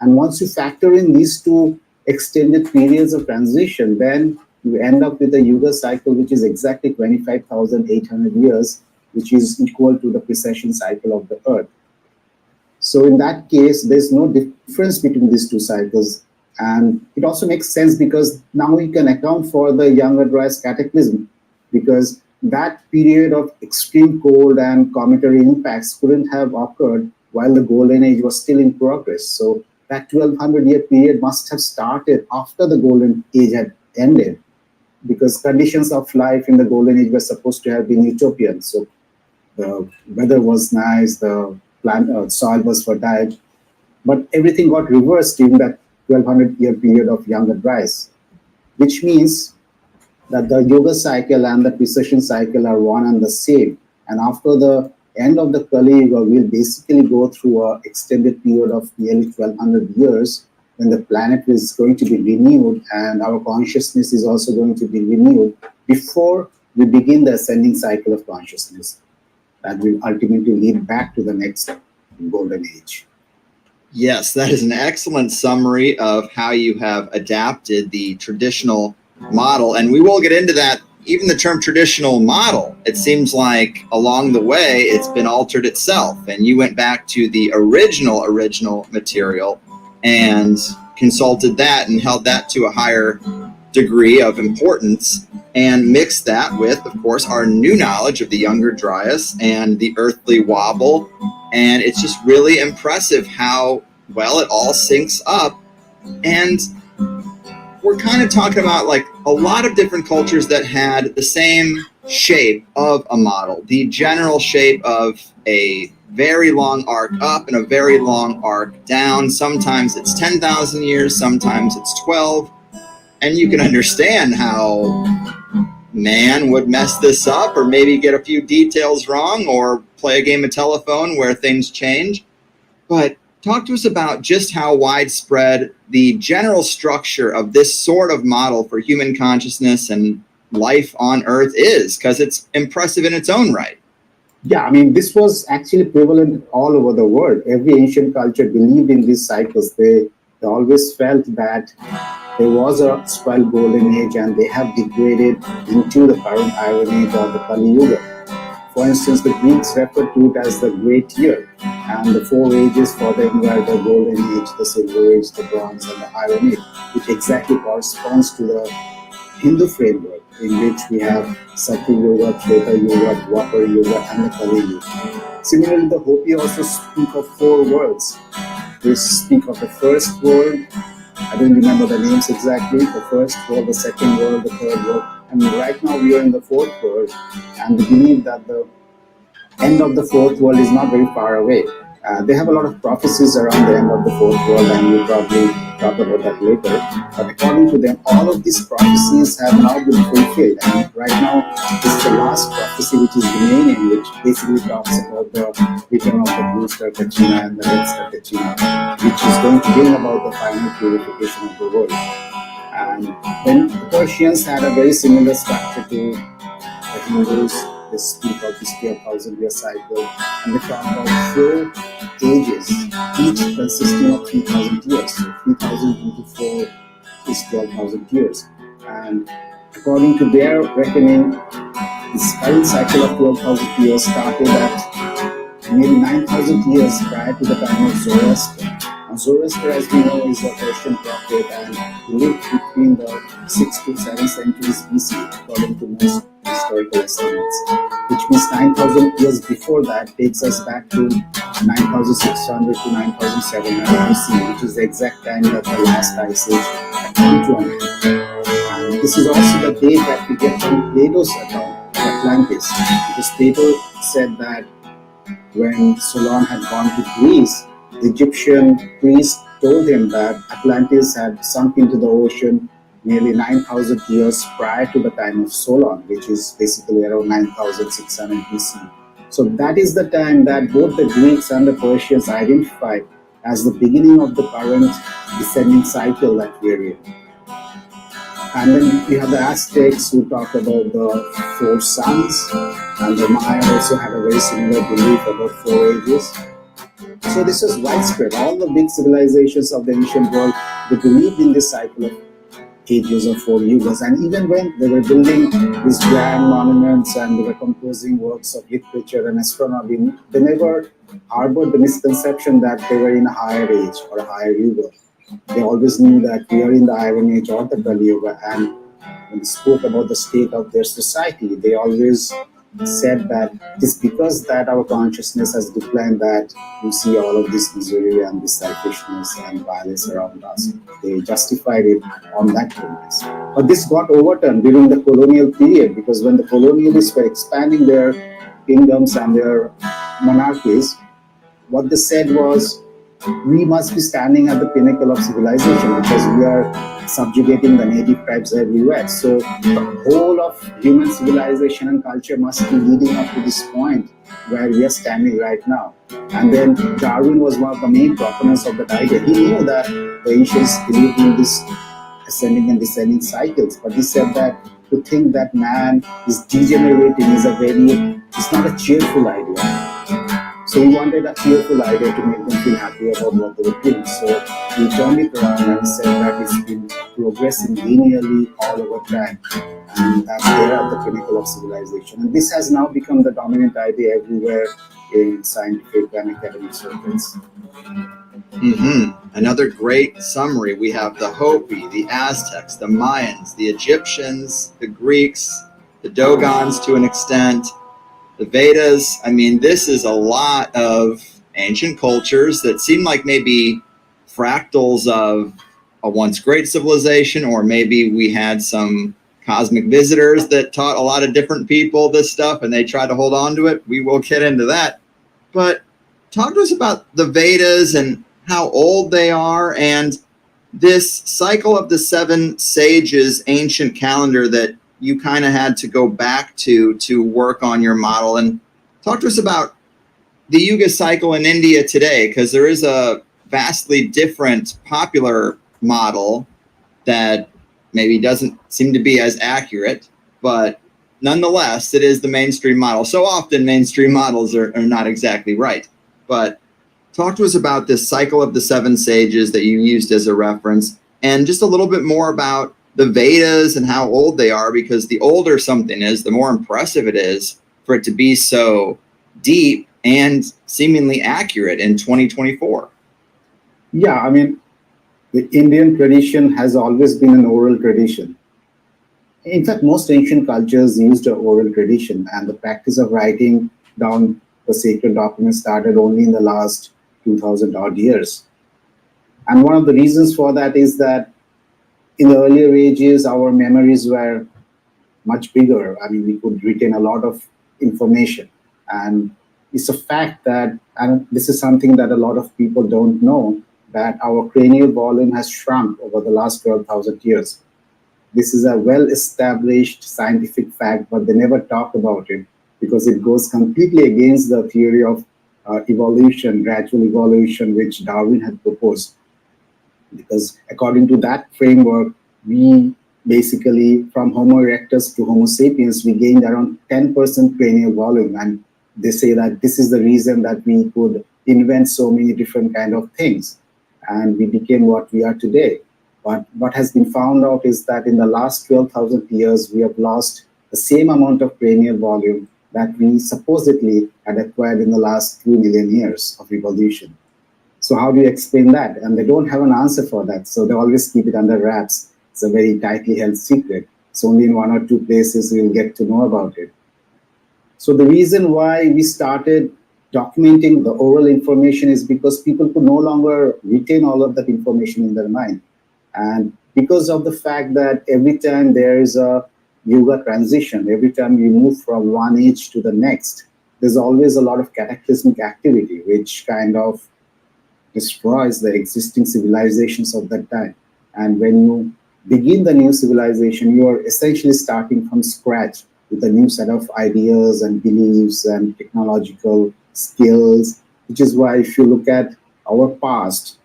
And once you factor in these 2 extended periods of transition, then you end up with a Yuga cycle, which is exactly 25,800 years, which is equal to the precession cycle of the Earth. So in that case, there's no difference between these 2 cycles. And it also makes sense because now we can account for the Younger Dryas cataclysm, because that period of extreme cold and cometary impacts couldn't have occurred while the Golden Age was still in progress. So that 1,200 year period must have started after the Golden Age had ended, because conditions of life in the Golden Age were supposed to have been utopian. So the weather was nice, the soil was fertile, but everything got reversed during that 1,200 year period of Younger Dryas, which means that the Yuga cycle and the precession cycle are one and the same. And after the end of the Kali Yuga, we'll basically go through an extended period of nearly 1,200 years when the planet is going to be renewed and our consciousness is also going to be renewed before we begin the ascending cycle of consciousness that will ultimately lead back to the next golden age. Yes, that is an excellent summary of how you have adapted the traditional model. And we will get into that. Even the term traditional model, it seems like along the way, it's been altered itself. And you went back to the original material and consulted that and held that to a higher degree of importance and mixed that with, of course, our new knowledge of the Younger Dryas and the earthly wobble. And it's just really impressive how well it all syncs up. And we're kind of talking about like a lot of different cultures that had the same shape of a model, the general shape of a very long arc up and a very long arc down. Sometimes it's 10,000 years, sometimes it's 12. And you can understand how man would mess this up or maybe get a few details wrong or play a game of telephone where things change. But talk to us about just how widespread the general structure of this sort of model for human consciousness and life on Earth is, because it's impressive in its own right. Yeah, I mean, this was actually prevalent all over the world. Every ancient culture believed in these cycles. They always felt that there was a spoiled golden age and they have degraded into the current Iron Age or the Kali Yuga. For instance, the Greeks referred to it as the Great Year, and the 4 ages for them were the Golden Age, the Silver Age, the Bronze, and the Iron Age, which exactly corresponds to the Hindu framework. in which we have Satya Yoga, Treta Yoga, Dwapar Yoga, and the Kali Yoga. Similarly, the Hopi also speak of 4 worlds. They speak of the first world. I don't remember the names exactly. The first world, the second world, the third world, and right now we are in the 4th world, and we believe that the end of the 4th world is not very far away. They have a lot of prophecies around the end of the 4th world, and we'll probably talk about that later. But according to them, all of these prophecies have now been fulfilled, and right now this is the last prophecy which is remaining, which basically talks about the return of the blue star Kachina and the red star Kachina, which is going to bring about the final purification of the world. And then the Persians had a very similar structure to the Hindus. They speak of this 12,000-year cycle, and they talk about 4 ages, each consisting of 3,000 years. So 3,000 into 4 is 12,000 years. And according to their reckoning, this current cycle of 12,000 years started at nearly 9,000 years prior to the time of Zoroaster. Now, Zoroaster, as we know, is a Persian prophet, and he lived between the 6th to 7th centuries BC, according to most historical estimates, which means 9,000 years before that takes us back to 9,600 to 9,700 BC, which is the exact time that the last ice age had come to an end. And this is also the date that we get from Plato's account of Atlantis, because Plato said that when Solon had gone to Greece, the Egyptian priest told him that Atlantis had sunk into the ocean nearly 9,000 years prior to the time of Solon, which is basically around 9,600 BC. So that is the time that both the Greeks and the Persians identified as the beginning of the current descending cycle that we're in. And then we have the Aztecs who talk about the 4 suns, and the Maya also had a very similar belief about 4 ages. So this was widespread. All the big civilizations of the ancient world, they believed in this cycle of ages of 4 yugas. And even when they were building these grand monuments and they were composing works of literature and astronomy, they never harbored the misconception that they were in a higher age or a higher yuga. They always knew that we are in the Iron Age or the Kali Yuga, and when they spoke about the state of their society, they always said that it's because that our consciousness has declined that we see all of this misery and this selfishness and violence around us. They justified it on that premise. But this got overturned during the colonial period, because when the colonialists were expanding their kingdoms and their monarchies, what they said was, we must be standing at the pinnacle of civilization because we are subjugating the native tribes everywhere. So the whole of human civilization and culture must be leading up to this point where we are standing right now. And then Darwin was one of the main proponents of that idea. He knew that the ancients believed in this ascending and descending cycles, but he said that to think that man is degenerating is it's not a cheerful idea. So he wanted a cheerful idea to make them feel happy about what they were doing. So he turned it around and said that it's been progressing linearly all over time. And that's there at the pinnacle of civilization. And this has now become the dominant idea everywhere in scientific and academic circles. Another great summary. We have the Hopi, the Aztecs, the Mayans, the Egyptians, the Greeks, the Dogons to an extent, the Vedas. I mean, this is a lot of ancient cultures that seem like maybe fractals of a once great civilization, or maybe we had some cosmic visitors that taught a lot of different people this stuff and they tried to hold on to it. We will get into that. But talk to us about the Vedas and how old they are, and this cycle of the 7 sages ancient calendar that you kind of had to go back to work on your model. And talk to us about the Yuga cycle in India today, because there is a vastly different popular model that maybe doesn't seem to be as accurate, but nonetheless, it is the mainstream model. So often mainstream models are not exactly right. But talk to us about this cycle of the 7 sages that you used as a reference, and just a little bit more about the Vedas and how old they are, because the older something is, the more impressive it is for it to be so deep and seemingly accurate in 2024. Yeah, I mean, the Indian tradition has always been an oral tradition. In fact, most ancient cultures used an oral tradition, and the practice of writing down the sacred documents started only in the last 2000 odd years. And one of the reasons for that is that in the earlier ages, our memories were much bigger. I mean, we could retain a lot of information. And it's a fact that, and this is something that a lot of people don't know, that our cranial volume has shrunk over the last 12,000 years. This is a well-established scientific fact, but they never talk about it because it goes completely against the theory of evolution, gradual evolution, which Darwin had proposed. Because according to that framework, we basically, from Homo erectus to Homo sapiens, we gained around 10% cranial volume. And they say that this is the reason that we could invent so many different kind of things. And we became what we are today. But what has been found out is that in the last 12,000 years, we have lost the same amount of cranial volume that we supposedly had acquired in the last 2 million years of evolution. So how do you explain that? And they don't have an answer for that. So they always keep it under wraps. It's a very tightly held secret. It's only in 1 or 2 places we'll get to know about it. So the reason why we started documenting the oral information is because people could no longer retain all of that information in their mind. And because of the fact that every time there is a yoga transition, every time you move from one age to the next, there's always a lot of cataclysmic activity, which kind of destroys the existing civilizations of that time. And when you begin the new civilization, you are essentially starting from scratch with a new set of ideas and beliefs and technological skills, which is why if you look at our past,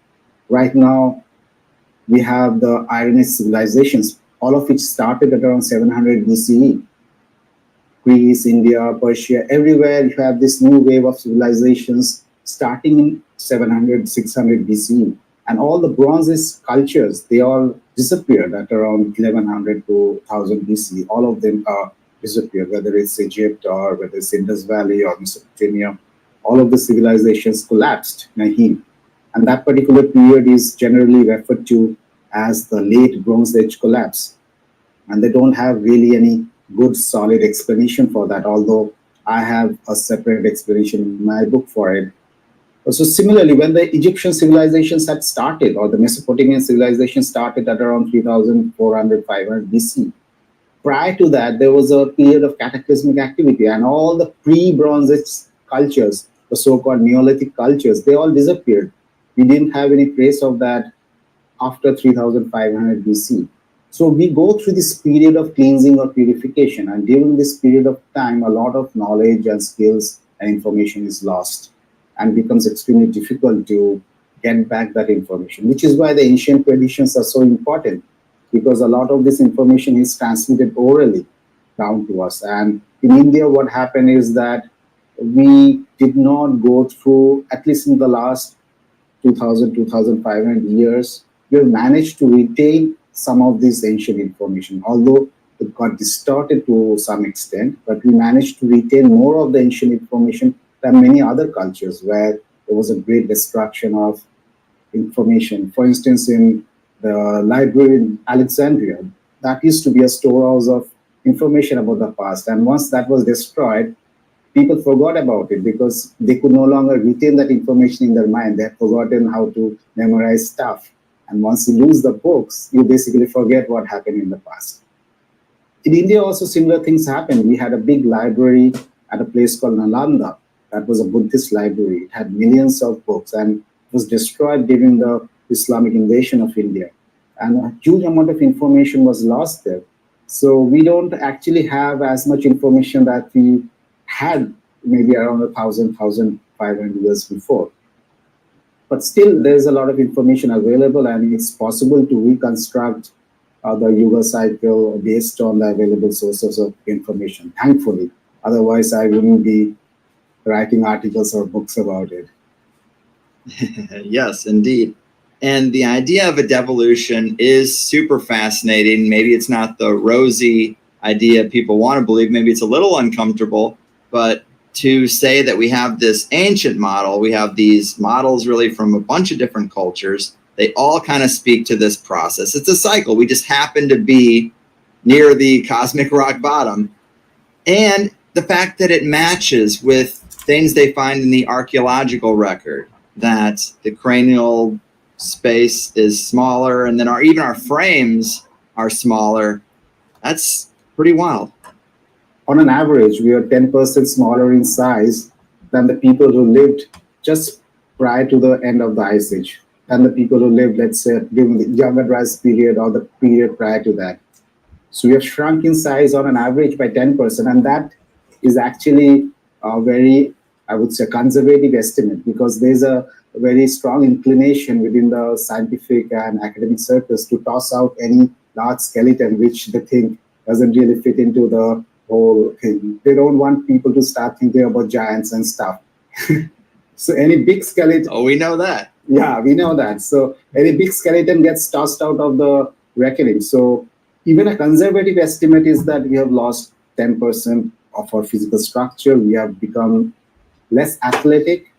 right now, we have the Iron Age civilizations, all of which started at around 700 BCE. Greece, India, Persia, everywhere you have this new wave of civilizations starting in 700, 600 BCE. And all the Bronze Age cultures, they all disappeared at around 1100 to 1000 BC. All of them are disappeared, whether it's Egypt or whether it's Indus Valley or Mesopotamia. All of the civilizations collapsed in a heap. And that particular period is generally referred to as the late Bronze Age collapse. And they don't have really any good solid explanation for that, although I have a separate explanation in my book for it. So similarly, when the Egyptian civilizations had started, or the Mesopotamian civilization started at around 3400, 500 BC, prior to that, there was a period of cataclysmic activity, and all the pre-Bronze Age cultures, the so-called Neolithic cultures, they all disappeared. We didn't have any trace of that after 3500 BC. So we go through this period of cleansing or purification, and during this period of time, a lot of knowledge and skills and information is lost and becomes extremely difficult to get back that information, which is why the ancient traditions are so important, because a lot of this information is transmitted orally down to us. And in India, what happened is that we did not go through, at least in the last 2000, 2500 years, we have managed to retain some of this ancient information, although it got distorted to some extent, but we managed to retain more of the ancient information than many other cultures where there was a great destruction of information. For instance, in the library in Alexandria, that used to be a storehouse of information about the past. And once that was destroyed, people forgot about it because they could no longer retain that information in their mind. They had forgotten how to memorize stuff. And once you lose the books, you basically forget what happened in the past. In India, also similar things happened. We had a big library at a place called Nalanda. That was a Buddhist library. It had millions of books and it was destroyed during the Islamic invasion of India. And a huge amount of information was lost there. So we don't actually have as much information that we had maybe around 1,500 years before. But still, there's a lot of information available, and it's possible to reconstruct the Yuga cycle based on the available sources of information, thankfully. Otherwise, I wouldn't be writing articles or books about it. Yes, indeed. And the idea of a devolution is super fascinating. Maybe it's not the rosy idea people want to believe. Maybe it's a little uncomfortable, but to say that we have this ancient model, we have these models really from a bunch of different cultures. They all kind of speak to this process. It's a cycle. We just happen to be near the cosmic rock bottom, and the fact that it matches with things they find in the archaeological record, that the cranial space is smaller and then even our frames are smaller. That's pretty wild. On an average, we are 10% smaller in size than the people who lived just prior to the end of the Ice Age, than the people who lived, let's say, during the Younger Dryas period or the period prior to that. So we have shrunk in size on an average by 10%, and that is actually a very, I would say, conservative estimate, because there's a very strong inclination within the scientific and academic circles to toss out any large skeleton which they think doesn't really fit into the whole thing. They don't want people to start thinking about giants and stuff. So any big skeleton... Oh, we know that. Yeah, we know that. So any big skeleton gets tossed out of the reckoning. So even a conservative estimate is that we have lost 10% of our physical structure. We have become less athletic.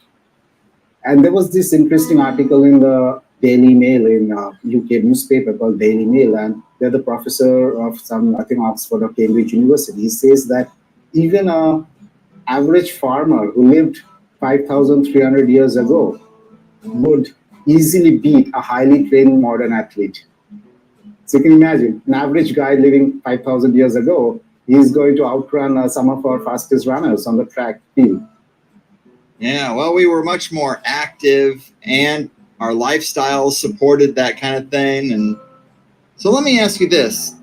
And there was this interesting article in the Daily Mail, in a UK newspaper called Daily Mail, and they're the professor of some, I think, Oxford or Cambridge University. He says that even an average farmer who lived 5,300 years ago would easily beat a highly trained modern athlete. So you can imagine, an average guy living 5,000 years ago, he's going to outrun some of our fastest runners on the track field. Yeah, well, we were much more active and our lifestyles supported that kind of thing. And so let me ask you this.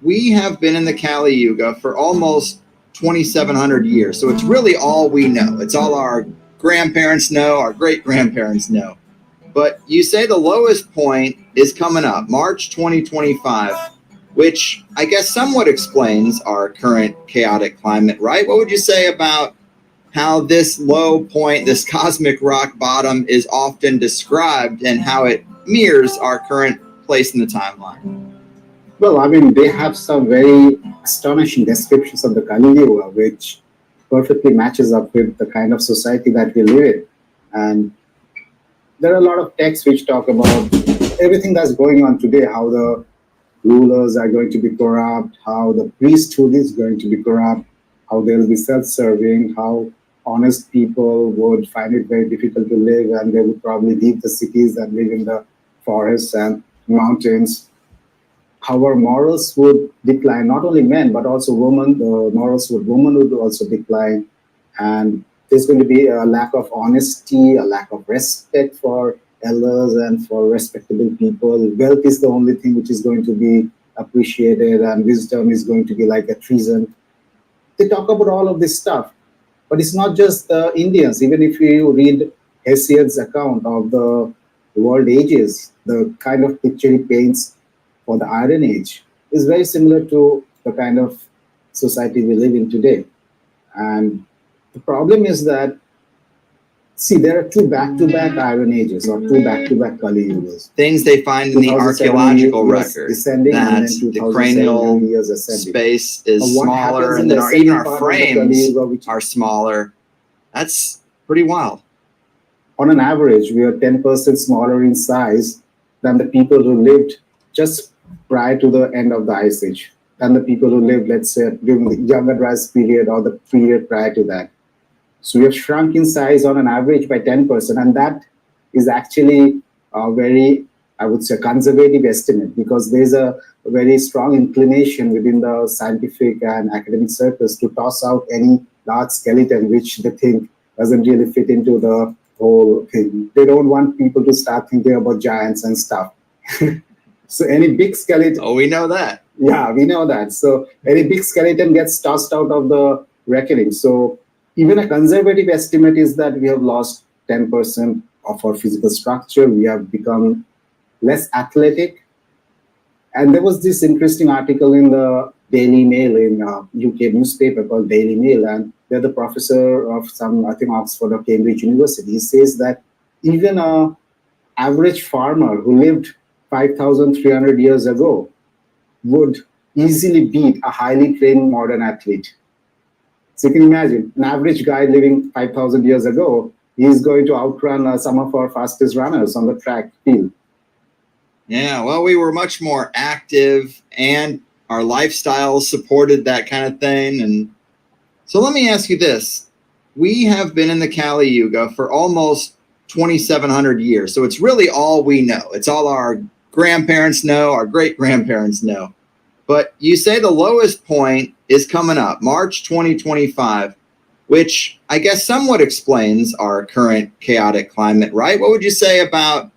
We have been in the Kali Yuga for almost 2,700 years. So it's really all we know. It's all our grandparents know, our great-grandparents know. But you say the lowest point is coming up, March 2025, which I guess somewhat explains our current chaotic climate, right? What would you say about how this low point, this cosmic rock bottom, is often described and how it mirrors our current place in the timeline? Well, I mean, they have some very astonishing descriptions of the Kali Yuga, which perfectly matches up with the kind of society that we live in. And there are a lot of texts which talk about everything that's going on today, how the rulers are going to be corrupt, how the priesthood is going to be corrupt, how they'll be self-serving, how honest people would find it very difficult to live, and they would probably leave the cities and live in the forests and mountains. How our morals would decline, not only men, but also women. The morals of women would also decline. And there's going to be a lack of honesty, a lack of respect for elders and for respectable people. Wealth is the only thing which is going to be appreciated, and wisdom is going to be like a treason. They talk about all of this stuff. But it's not just the Indians. Even if you read Hesiod's account of the world ages, the kind of picture he paints for the Iron Age is very similar to the kind of society we live in today. And the problem is that, see, there are two back-to-back Iron Ages or two back-to-back Kali Yugas. Things they find in the archaeological record, that the cranial space is smaller and then even our frames are smaller. That's pretty wild. On an average, we are 10% smaller in size than the people who lived just prior to the end of the Ice Age, than the people who lived, let's say, during the Younger Dryas period or the period prior to that. So we have shrunk in size on an average by 10%, and that is actually a very, I would say, conservative estimate, because there's a very strong inclination within the scientific and academic circles to toss out any large skeleton which they think doesn't really fit into the whole thing. They don't want people to start thinking about giants and stuff. So any big skeleton... Oh, we know that. Yeah, we know that. So any big skeleton gets tossed out of the reckoning. So even a conservative estimate is that we have lost 10% of our physical structure. We have become less athletic. And there was this interesting article in the Daily Mail, in a UK newspaper called Daily Mail, and they're the professor of some, I think, Oxford or Cambridge University. He says that even an average farmer who lived 5,300 years ago would easily beat a highly trained modern athlete. So you can imagine, an average guy living 5,000 years ago, he's going to outrun some of our fastest runners on the track field. Yeah, well, we were much more active and our lifestyles supported that kind of thing. And so let me ask you this. We have been in the Kali Yuga for almost 2,700 years. So it's really all we know. It's all our grandparents know, our great-grandparents know. But you say the lowest point is coming up, March 2025, which I guess somewhat explains our current chaotic climate, right? What would you say about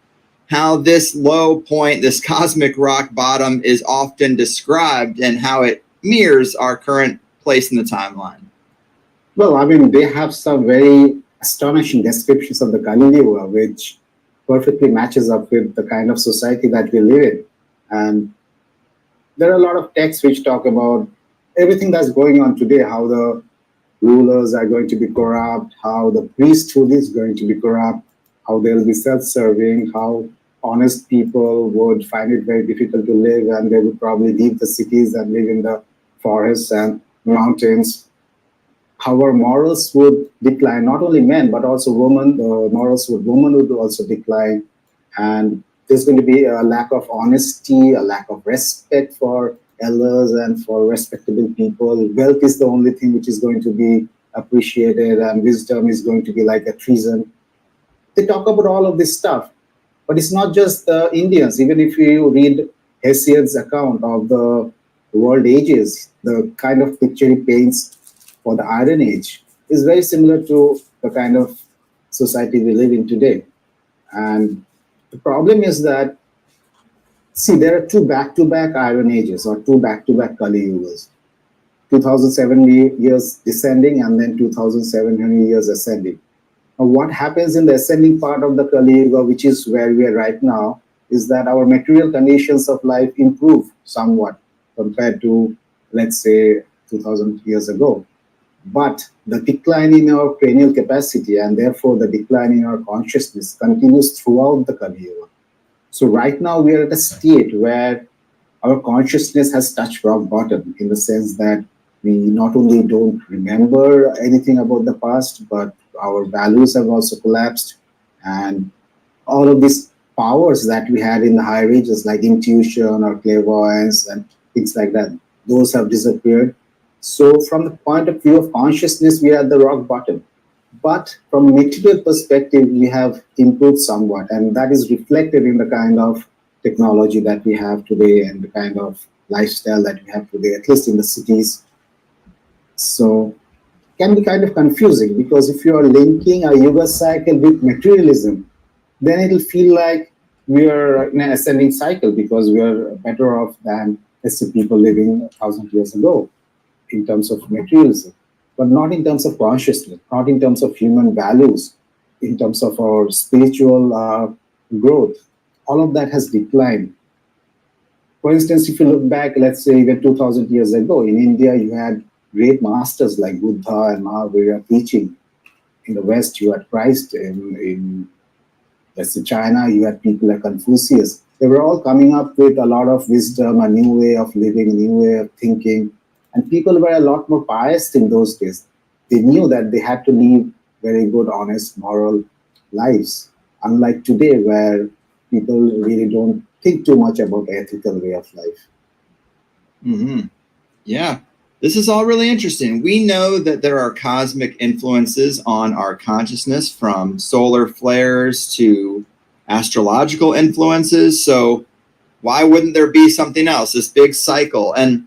how this low point, this cosmic rock bottom, is often described and how it mirrors our current place in the timeline? Well, I mean, they have some very astonishing descriptions of the Kali Yuga, which perfectly matches up with the kind of society that we live in. And there are a lot of texts which talk about everything that's going on today, how the rulers are going to be corrupt, how the priesthood is going to be corrupt, how they'll be self-serving, how honest people would find it very difficult to live, and they would probably leave the cities and live in the forests and mountains. How our morals would decline, not only men, but also women. The morals of women would also decline. And there's going to be a lack of honesty, a lack of respect for elders and for respectable people. Wealth is the only thing which is going to be appreciated, and wisdom is going to be like a treason. They talk about all of this stuff. But it's not just the Indians. Even if you read Hesiod's account of the world ages, the kind of picture he paints for the Iron Age is very similar to the kind of society we live in today. And the problem is that, see, there are two back-to-back Iron Ages or two back-to-back Kali Yugas. 2,070 years descending and then 2,700 years ascending. Now, what happens in the ascending part of the Kali Yuga, which is where we are right now, is that our material conditions of life improve somewhat compared to, let's say, 2,000 years ago. But the decline in our cranial capacity and therefore the decline in our consciousness continues throughout the Kali Yuga. So right now we are at a state where our consciousness has touched rock bottom, in the sense that we not only don't remember anything about the past, but our values have also collapsed, and all of these powers that we had in the higher ages, like intuition or clairvoyance and things like that, those have disappeared. So from the point of view of consciousness, we are at the rock bottom. But from a material perspective, we have improved somewhat, and that is reflected in the kind of technology that we have today and the kind of lifestyle that we have today, at least in the cities. So it can be kind of confusing, because if you are linking a Yuga cycle with materialism, then it'll feel like we are in an ascending cycle because we are better off than, let's say, people living 1,000 years ago in terms of materialism, but not in terms of consciousness, not in terms of human values, in terms of our spiritual growth. All of that has declined. For instance, if you look back, let's say even 2,000 years ago, in India, you had great masters like Buddha and Mahavira teaching. In the West, you had Christ. In let's say, China, you had people like Confucius. They were all coming up with a lot of wisdom, a new way of living, a new way of thinking. And people were a lot more pious in those days. They knew that they had to live very good, honest, moral lives. Unlike today, where people really don't think too much about ethical way of life. Mm-hmm. Yeah, this is all really interesting. We know that there are cosmic influences on our consciousness, from solar flares to astrological influences. So why wouldn't there be something else, this big cycle? And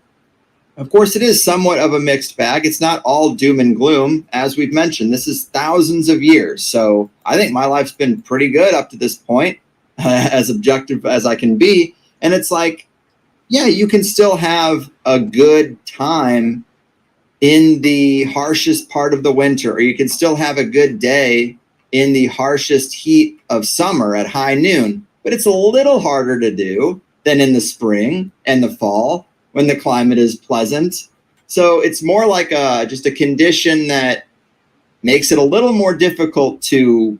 of course, it is somewhat of a mixed bag. It's not all doom and gloom. As we've mentioned, this is thousands of years. So I think my life's been pretty good up to this point, as objective as I can be. And it's like, yeah, you can still have a good time in the harshest part of the winter, or you can still have a good day in the harshest heat of summer at high noon. But it's a little harder to do than in the spring and the fall, when the climate is pleasant. So it's more like just a condition that makes it a little more difficult to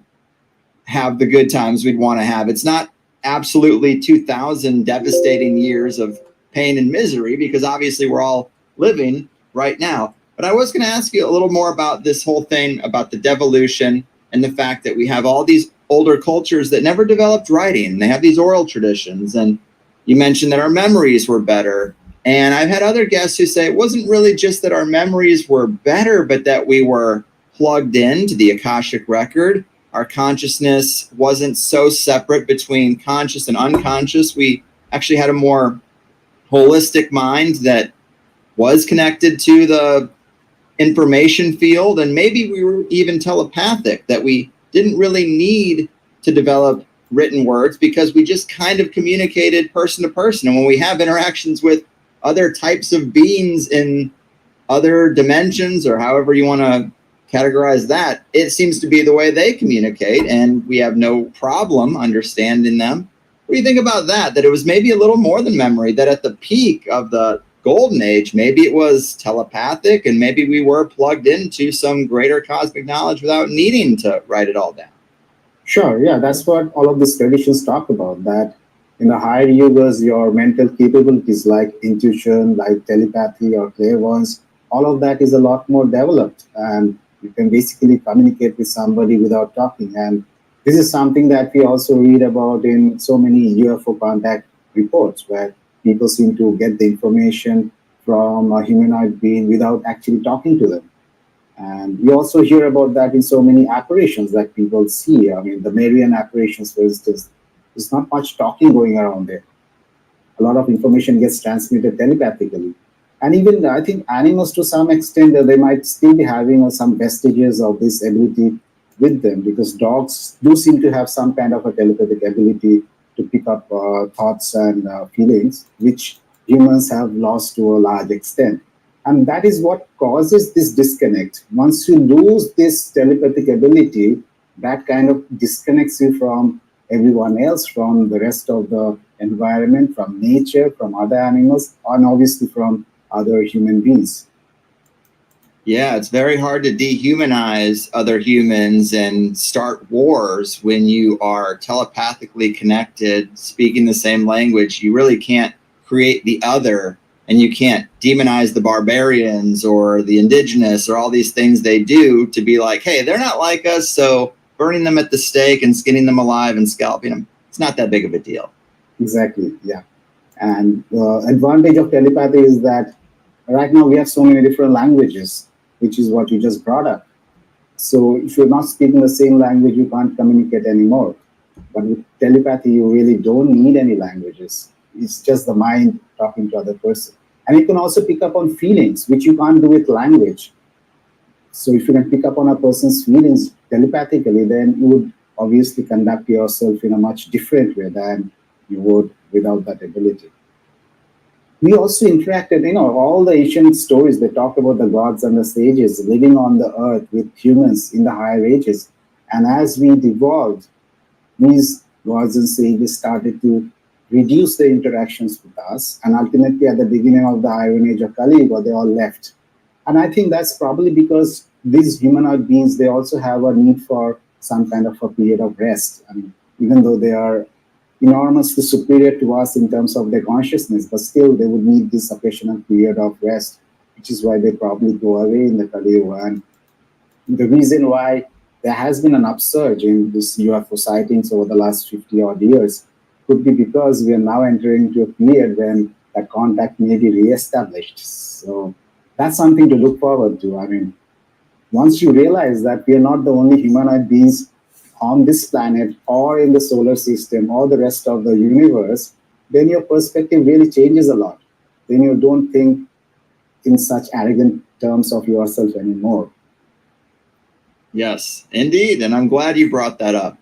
have the good times we'd want to have. It's not absolutely 2,000 devastating years of pain and misery, because obviously we're all living right now. But I was going to ask you a little more about this whole thing about the devolution and the fact that we have all these older cultures that never developed writing. They have these oral traditions. And you mentioned that our memories were better. And I've had other guests who say it wasn't really just that our memories were better, but that we were plugged into the Akashic record. Our consciousness wasn't so separate between conscious and unconscious. We actually had a more holistic mind that was connected to the information field. And maybe we were even telepathic, that we didn't really need to develop written words because we just kind of communicated person to person. And when we have interactions with other types of beings in other dimensions, or however you want to categorize that, it seems to be the way they communicate, and we have no problem understanding them. What do you think about that? That it was maybe a little more than memory, that at the peak of the golden age, maybe it was telepathic, and maybe we were plugged into some greater cosmic knowledge without needing to write it all down. Sure, yeah, that's what all of these traditions talk about, that in the higher yugas, your mental capabilities like intuition, like telepathy or clairvoyance, all of that is a lot more developed, and you can basically communicate with somebody without talking. And this is something that we also read about in so many UFO contact reports, where people seem to get the information from a humanoid being without actually talking to them. And we also hear about that in so many apparitions that people see. I mean, the Marian apparitions, for instance, there's not much talking going around there. A lot of information gets transmitted telepathically. And even I think animals, to some extent, they might still be having some vestiges of this ability with them, because dogs do seem to have some kind of a telepathic ability to pick up thoughts and feelings, which humans have lost to a large extent. And that is what causes this disconnect. Once you lose this telepathic ability, that kind of disconnects you from everyone else, from the rest of the environment, from nature, from other animals, and obviously from other human beings. Yeah, it's very hard to dehumanize other humans and start wars when you are telepathically connected, speaking the same language. You really can't create the other, and you can't demonize the barbarians or the indigenous or all these things they do to be like, hey, they're not like us, so burning them at the stake and skinning them alive and scalping them, it's not that big of a deal. Exactly, yeah. And the advantage of telepathy is that right now we have so many different languages, which is what you just brought up. So if you're not speaking the same language, you can't communicate anymore. But with telepathy, you really don't need any languages. It's just the mind talking to other person. And it can also pick up on feelings, which you can't do with language. So if you can pick up on a person's feelings telepathically, then you would obviously conduct yourself in a much different way than you would without that ability. We also interacted, all the ancient stories, they talk about the gods and the sages living on the earth with humans in the higher ages. And as we evolved, these gods and sages started to reduce their interactions with us. And ultimately, at the beginning of the Iron Age of Kali Yuga, they all left. And I think that's probably because these humanoid beings, they also have a need for some kind of a period of rest. I mean, even though they are enormously superior to us in terms of their consciousness, but still they would need this occasional period of rest, which is why they probably go away in the Kali Yuga. And the reason why there has been an upsurge in this UFO sightings over the last 50 odd years could be because we are now entering into a period when that contact may be reestablished. So that's something to look forward to. I mean, once you realize that we are not the only humanoid beings on this planet or in the solar system or the rest of the universe, then your perspective really changes a lot. Then you don't think in such arrogant terms of yourself anymore. Yes, indeed. And I'm glad you brought that up.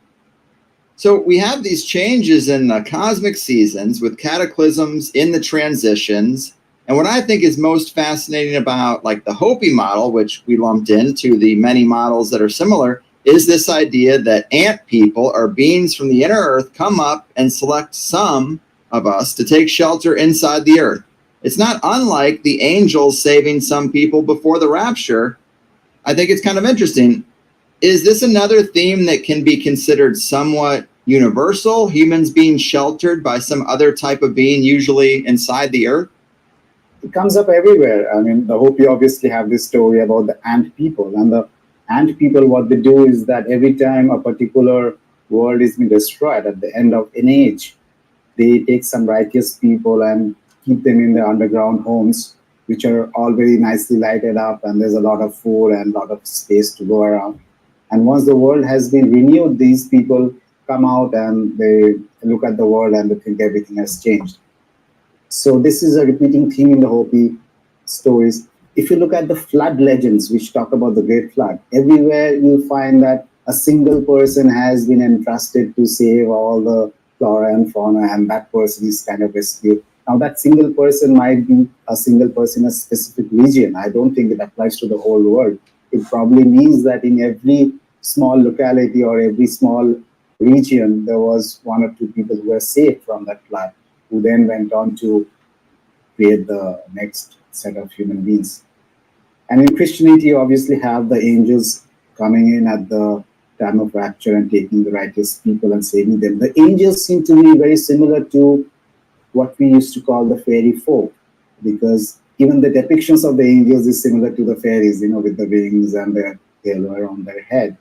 So we have these changes in the cosmic seasons with cataclysms in the transitions. And what I think is most fascinating about like the Hopi model, which we lumped into the many models that are similar, is this idea that ant people or beings from the inner earth come up and select some of us to take shelter inside the earth. It's not unlike the angels saving some people before the rapture. I think it's kind of interesting. Is this another theme that can be considered somewhat universal, humans being sheltered by some other type of being, usually inside the earth? It comes up everywhere. I mean, the Hopi obviously have this story about the ant people. And the ant people, what they do is that every time a particular world is being destroyed at the end of an age, they take some righteous people and keep them in their underground homes, which are all very nicely lighted up, and there's a lot of food and a lot of space to go around. And once the world has been renewed, these people come out and they look at the world and they think everything has changed. So this is a repeating theme in the Hopi stories. If you look at the flood legends, which talk about the Great Flood, everywhere you'll find that a single person has been entrusted to save all the flora and fauna, and that person is kind of rescued. Now, that single person might be a single person in a specific region. I don't think it applies to the whole world. It probably means that in every small locality or every small region, there was one or two people who were saved from that flood, who then went on to create the next set of human beings. And in Christianity, you obviously have the angels coming in at the time of rapture and taking the righteous people and saving them. The angels seem to be very similar to what we used to call the fairy folk, because even the depictions of the angels is similar to the fairies, with the wings and the halo around their head.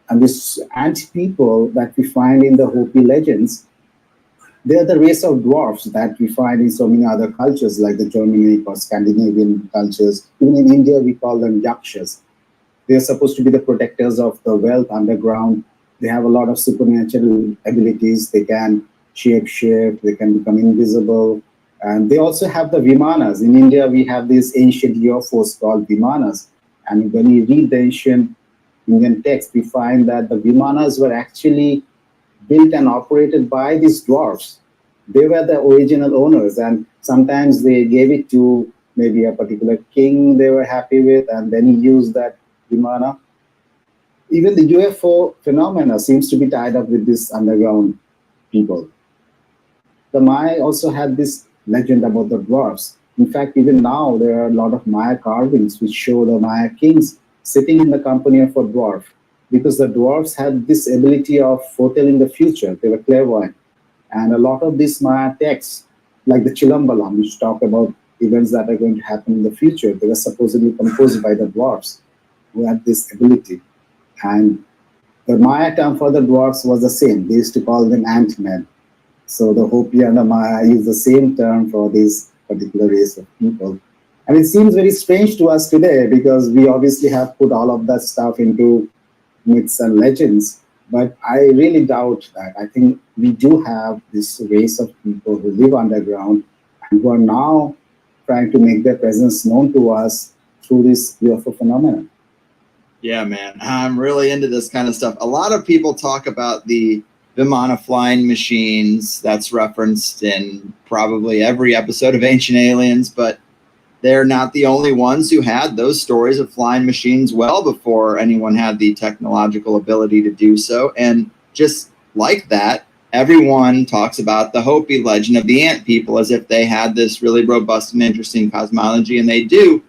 And this ant people that we find in the Hopi legends, they are the race of dwarfs that we find in so many other cultures, like the Germanic or Scandinavian cultures. Even in India, we call them yakshas. They are supposed to be the protectors of the wealth underground. They have a lot of supernatural abilities. They can shape, they can become invisible. And they also have the Vimanas. In India, we have these ancient UFOs called Vimanas. And when you read the ancient Indian text, we find that the Vimanas were actually built and operated by these dwarfs. They were the original owners, and sometimes they gave it to maybe a particular king they were happy with, and then he used that Vimana. Even the UFO phenomena seems to be tied up with this underground people. The Maya also had this legend about the dwarfs. In fact, even now, there are a lot of Maya carvings which show the Maya kings sitting in the company of a dwarf, because the dwarfs had this ability of foretelling the future. They were clairvoyant. And a lot of these Maya texts, like the Chilambalam, which talk about events that are going to happen in the future, they were supposedly composed by the dwarfs who had this ability. And the Maya term for the dwarfs was the same. They used to call them ant-men. So the Hopi and the Maya use the same term for this particular race of people. And it seems very strange to us today, because we obviously have put all of that stuff into myths and legends. But I really doubt that. I think we do have this race of people who live underground and who are now trying to make their presence known to us through this UFO phenomenon. Yeah, man, I'm really into this kind of stuff. A lot of people talk about the Vimana flying machines that's referenced in probably every episode of Ancient Aliens, but they're not the only ones who had those stories of flying machines well before anyone had the technological ability to do so. And just like that, everyone talks about the Hopi legend of the ant people as if they had this really robust and interesting cosmology, and they do.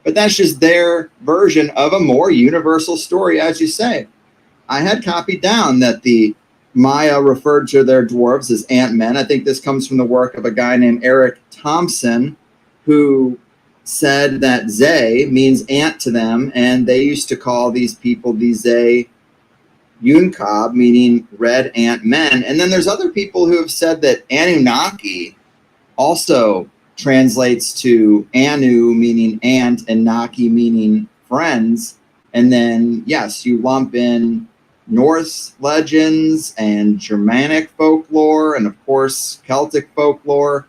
But that's just their version of a more universal story, as you say. I had copied down that the Maya referred to their dwarves as ant-men. I think this comes from the work of a guy named Eric Thompson, who said that Zay means ant to them, and they used to call these people the Zay Yunkab, meaning red ant men. And then there's other people who have said that Anunnaki also translates to Anu, meaning ant, and Naki, meaning friends. And then, yes, you lump in Norse legends and Germanic folklore and, of course, Celtic folklore.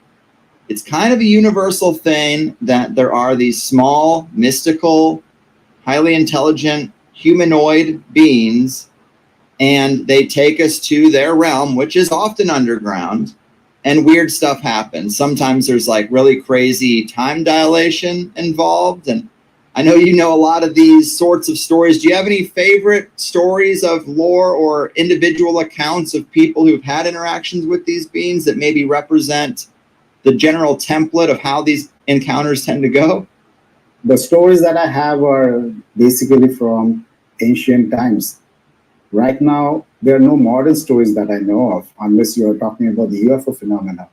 It's kind of a universal thing that there are these small, mystical, highly intelligent, humanoid beings, and they take us to their realm, which is often underground, and weird stuff happens. Sometimes there's like really crazy time dilation involved, and I know you know a lot of these sorts of stories. Do you have any favorite stories of lore or individual accounts of people who've had interactions with these beings that maybe represent the general template of how these encounters tend to go? The stories that I have are basically from ancient times. Right now, there are no modern stories that I know of, unless you're talking about the UFO phenomena.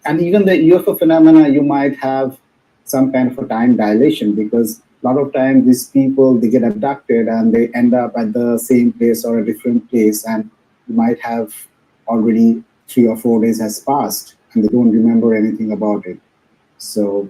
And even the UFO phenomena, you might have some kind of a time dilation, because a lot of times these people, they get abducted and they end up at the same place or a different place, and you might have already 3 or 4 days has passed. and they don't remember anything about it. So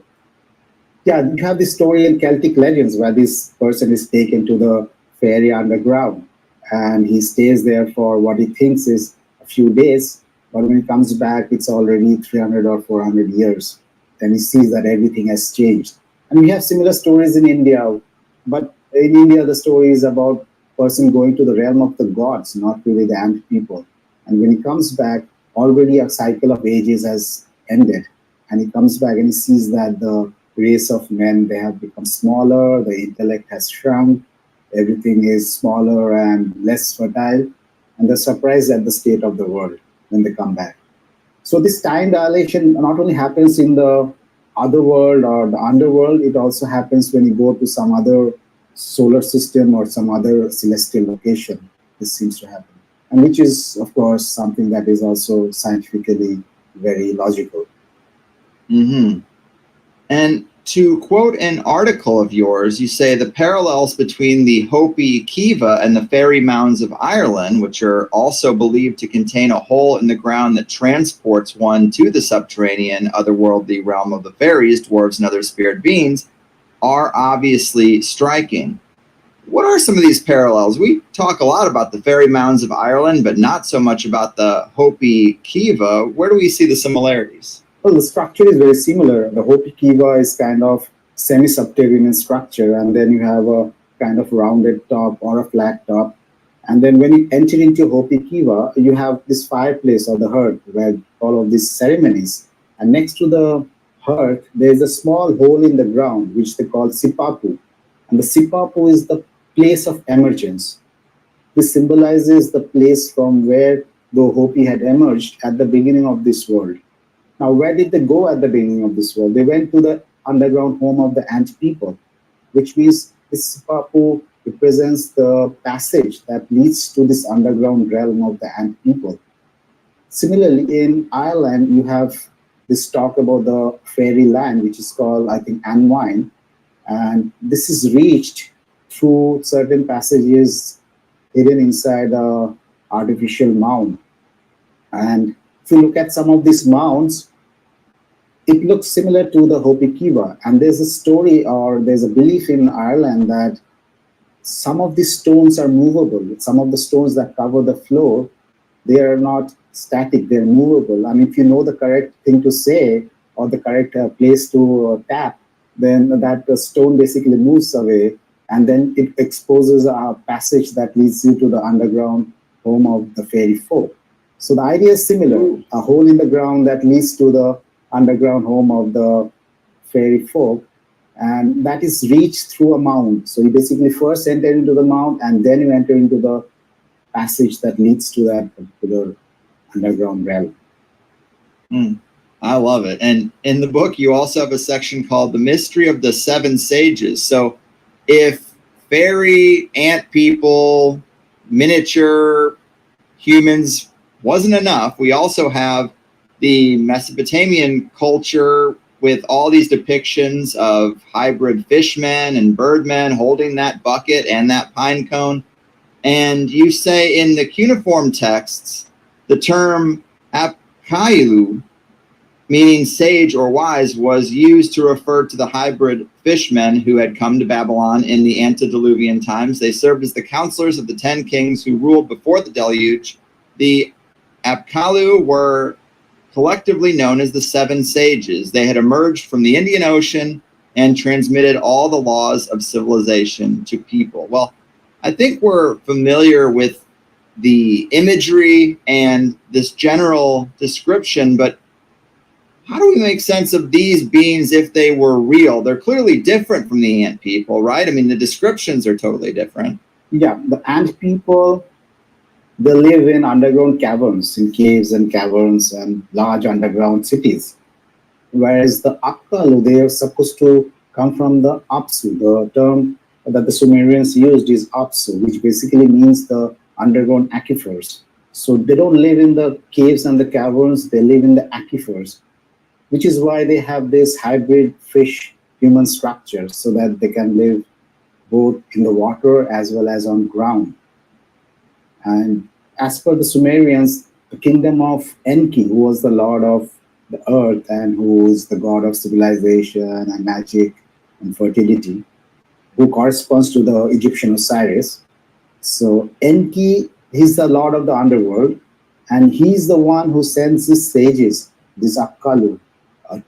yeah, you have this story in Celtic legends where this person is taken to the fairy underground and he stays there for what he thinks is a few days, but when he comes back, it's already 300 or 400 years. Then he sees that everything has changed. And we have similar stories in India, but in India, the story is about person going to the realm of the gods, not really the ant people. And when he comes back, already a cycle of ages has ended. And he comes back and he sees that the race of men, they have become smaller, the intellect has shrunk, everything is smaller and less fertile, and they're surprised at the state of the world when they come back. So this time dilation not only happens in the other world or the underworld, it also happens when you go to some other solar system or some other celestial location. This seems to happen, and which is, of course, something that is also scientifically very logical. Mm-hmm. And to quote an article of yours, you say the parallels between the Hopi Kiva and the fairy mounds of Ireland, which are also believed to contain a hole in the ground that transports one to the subterranean, otherworldly realm of the fairies, dwarves, and other spirit beings, are obviously striking. What are some of these parallels? We talk a lot about the fairy mounds of Ireland, but not so much about the Hopi Kiva. Where do we see the similarities? Well, the structure is very similar. The Hopi Kiva is kind of semi-subterranean structure, and then you have a kind of rounded top or a flat top. And then when you enter into Hopi Kiva, you have this fireplace or the hearth where all of these ceremonies. And next to the hearth, there's a small hole in the ground, which they call Sipapu. And the Sipapu is the place of emergence. This symbolizes the place from where the Hopi had emerged at the beginning of this world. Now, where did they go at the beginning of this world? They went to the underground home of the ant people, which means this Sipapu represents the passage that leads to this underground realm of the ant people. Similarly, in Ireland, you have this talk about the fairy land, which is called, I think, Anwine. And this is reached through certain passages hidden inside a artificial mound. And if you look at some of these mounds, it looks similar to the Hopi Kiva. And there's a story or there's a belief in Ireland that some of these stones are movable. Some of the stones that cover the floor, they are not static, they're movable. And if you know the correct thing to say or the correct place to tap, then that stone basically moves away, and then it exposes a passage that leads you to the underground home of the fairy folk. So the idea is similar, a hole in the ground that leads to the underground home of the fairy folk, and that is reached through a mound. So you basically first enter into the mound, and then you enter into the passage that leads to that particular underground realm. I love it. And in the book, you also have a section called The Mystery of the Seven Sages. So if fairy, ant people, miniature humans wasn't enough, we also have the Mesopotamian culture with all these depictions of hybrid fishmen and birdmen holding that bucket and that pine cone. And you say in the cuneiform texts, the term apkailu, meaning sage or wise, was used to refer to the hybrid fishmen who had come to Babylon in the antediluvian times. They served as the counselors of the 10 kings who ruled before the deluge. The apkalu were collectively known as the seven sages. They had emerged from the Indian Ocean and transmitted all the laws of civilization to people. Well, I think we're familiar with the imagery and this general description, but how do we make sense of these beings if they were real? They're clearly different from the ant people, right? I mean, the descriptions are totally different. Yeah, the ant people, they live in underground caverns, in caves and caverns and large underground cities. Whereas the Akkalu, they are supposed to come from the Apsu. The term that the Sumerians used is Apsu, which basically means the underground aquifers. So they don't live in the caves and the caverns, they live in the aquifers, which is why they have this hybrid fish-human structure so that they can live both in the water as well as on ground. And as per the Sumerians, the kingdom of Enki, who was the lord of the earth and who is the god of civilization and magic and fertility, who corresponds to the Egyptian Osiris. So Enki, he's the lord of the underworld, and he's the one who sends his sages, this Akkalu,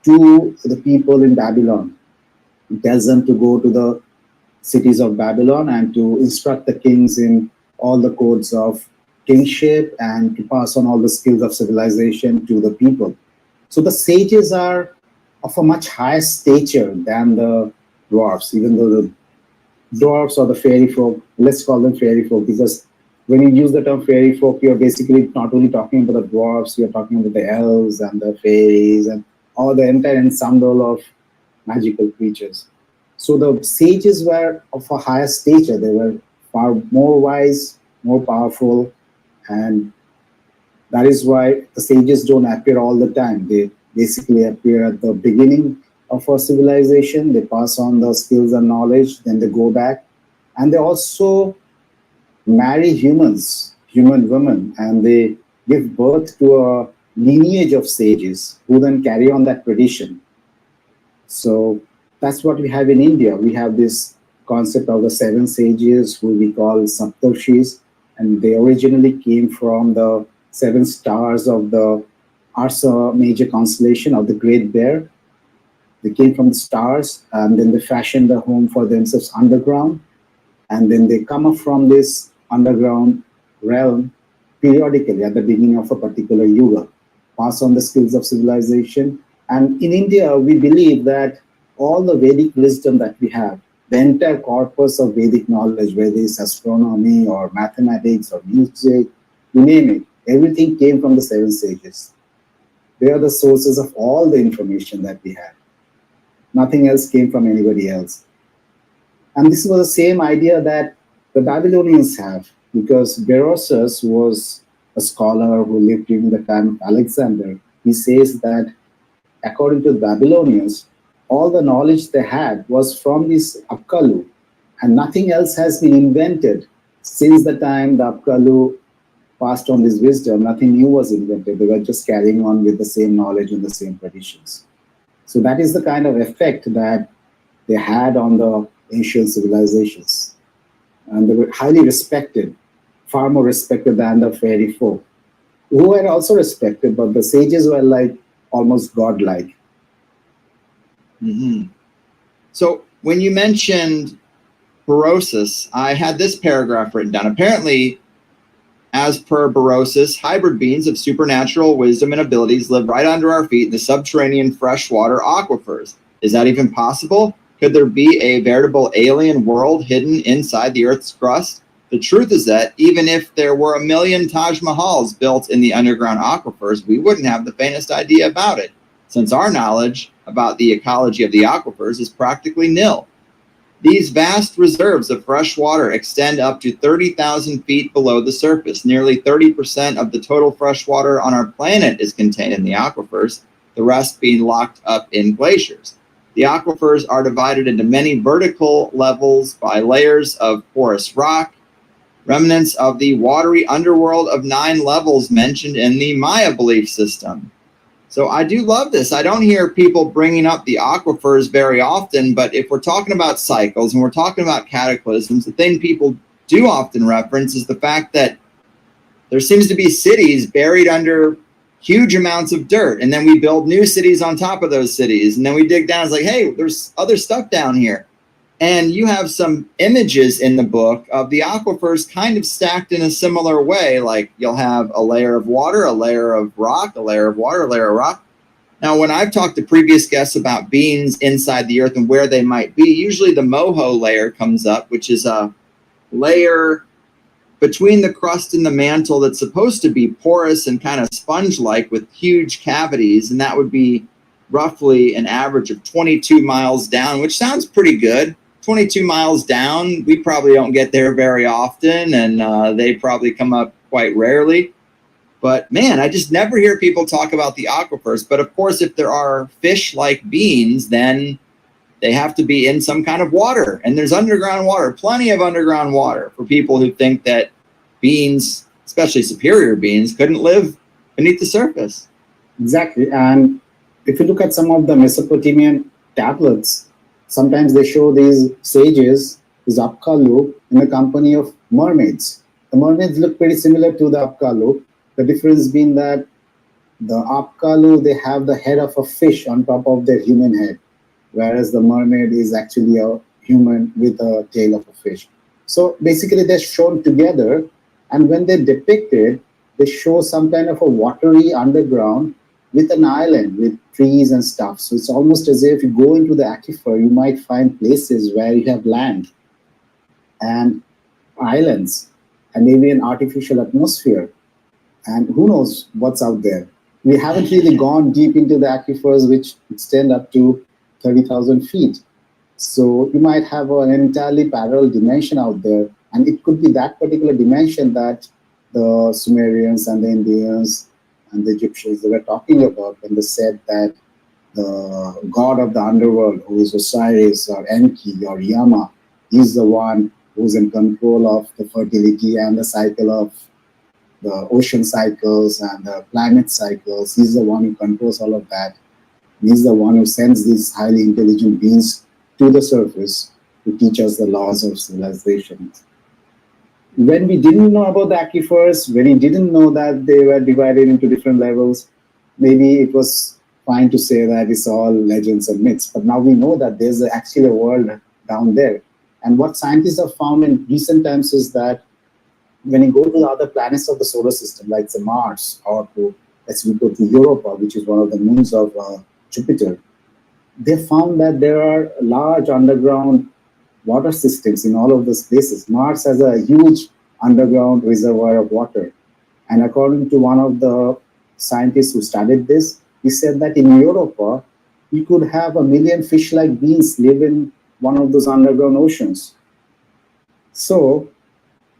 to the people in Babylon. He tells them to go to the cities of Babylon and to instruct the kings in all the codes of kingship and to pass on all the skills of civilization to the people. So the sages are of a much higher stature than the dwarfs, even though the dwarfs or the fairy folk, let's call them fairy folk, because when you use the term fairy folk, you're basically not only talking about the dwarfs, you're talking about the elves and the fairies and all the entire ensemble of magical creatures. So the sages were of a higher stature. They were far more wise, more powerful, and that is why the sages don't appear all the time. They basically appear at the beginning of our civilization. They pass on the skills and knowledge, then they go back, and they also marry humans, human women, and they give birth to a lineage of sages who then carry on that tradition. So that's what we have in India. We have this concept of the seven sages who we call Saptarshis, and they originally came from the seven stars of the Arsa major constellation of the Great Bear. They came from the stars, and then they fashioned a home for themselves underground, and then they come up from this underground realm periodically at the beginning of a particular yuga, pass on the skills of civilization. And in India, we believe that all the Vedic wisdom that we have, the entire corpus of Vedic knowledge, whether it's astronomy or mathematics or music, you name it, everything came from the seven sages. They are the sources of all the information that we have. Nothing else came from anybody else. And this was the same idea that the Babylonians have, because Berosus was a scholar who lived during the time of Alexander. He says that according to the Babylonians, all the knowledge they had was from this Akkalu, and nothing else has been invented since the time the Akkalu passed on this wisdom. Nothing new was invented. They were just carrying on with the same knowledge and the same traditions. So that is the kind of effect that they had on the ancient civilizations. And they were highly respected, far more respected than the fairy folk, who were also respected, but the sages were like almost godlike. Mm-hmm. So when you mentioned Berosus, I had this paragraph written down. Apparently, as per Berosus, hybrid beings of supernatural wisdom and abilities live right under our feet in the subterranean freshwater aquifers. Is that even possible? Could there be a veritable alien world hidden inside the Earth's crust? The truth is that even if there were 1 million Taj Mahals built in the underground aquifers, we wouldn't have the faintest idea about it, since our knowledge about the ecology of the aquifers is practically nil. These vast reserves of fresh water extend up to 30,000 feet below the surface. Nearly 30% of the total fresh water on our planet is contained in the aquifers, the rest being locked up in glaciers. The aquifers are divided into many vertical levels by layers of porous rock, remnants of the watery underworld of 9 levels mentioned in the Maya belief system. So I do love this. I don't hear people bringing up the aquifers very often, but if we're talking about cycles and we're talking about cataclysms, the thing people do often reference is the fact that there seems to be cities buried under huge amounts of dirt, and then we build new cities on top of those cities, and then we dig down. It's like, hey, there's other stuff down here. And you have some images in the book of the aquifers kind of stacked in a similar way. Like you'll have a layer of water, a layer of rock, a layer of water, a layer of rock. Now, when I've talked to previous guests about beings inside the earth and where they might be, usually the moho layer comes up, which is a layer between the crust and the mantle that's supposed to be porous and kind of sponge-like with huge cavities, and that would be roughly an average of 22 miles down, which sounds pretty good. 22 miles down, we probably don't get there very often, and they probably come up quite rarely. But man, I just never hear people talk about the aquifers. But of course, if there are fish-like beings, then they have to be in some kind of water. And there's underground water, plenty of underground water for people who think that beings, especially superior beings, couldn't live beneath the surface. Exactly. And if you look at some of the Mesopotamian tablets, sometimes they show these sages, this Apkallu, in the company of mermaids. The mermaids look pretty similar to the Apkallu. The difference being that the Apkallu, they have the head of a fish on top of their human head, whereas the mermaid is actually a human with a tail of a fish. So basically they're shown together, and when they're depicted, they show some kind of a watery underground with an island with trees and stuff. So it's almost as if you go into the aquifer, you might find places where you have land and islands and maybe an artificial atmosphere. And who knows what's out there. We haven't really gone deep into the aquifers, which extend up to 30,000 feet. So you might have an entirely parallel dimension out there. And it could be that particular dimension that the Sumerians and the Indians and the Egyptians, they were talking about when they said that the god of the underworld, who is Osiris or Enki or Yama, is the one who's in control of the fertility and the cycle of the ocean cycles and the climate cycles. He's the one who controls all of that. He's the one who sends these highly intelligent beings to the surface to teach us the laws of civilization. When we didn't know about the aquifers, when we didn't know that they were divided into different levels, maybe it was fine to say that it's all legends and myths. But now we know that there's actually a world down there. And what scientists have found in recent times is that when you go to the other planets of the solar system, like the Mars, or let's go to Europa, which is one of the moons of Jupiter, they found that there are large underground water systems in all of those places. Mars has a huge underground reservoir of water. And according to one of the scientists who studied this, he said that in Europa, you could have 1 million fish-like beings live in one of those underground oceans. So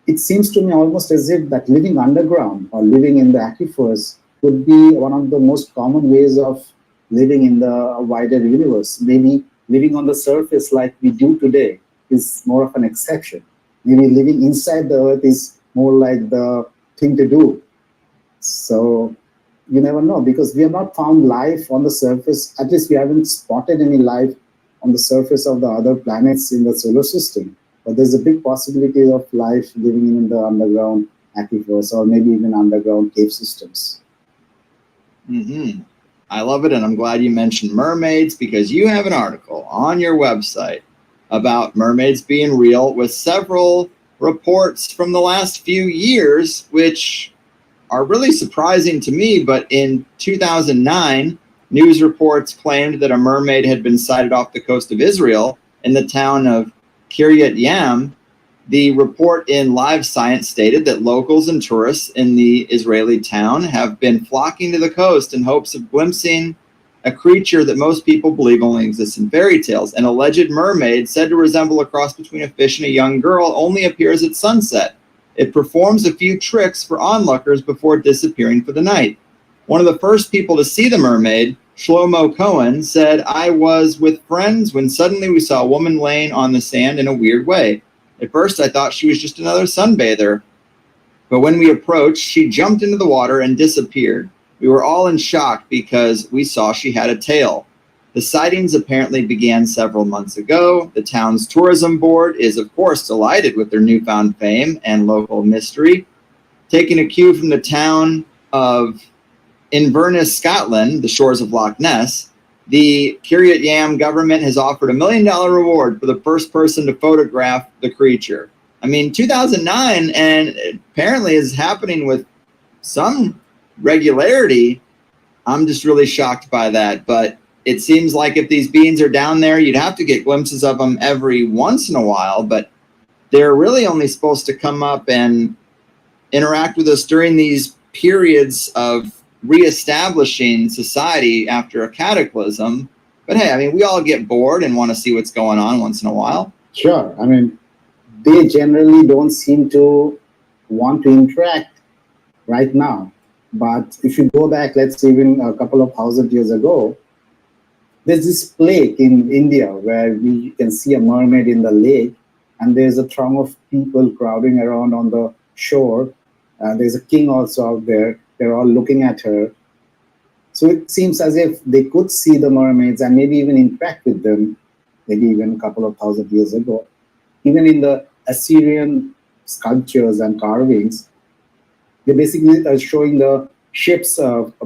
it seems to me almost as if that living underground or living in the aquifers could be one of the most common ways of living in the wider universe. Maybe living on the surface like we do today is more of an exception. Maybe living inside the earth is more like the thing to do. So you never know, because we have not found life on the surface. At least we haven't spotted any life on the surface of the other planets in the solar system. But there's a big possibility of life living in the underground aquifers or maybe even underground cave systems. Mm-hmm. I love it, and I'm glad you mentioned mermaids, because you have an article on your website about mermaids being real with several reports from the last few years, which are really surprising to me. But in 2009, news reports claimed that a mermaid had been sighted off the coast of Israel in the town of Kiryat Yam. The report in Live Science stated that locals and tourists in the Israeli town have been flocking to the coast in hopes of glimpsing a creature that most people believe only exists in fairy tales. An alleged mermaid, said to resemble a cross between a fish and a young girl, only appears at sunset. It performs a few tricks for onlookers before disappearing for the night. One of the first people to see the mermaid, Shlomo Cohen, said, "I was with friends when suddenly we saw a woman laying on the sand in a weird way. At first, I thought she was just another sunbather. But when we approached, she jumped into the water and disappeared. We were all in shock because we saw she had a tail." The sightings apparently began several months ago. The town's tourism board is, of course, delighted with their newfound fame and local mystery. Taking a cue from the town of Inverness, Scotland, the shores of Loch Ness, the Kiryat Yam government has offered $1 million reward for the first person to photograph the creature. I mean, 2009, and apparently is happening with some regularity. I'm just really shocked by that. But it seems like if these beings are down there, you'd have to get glimpses of them every once in a while. But they're really only supposed to come up and interact with us during these periods of reestablishing society after a cataclysm. But hey, I mean, we all get bored and want to see what's going on once in a while. Sure. I mean, they generally don't seem to want to interact right now. But if you go back, let's say even a couple of 1,000 years ago, there's this plague in India where we can see a mermaid in the lake, and there's a throng of people crowding around on the shore. There's a king also out there. They're all looking at her. So So it seems as if they could see the mermaids and maybe even interact with them, maybe even a couple of thousand years ago. Even in the Assyrian sculptures and carvings, they basically are showing the ships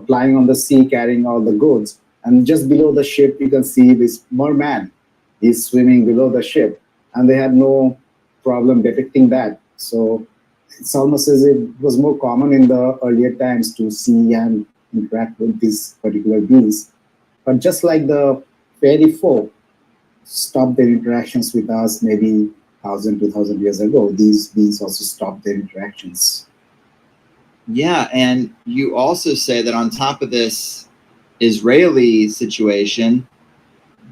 plying on the sea, carrying all the goods. And just below the ship, you can see this merman. He's swimming below the ship, and they had no problem depicting that. So it's almost as if it was more common in the earlier times to see and interact with these particular beings. But just like the fairy folk stopped their interactions with us maybe 1,000, 2,000 years ago, these beings also stopped their interactions. Yeah, and you also say that on top of this Israeli situation,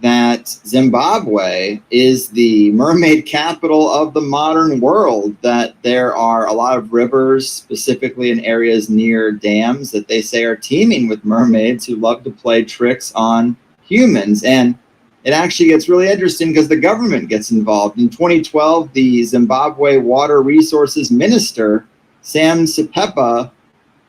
that Zimbabwe is the mermaid capital of the modern world, that there are a lot of rivers, specifically in areas near dams, that they say are teeming with mermaids who love to play tricks on humans. And it actually gets really interesting because the government gets involved. In 2012, the Zimbabwe Water Resources Minister, Sam Sipepa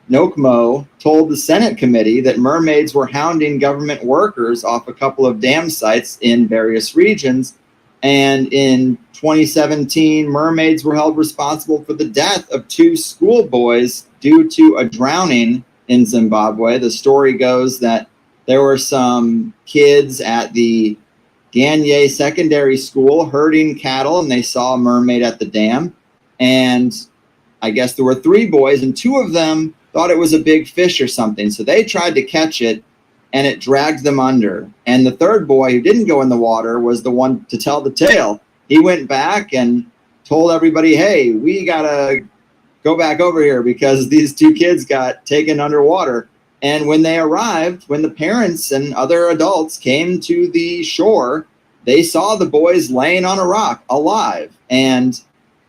Nokmo, told the Senate committee that mermaids were hounding government workers off a couple of dam sites in various regions. And in 2017, mermaids were held responsible for the death of 2 schoolboys due to a drowning in Zimbabwe. The story goes that there were some kids at the Ganye Secondary School herding cattle, and they saw a mermaid at the dam. And I guess there were 3 boys, and 2 of them thought it was a big fish or something. So they tried to catch it, and it dragged them under. And the 3rd boy, who didn't go in the water, was the one to tell the tale. He went back and told everybody, hey, we got to go back over here because these 2 kids got taken underwater. And when they arrived, when the parents and other adults came to the shore, they saw the boys laying on a rock alive. And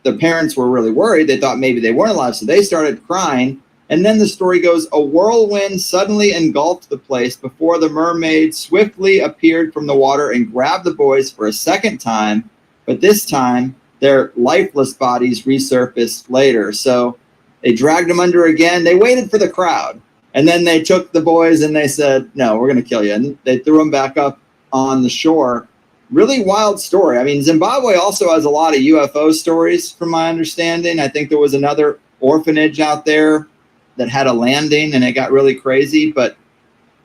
the parents were really worried. They thought maybe they weren't alive, so they started crying. And then the story goes, a whirlwind suddenly engulfed the place before the mermaid swiftly appeared from the water and grabbed the boys for a second time. But this time, their lifeless bodies resurfaced later. So they dragged them under again. They waited for the crowd. And then they took the boys and they said, no, we're going to kill you. And they threw them back up on the shore. Really wild story. I mean, Zimbabwe also has a lot of UFO stories, from my understanding. I think there was another orphanage out there that had a landing and it got really crazy. But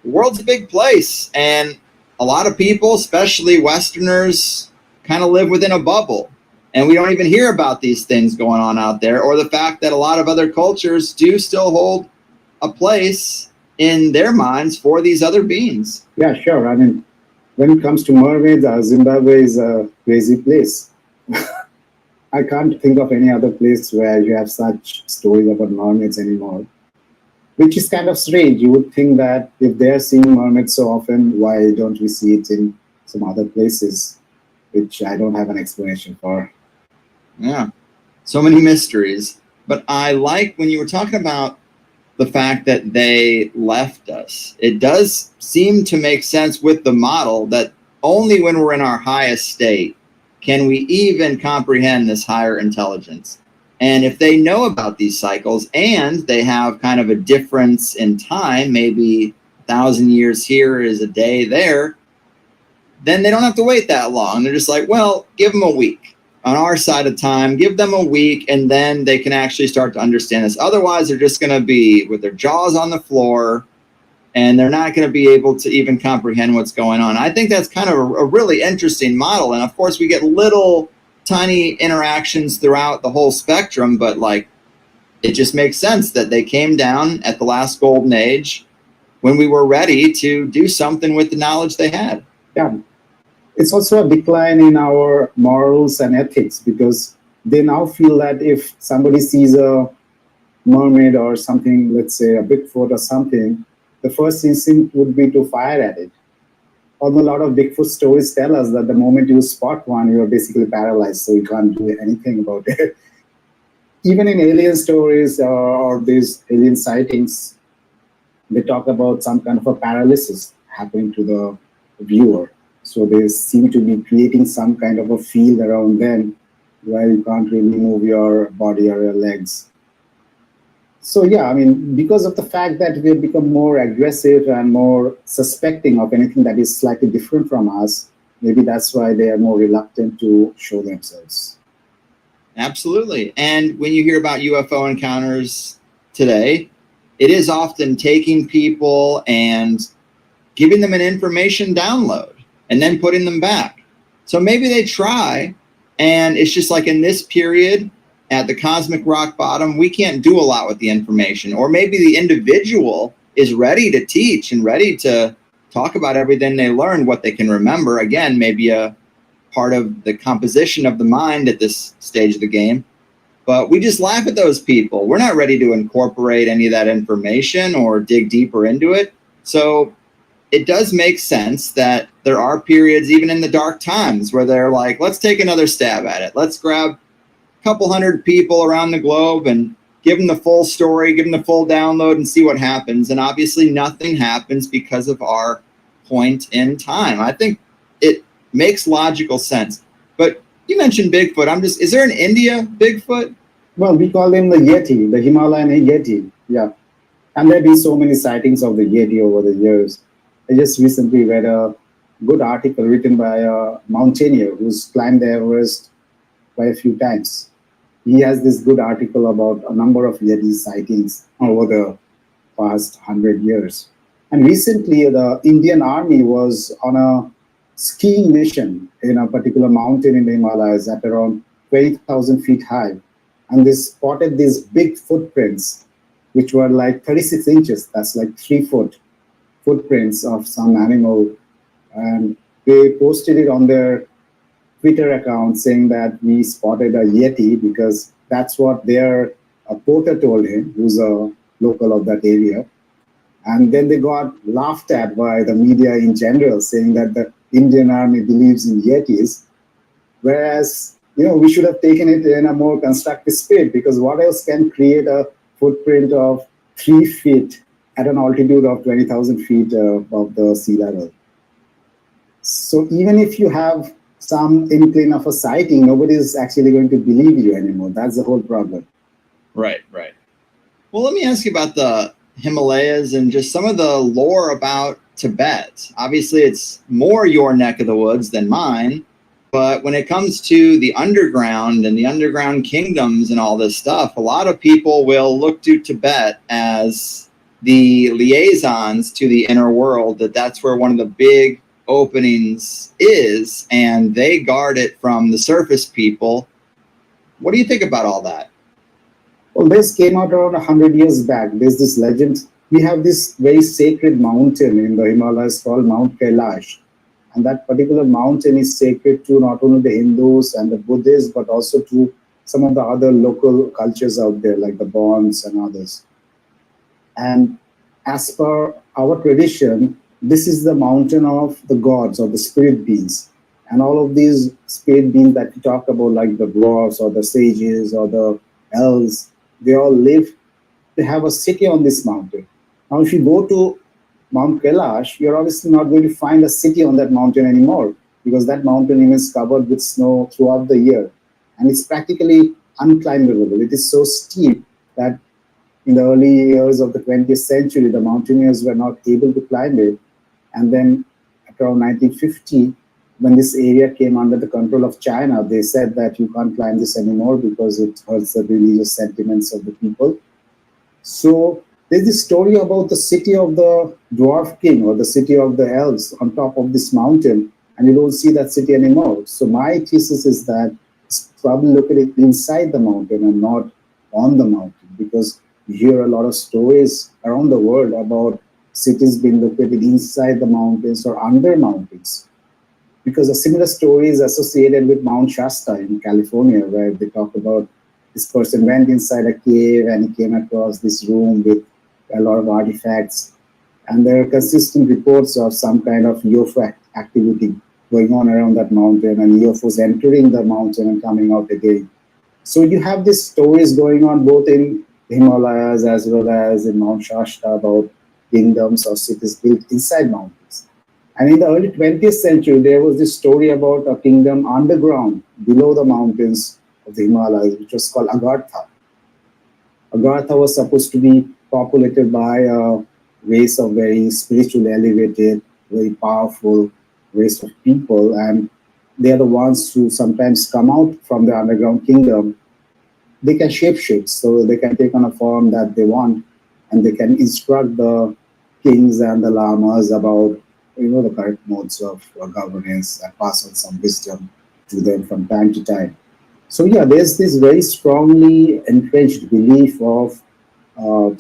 the world's a big place. And a lot of people, especially Westerners, kind of live within a bubble. And we don't even hear about these things going on out there, or the fact that a lot of other cultures do still hold a place in their minds for these other beings. Yeah, sure. I mean, when it comes to mermaids, Zimbabwe is a crazy place. I can't think of any other place where you have such stories about mermaids anymore, which is kind of strange. You would think that if they're seeing mermaids so often, why don't we see it in some other places, which I don't have an explanation for. Yeah, so many mysteries. But I like when you were talking about the fact that they left us. It does seem to make sense with the model that only when we're in our highest state can we even comprehend this higher intelligence. And if they know about these cycles and they have kind of a difference in time, maybe 1,000 years here is a day there, then they don't have to wait that long. They're just like, well, give them a week. On our side of time, give them a week, and then they can actually start to understand this. Otherwise, they're just going to be with their jaws on the floor, and they're not going to be able to even comprehend what's going on. I think that's kind of a really interesting model. And of course, we get little tiny interactions throughout the whole spectrum, but like, it just makes sense that they came down at the last golden age when we were ready to do something with the knowledge they had. Yeah. It's also a decline in our morals and ethics, because they now feel that if somebody sees a mermaid or something, let's say a Bigfoot or something, the first instinct would be to fire at it. Although a lot of Bigfoot stories tell us that the moment you spot one, you're basically paralyzed, so you can't do anything about it. Even in alien stories or these alien sightings, they talk about some kind of a paralysis happening to the viewer. So they seem to be creating some kind of a field around them where you can't really move your body or your legs. So yeah, I mean, because of the fact that we have become more aggressive and more suspecting of anything that is slightly different from us, maybe that's why they are more reluctant to show themselves. Absolutely. And when you hear about UFO encounters today, it is often taking people and giving them an information download and then putting them back. So maybe they try, and it's just like in this period at the cosmic rock bottom, we can't do a lot with the information. Or maybe the individual is ready to teach and ready to talk about everything they learned, what they can remember. Again, maybe a part of the composition of the mind at this stage of the game. But we just laugh at those people. We're not ready to incorporate any of that information or dig deeper into it. So it does make sense that there are periods, even in the dark times, where they're like, let's take another stab at it. Let's grab a couple hundred people around the globe and give them the full story, give them the full download and see what happens. And obviously nothing happens because of our point in time. I think it makes logical sense. But you mentioned Bigfoot. Is there an India Bigfoot? Well, we call him the Yeti, the Himalayan Yeti. Yeah. And there have been so many sightings of the Yeti over the years. I just recently read a good article written by a mountaineer who's climbed the Everest quite a few times. He has this good article about a number of Yeti sightings over the past 100 years. And recently, the Indian Army was on a skiing mission in a particular mountain in the Himalayas at around 20,000 feet high. And they spotted these big footprints, which were like 36 inches. That's like 3 foot footprints of some animal. And they posted it on their Twitter account saying that we spotted a Yeti, because that's what their porter told him, who's a local of that area. And then they got laughed at by the media in general, saying that the Indian Army believes in Yetis, whereas we should have taken it in a more constructive spirit, because what else can create a footprint of 3 feet at an altitude of 20,000 feet above the sea level? So even if you have some inkling of a sighting, nobody is actually going to believe you anymore. That's the whole problem. Right. Well, let me ask you about the Himalayas and just some of the lore about Tibet. Obviously, it's more your neck of the woods than mine. But when it comes to the underground and the underground kingdoms and all this stuff, a lot of people will look to Tibet as the liaisons to the inner world, that's where one of the big openings is, and they guard it from the surface people. What do you think about all that? Well, this came out around 100 years back. There's this legend. We have this very sacred mountain in the Himalayas called Mount Kailash. And that particular mountain is sacred to not only the Hindus and the Buddhists, but also to some of the other local cultures out there, like the Bons and others. And as per our tradition, this is the mountain of the gods or the spirit beings. And all of these spirit beings that we talk about, like the dwarves or the sages or the elves, they all live, they have a city on this mountain. Now, if you go to Mount Kailash, you're obviously not going to find a city on that mountain anymore, because that mountain is covered with snow throughout the year. And it's practically unclimbable. It is so steep that in the early years of the 20th century, the mountaineers were not able to climb it. And then at around 1950, when this area came under the control of China, they said that you can't climb this anymore because it hurts the religious sentiments of the people. So there's this story about the city of the dwarf king or the city of the elves on top of this mountain, and you don't see that city anymore. So my thesis is that it's probably located inside the mountain and not on the mountain, because you hear a lot of stories around the world about cities being located inside the mountains or under mountains. Because a similar story is associated with Mount Shasta in California, where they talk about this person went inside a cave and he came across this room with a lot of artifacts. And there are consistent reports of some kind of UFO activity going on around that mountain, and UFOs entering the mountain and coming out again. So you have these stories going on both in the Himalayas as well as in Mount Shasta about kingdoms or cities built inside mountains. And in the early 20th century, there was this story about a kingdom underground below the mountains of the Himalayas, which was called Agartha. Agartha was supposed to be populated by a race of very spiritually elevated, very powerful race of people, and they are the ones who sometimes come out from the underground kingdom. They can shapeshift, so they can take on a form that they want, and they can instruct the kings and the lamas about the correct modes of governance and pass on some wisdom to them from time to time. So yeah, there's this very strongly entrenched belief of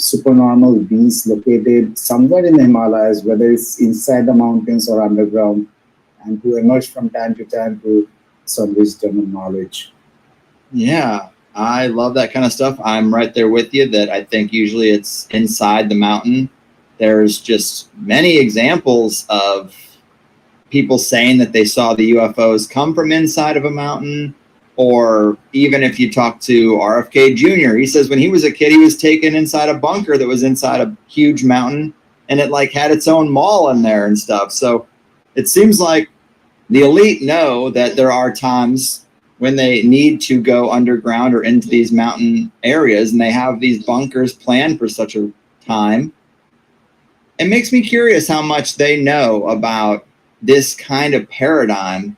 supernormal beings located somewhere in the Himalayas, whether it's inside the mountains or underground, and who emerge from time to time to some wisdom and knowledge. Yeah, I love that kind of stuff. I'm right there with you that I think usually it's inside the mountain. There's just many examples of people saying that they saw the UFOs come from inside of a mountain. Or even if you talk to RFK Jr., he says when he was a kid, he was taken inside a bunker that was inside a huge mountain, and it like had its own mall in there and stuff. So it seems like the elite know that there are times when they need to go underground or into these mountain areas, and they have these bunkers planned for such a time. It makes me curious how much they know about this kind of paradigm,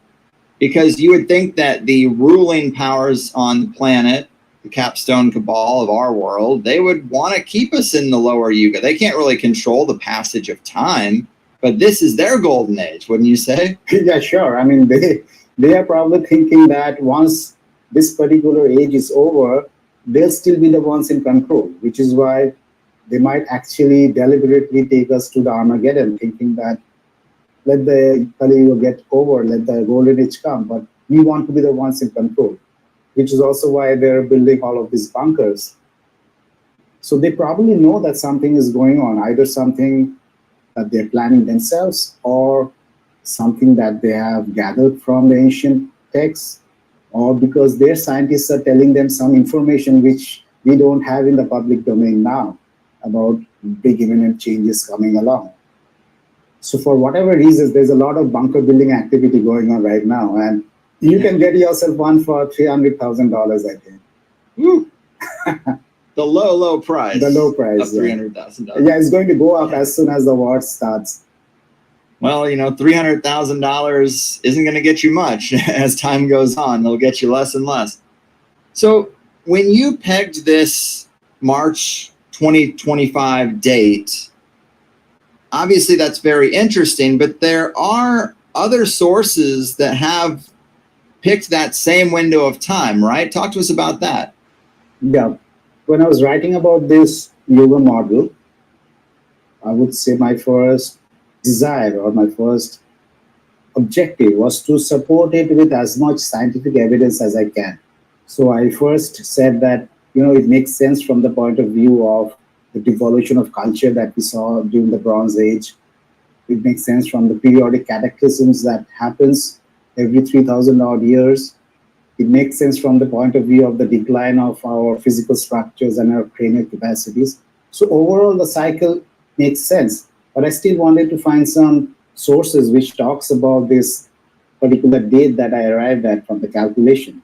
because you would think that the ruling powers on the planet, the capstone cabal of our world, they would want to keep us in the lower yuga. They can't really control the passage of time, but this is their golden age, wouldn't you say? Yeah, sure. I mean, they are probably thinking that once this particular age is over, they'll still be the ones in control, which is why they might actually deliberately take us to the Armageddon, thinking that let the Kali Yuga get over, let the golden age come, but we want to be the ones in control, which is also why they're building all of these bunkers. So they probably know that something is going on, either something that they're planning themselves or something that they have gathered from the ancient texts, or because their scientists are telling them some information which we don't have in the public domain now about big imminent changes coming along. So for whatever reasons, there's a lot of bunker building activity going on right now, and you can get yourself one for $300,000, I think. Woo. The low price. The low price of $300,000. Yeah, it's going to go up as soon as the war starts. Well, $300,000 isn't going to get you much as time goes on. They'll get you less and less. So when you pegged this March 2025 date, obviously that's very interesting, but there are other sources that have picked that same window of time, right? Talk to us about that. Yeah. When I was writing about this yoga model, I would say my first desire or my first objective was to support it with as much scientific evidence as I can. So I first said that, it makes sense from the point of view of the devolution of culture that we saw during the Bronze Age. It makes sense from the periodic cataclysms that happens every 3,000 odd years. It makes sense from the point of view of the decline of our physical structures and our cranial capacities. So overall, the cycle makes sense. But I still wanted to find some sources which talks about this particular date that I arrived at from the calculation.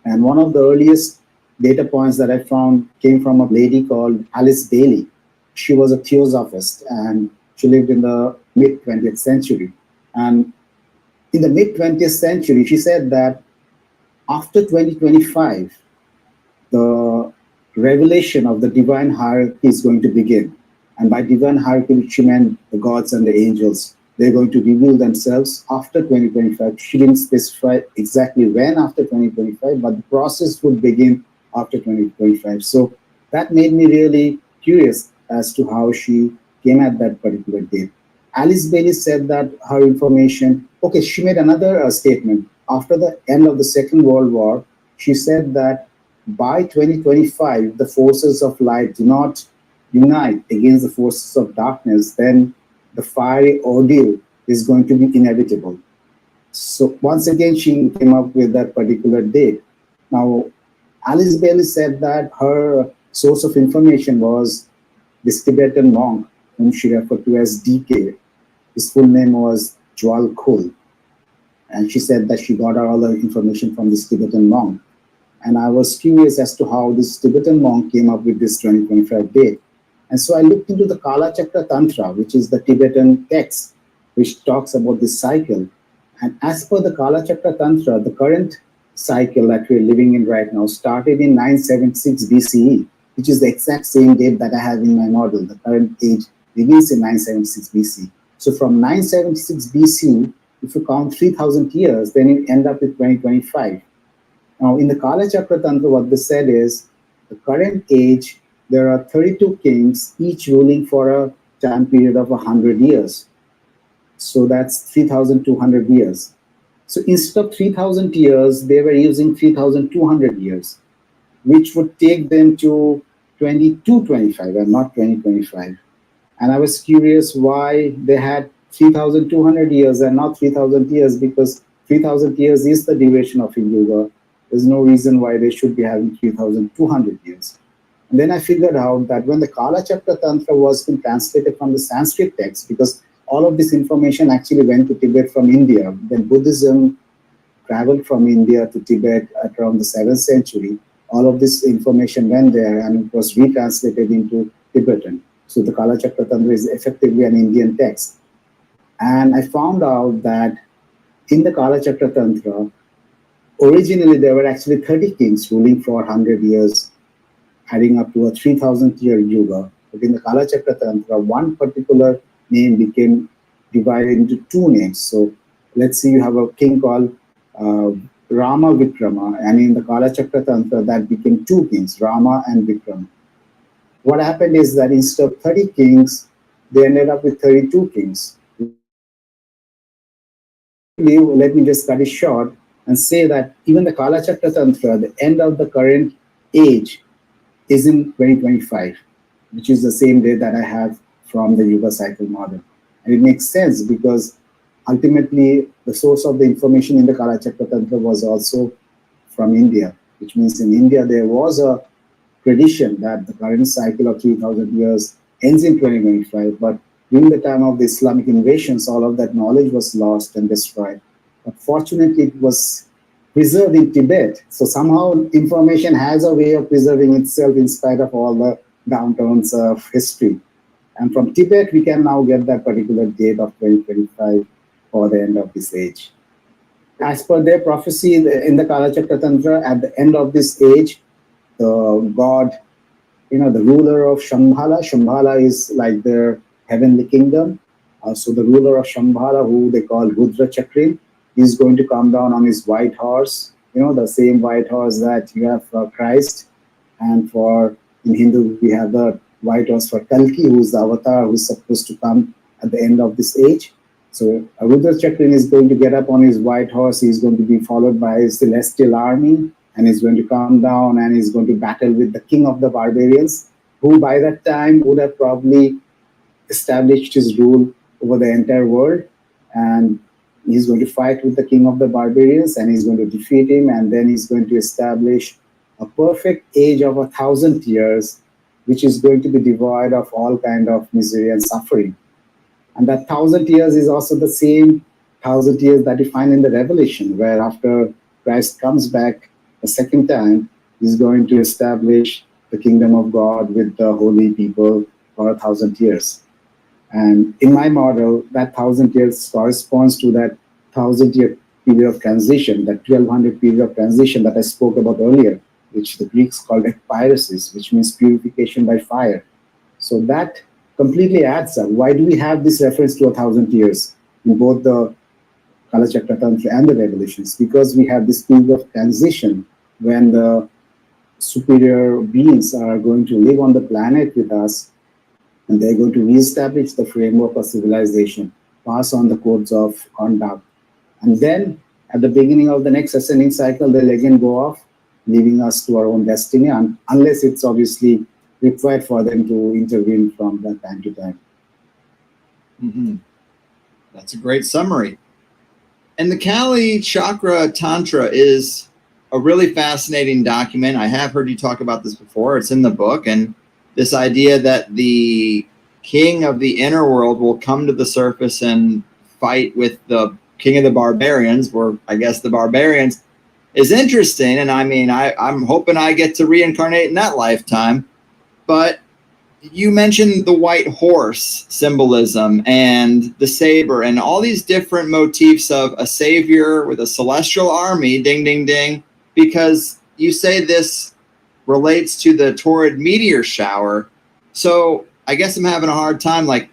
And one of the earliest data points that I found came from a lady called Alice Bailey. She was a theosophist, and she lived in the mid-20th century. And in the mid-20th century, she said that after 2025, the revelation of the divine hierarchy is going to begin. And by divine hierarchy, she meant the gods and the angels. They're going to reveal themselves after 2025. She didn't specify exactly when after 2025, but the process would begin after 2025. So that made me really curious as to how she came at that particular date. Alice Bailey said that her information, she made another statement. After the end of the Second World War, she said that by 2025, the forces of light do not unite against the forces of darkness, then the fiery ordeal is going to be inevitable. So once again, she came up with that particular date. Now, Alice Bailey said that her source of information was this Tibetan monk whom she referred to as DK. His full name was Jwal Khul. And she said that she got all the information from this Tibetan monk. And I was curious as to how this Tibetan monk came up with this 2025 date. And so I looked into the Kala Chakra Tantra, which is the Tibetan text, which talks about this cycle. And as per the Kala Chakra Tantra, the current cycle that we're living in right now started in 976 BCE, which is the exact same date that I have in my model. The current age begins in 976 BC. So from 976 BC, if you count 3,000 years, then you end up with 2025. Now, in the Kala Chakra Tantra, what they said is the current age, there are 32 kings, each ruling for a time period of 100 years. So that's 3,200 years. So instead of 3,000 years, they were using 3,200 years, which would take them to 2225 and not 2025. And I was curious why they had 3,200 years and not 3,000 years, because 3,000 years is the duration of Yuga. There's no reason why they should be having 3,200 years. And then I figured out that when the Kala Chakra Tantra was being translated from the Sanskrit text, because all of this information actually went to Tibet from India. When Buddhism traveled from India to Tibet at around the 7th century, all of this information went there and it was retranslated into Tibetan. So the Kala Chakra Tantra is effectively an Indian text. And I found out that in the Kala Chakra Tantra, originally there were actually 30 kings ruling for 100 years, adding up to a 3,000-year yuga. But in the Kala Chakra Tantra, one particular name became divided into two names. So let's say you have a king called Rama Vikrama, and in the Kala Chakra Tantra, that became two kings, Rama and Vikrama. What happened is that instead of 30 kings, they ended up with 32 kings. Let me just cut it short and say that even the Kala Chakra Tantra, the end of the current age is in 2025, which is the same day that I have from the Yuga cycle model. And it makes sense because ultimately the source of the information in the Kala Chakra Tantra was also from India, which means in India there was a tradition that the current cycle of 3,000 years ends in 2025, but during the time of the Islamic invasions, all of that knowledge was lost and destroyed. But fortunately, it was preserved in Tibet. So somehow information has a way of preserving itself in spite of all the downturns of history. And from Tibet, we can now get that particular date of 2025 for the end of this age. As per their prophecy in the Kala Chakra Tantra, at the end of this age, the god, the ruler of Shambhala. Shambhala is like their heavenly kingdom. So the ruler of Shambhala, who they call Rudra Chakrin, is going to come down on his white horse, the same white horse that you have for Christ. And in Hindu, we have the white horse for Kalki, who is the avatar who is supposed to come at the end of this age. So Rudra Chakrin is going to get up on his white horse. He's going to be followed by his celestial army, and he's going to come down and he's going to battle with the king of the barbarians, who by that time would have probably established his rule over the entire world. And he's going to fight with the king of the barbarians and he's going to defeat him, and then he's going to establish a perfect age of 1,000 years, which is going to be devoid of all kind of misery and suffering. And that 1,000 years is also the same 1,000 years that you find in the Revelation, where after Christ comes back a second time, he's going to establish the kingdom of God with the holy people for 1,000 years. And in my model, that 1,000 years corresponds to that 1,000-year period of transition, that 1,200 period of transition that I spoke about earlier, which the Greeks called ekpyrosis, which means purification by fire. So that completely adds up. Why do we have this reference to 1,000 years in both the Kala Chakra Tantra and the Revelations? Because we have this period of transition when the superior beings are going to live on the planet with us, and they're going to reestablish the framework of civilization, pass on the codes of conduct. And then at the beginning of the next ascending cycle, they'll again go off, leaving us to our own destiny, unless it's obviously required for them to intervene from that time to time. Mm-hmm. That's a great summary. And the Kali Chakra Tantra is a really fascinating document. I have heard you talk about this before. It's in the book. And this idea that the king of the inner world will come to the surface and fight with the king of the barbarians, or I guess the barbarians is interesting. And I mean, I'm hoping I get to reincarnate in that lifetime. But you mentioned the white horse symbolism and the saber and all these different motifs of a savior with a celestial army, ding, ding, ding, because you say this relates to the torrid meteor shower. So I guess I'm having a hard time. Like,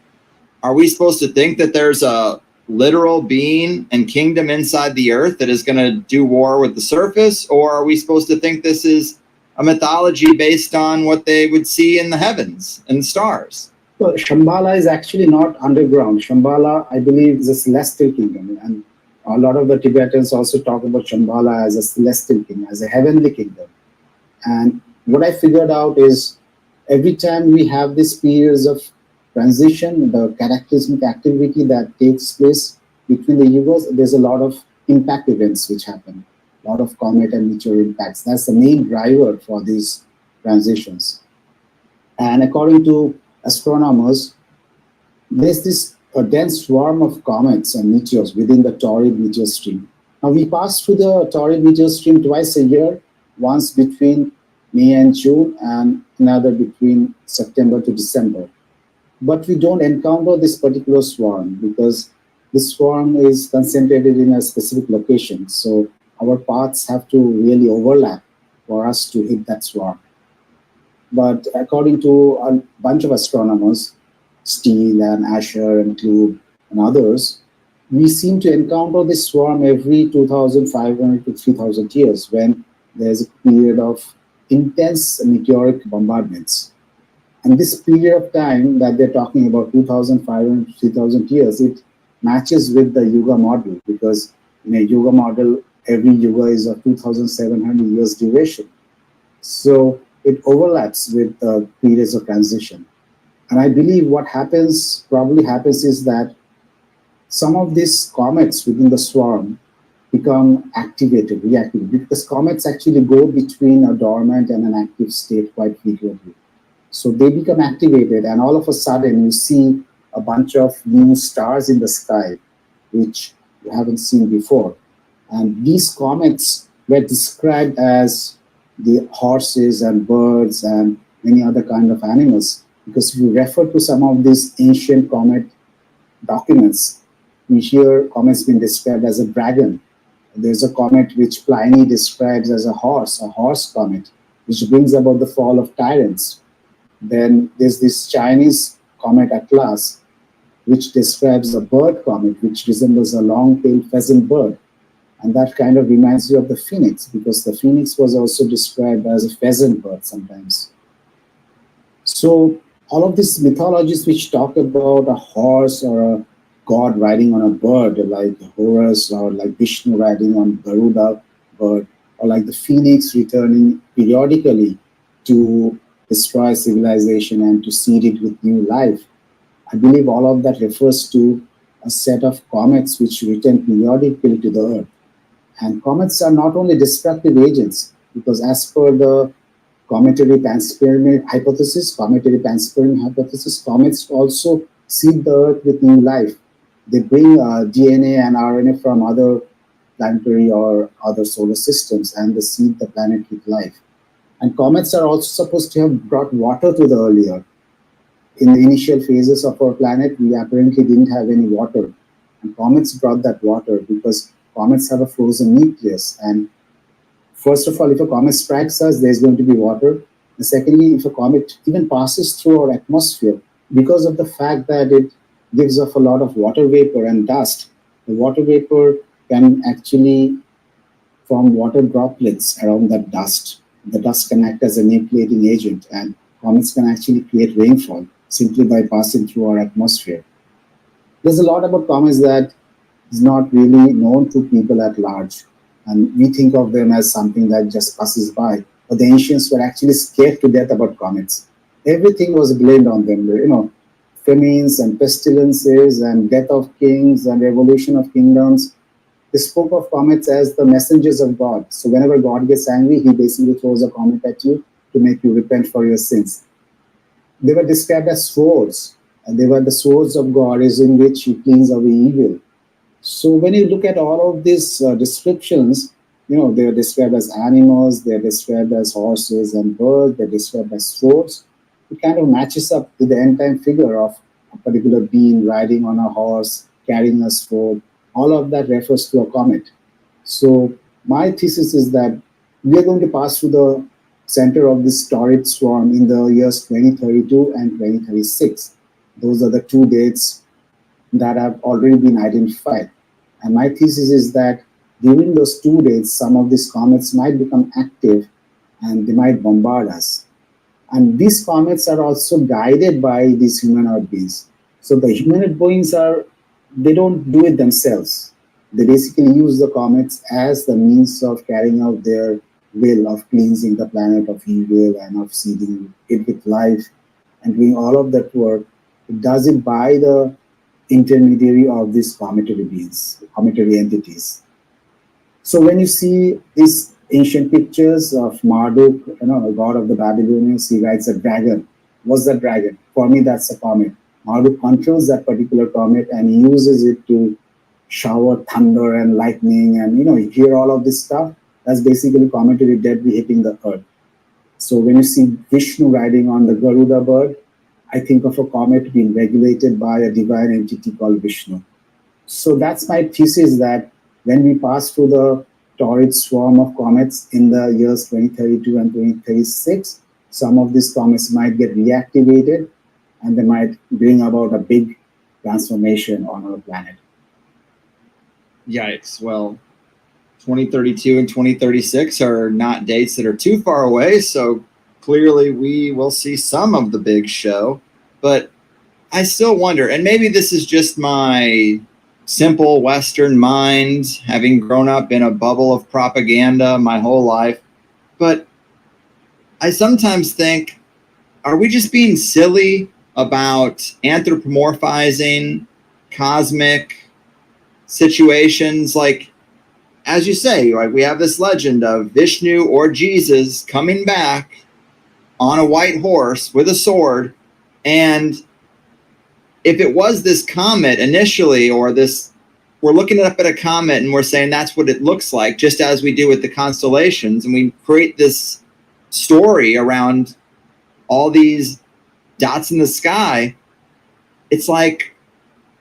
are we supposed to think that there's a literal being and kingdom inside the earth that is going to do war with the surface? Or are we supposed to think this is a mythology based on what they would see in the heavens and stars? So Shambhala is actually not underground. Shambhala, I believe, is a celestial kingdom. And a lot of the Tibetans also talk about Shambhala as a celestial kingdom, as a heavenly kingdom. And what I figured out is every time we have these periods of transition, the cataclysmic activity that takes place between the yugas, there's a lot of impact events which happen. A lot of comet and meteor impacts. That's the main driver for these transitions. And according to astronomers, there's this a dense swarm of comets and meteors within the torrid meteor stream. Now we pass through the torrid meteor stream twice a year, once between May and June, and another between September to December. But we don't encounter this particular swarm because this swarm is concentrated in a specific location. So our paths have to really overlap for us to hit that swarm. But according to a bunch of astronomers, Steele and Asher and Klug and others, we seem to encounter this swarm every 2,500 to 3,000 years when there's a period of intense meteoric bombardments. And this period of time that they're talking about, 2,500 to 3,000 years, it matches with the Yuga model because in a Yuga model, every Yuga is of 2,700 years duration. So it overlaps with the periods of transition. And I believe what probably happens is that some of these comets within the swarm become activated, reactivated, because comets actually go between a dormant and an active state quite frequently. So they become activated, and all of a sudden you see a bunch of new stars in the sky, which you haven't seen before. And these comets were described as the horses and birds and many other kind of animals, because if you refer to some of these ancient comet documents, we hear comets being described as a dragon. There's a comet which Pliny describes as a horse comet, which brings about the fall of tyrants. Then there's this Chinese comet Atlas, which describes a bird comet, which resembles a long-tailed pheasant bird. And that kind of reminds you of the phoenix, because the phoenix was also described as a pheasant bird sometimes. So all of these mythologies which talk about a horse or a god riding on a bird, like Horus, or like Vishnu riding on Garuda bird, or like the phoenix returning periodically to destroy civilization and to seed it with new life. I believe all of that refers to a set of comets which return periodically to the earth. And comets are not only destructive agents, because as per the cometary panspermia hypothesis, comets also seed the earth with new life. They bring DNA and RNA from other planetary or other solar systems, and they seed the planet with life. And comets are also supposed to have brought water to the early Earth. In the initial phases of our planet, we apparently didn't have any water. And comets brought that water because comets have a frozen nucleus. And first of all, if a comet strikes us, there's going to be water. And secondly, if a comet even passes through our atmosphere, because of the fact that it gives off a lot of water vapor and dust, the water vapor can actually form water droplets around that dust. The dust can act as a nucleating agent, and comets can actually create rainfall simply by passing through our atmosphere. There's a lot about comets that is not really known to people at large, and we think of them as something that just passes by. But the ancients were actually scared to death about comets. Everything was blamed on them. Famines and pestilences and death of kings and revolution of kingdoms. They spoke of comets as the messengers of God. So whenever God gets angry, he basically throws a comet at you to make you repent for your sins. They were described as swords, and they were the swords of God, is in which he cleans away evil. So when you look at all of these descriptions, they're described as animals, they're described as horses and birds, they're described as swords. It kind of matches up to the end time figure of a particular being riding on a horse, carrying a sword. All of that refers to a comet. So my thesis is that we are going to pass through the center of this torrid swarm in the years 2032 and 2036. Those are the two dates that have already been identified. And my thesis is that during those 2 days, some of these comets might become active and they might bombard us. And these comets are also guided by these humanoid beings. So the humanoid beings they don't do it themselves. They basically use the comets as the means of carrying out their will of cleansing the planet of evil and of seeding it with life and doing all of that work. It does it by the intermediary of these cometary beings, cometary entities. So when you see these ancient pictures of Marduk, the god of the Babylonians, he rides a dragon. What's that dragon? For me, that's a comet. Marduk controls that particular comet and he uses it to shower thunder and lightning and, you hear all of this stuff. That's basically cometary debris hitting the earth. So when you see Vishnu riding on the Garuda bird, I think of a comet being regulated by a divine entity called Vishnu. So that's my thesis, that when we pass through the torrid swarm of comets in the years 2032 and 2036, some of these comets might get reactivated and they might bring about a big transformation on our planet. Yikes. Well, 2032 and 2036 are not dates that are too far away, so clearly we will see some of the big show. But I still wonder, and maybe this is just my simple Western mind, having grown up in a bubble of propaganda my whole life, but I sometimes think, are we just being silly about anthropomorphizing cosmic situations? Like, as you say, like, we have this legend of Vishnu or Jesus coming back on a white horse with a sword, and if it was this comet initially, or this, we're looking up at a comet and we're saying that's what it looks like, just as we do with the constellations, and we create this story around all these dots in the sky. It's like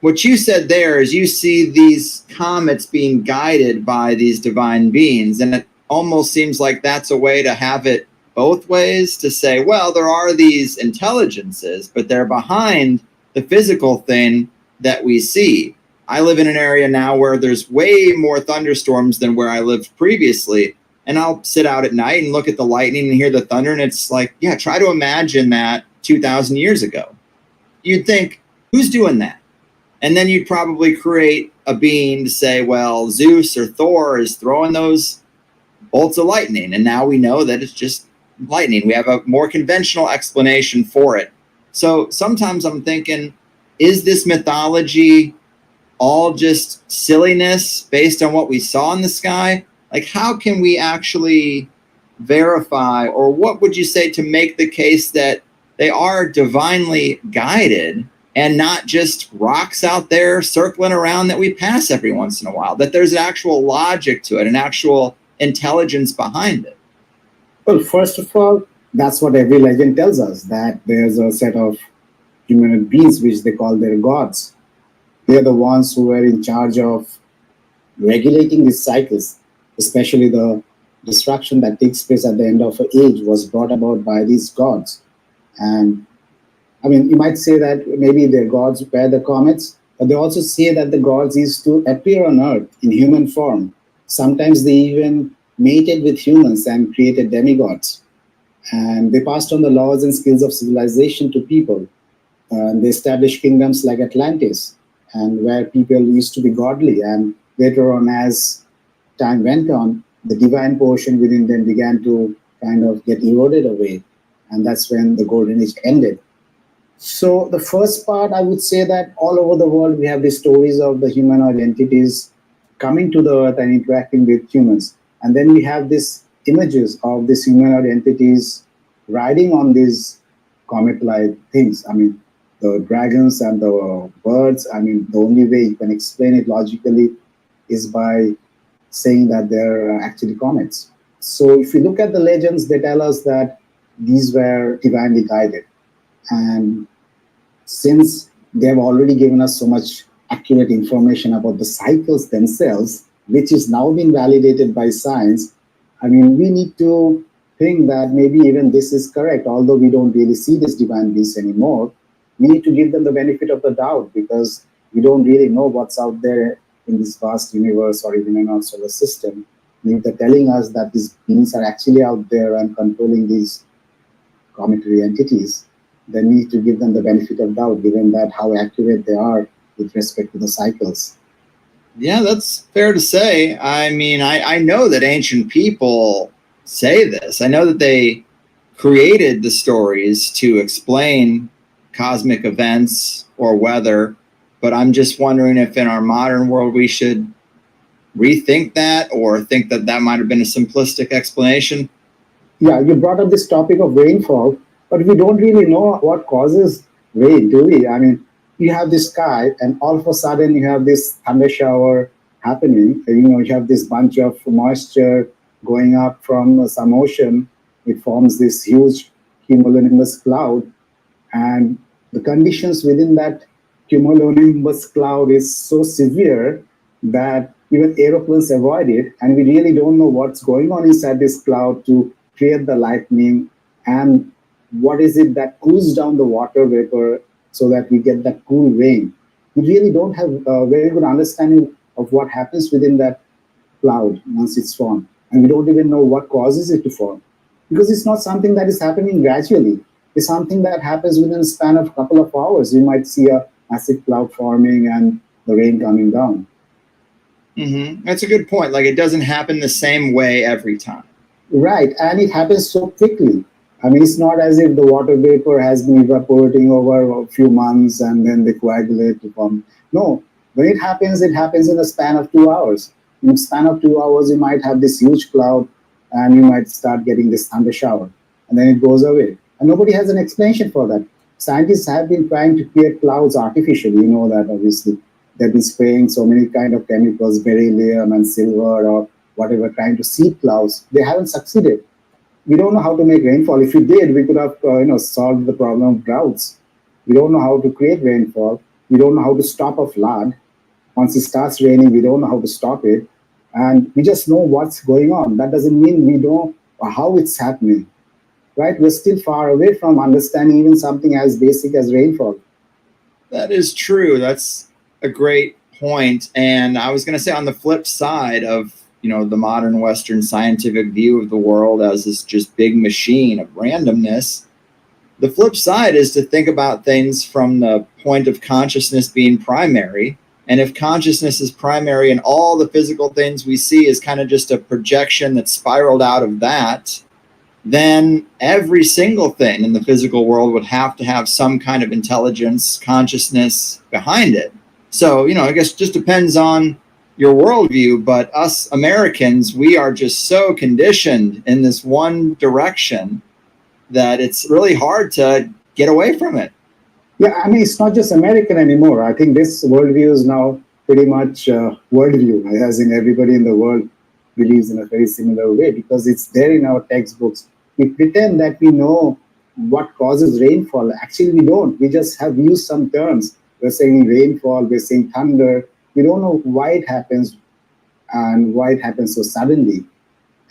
what you said there is you see these comets being guided by these divine beings, and it almost seems like that's a way to have it both ways, to say, well, there are these intelligences, but they're behind the physical thing that we see. I live in an area now where there's way more thunderstorms than where I lived previously. And I'll sit out at night and look at the lightning and hear the thunder. And it's like, yeah, try to imagine that 2,000 years ago. You'd think, who's doing that? And then you'd probably create a being to say, well, Zeus or Thor is throwing those bolts of lightning. And now we know that it's just lightning. We have a more conventional explanation for it. So sometimes I'm thinking, is this mythology all just silliness based on what we saw in the sky? Like, how can we actually verify, or what would you say to make the case that they are divinely guided and not just rocks out there circling around that we pass every once in a while, that there's an actual logic to it, an actual intelligence behind it? Well, first of all, that's what every legend tells us, that there's a set of human beings which they call their gods. They're the ones who were in charge of regulating these cycles, especially the destruction that takes place at the end of an age was brought about by these gods. And I mean, you might say that maybe their gods were the comets, but they also say that the gods used to appear on Earth in human form. Sometimes they even mated with humans and created demigods. And they passed on the laws and skills of civilization to people. And they established kingdoms like Atlantis, and where people used to be godly. And later on, as time went on, the divine portion within them began to kind of get eroded away. And that's when the Golden Age ended. So the first part, I would say that all over the world, we have these stories of the humanoid entities coming to the Earth and interacting with humans. And then we have these images of these humanoid entities riding on these comet-like things. I mean, the dragons and the birds, I mean, the only way you can explain it logically is by saying that they're actually comets. So if you look at the legends, they tell us that these were divinely guided. And since they've already given us so much accurate information about the cycles themselves, which is now being validated by science, I mean, we need to think that maybe even this is correct, although we don't really see this divine beings anymore. We need to give them the benefit of the doubt because we don't really know what's out there in this vast universe or even in our solar system. And if they're telling us that these beings are actually out there and controlling these cometary entities, then we need to give them the benefit of doubt, given that how accurate they are with respect to the cycles. Yeah, that's fair to say. I mean, I know that ancient people say this. I know that they created the stories to explain cosmic events or weather, but I'm just wondering if in our modern world we should rethink that or think that that might have been a simplistic explanation. Yeah, you brought up this topic of rainfall, but we don't really know what causes rain, do we? I mean, you have this sky, and all of a sudden you have this thunder shower happening. You have this bunch of moisture going up from some ocean. It forms this huge cumulonimbus cloud, and the conditions within that cumulonimbus cloud is so severe that even aeroplanes avoid it, and we really don't know what's going on inside this cloud to create the lightning and what is it that cools down the water vapor so that we get that cool rain. We really don't have a very good understanding of what happens within that cloud once it's formed. And we don't even know what causes it to form. Because it's not something that is happening gradually. It's something that happens within a span of a couple of hours. You might see a massive cloud forming and the rain coming down. Mm-hmm. That's a good point. Like, it doesn't happen the same way every time. Right, and it happens so quickly. I mean, it's not as if the water vapor has been evaporating over a few months and then they coagulate to form. No, when it happens in the span of 2 hours. In the span of 2 hours, you might have this huge cloud and you might start getting this thunder shower, and then it goes away. And nobody has an explanation for that. Scientists have been trying to create clouds artificially. You know that, obviously. They've been spraying so many kind of chemicals, beryllium and silver or whatever, trying to seed clouds. They haven't succeeded. We don't know how to make rainfall. If we did, we could have solved the problem of droughts. We don't know how to create rainfall. We don't know how to stop a flood. Once it starts raining, we don't know how to stop it. And we just know what's going on. That doesn't mean we know how it's happening, right? We're still far away from understanding even something as basic as rainfall. That is true. That's a great point. And I was going to say, on the flip side of the modern Western scientific view of the world as this just big machine of randomness, the flip side is to think about things from the point of consciousness being primary. And if consciousness is primary and all the physical things we see is kind of just a projection that spiraled out of that, then every single thing in the physical world would have to have some kind of intelligence, consciousness behind it. So, I guess it just depends on your worldview, but us Americans, we are just so conditioned in this one direction that it's really hard to get away from it. Yeah, I mean, it's not just American anymore. I think this worldview is now pretty much worldview, as in everybody in the world believes in a very similar way because it's there in our textbooks. We pretend that we know what causes rainfall. Actually, we don't. We just have used some terms. We're saying rainfall, we're saying thunder. We don't know why it happens and why it happens so suddenly.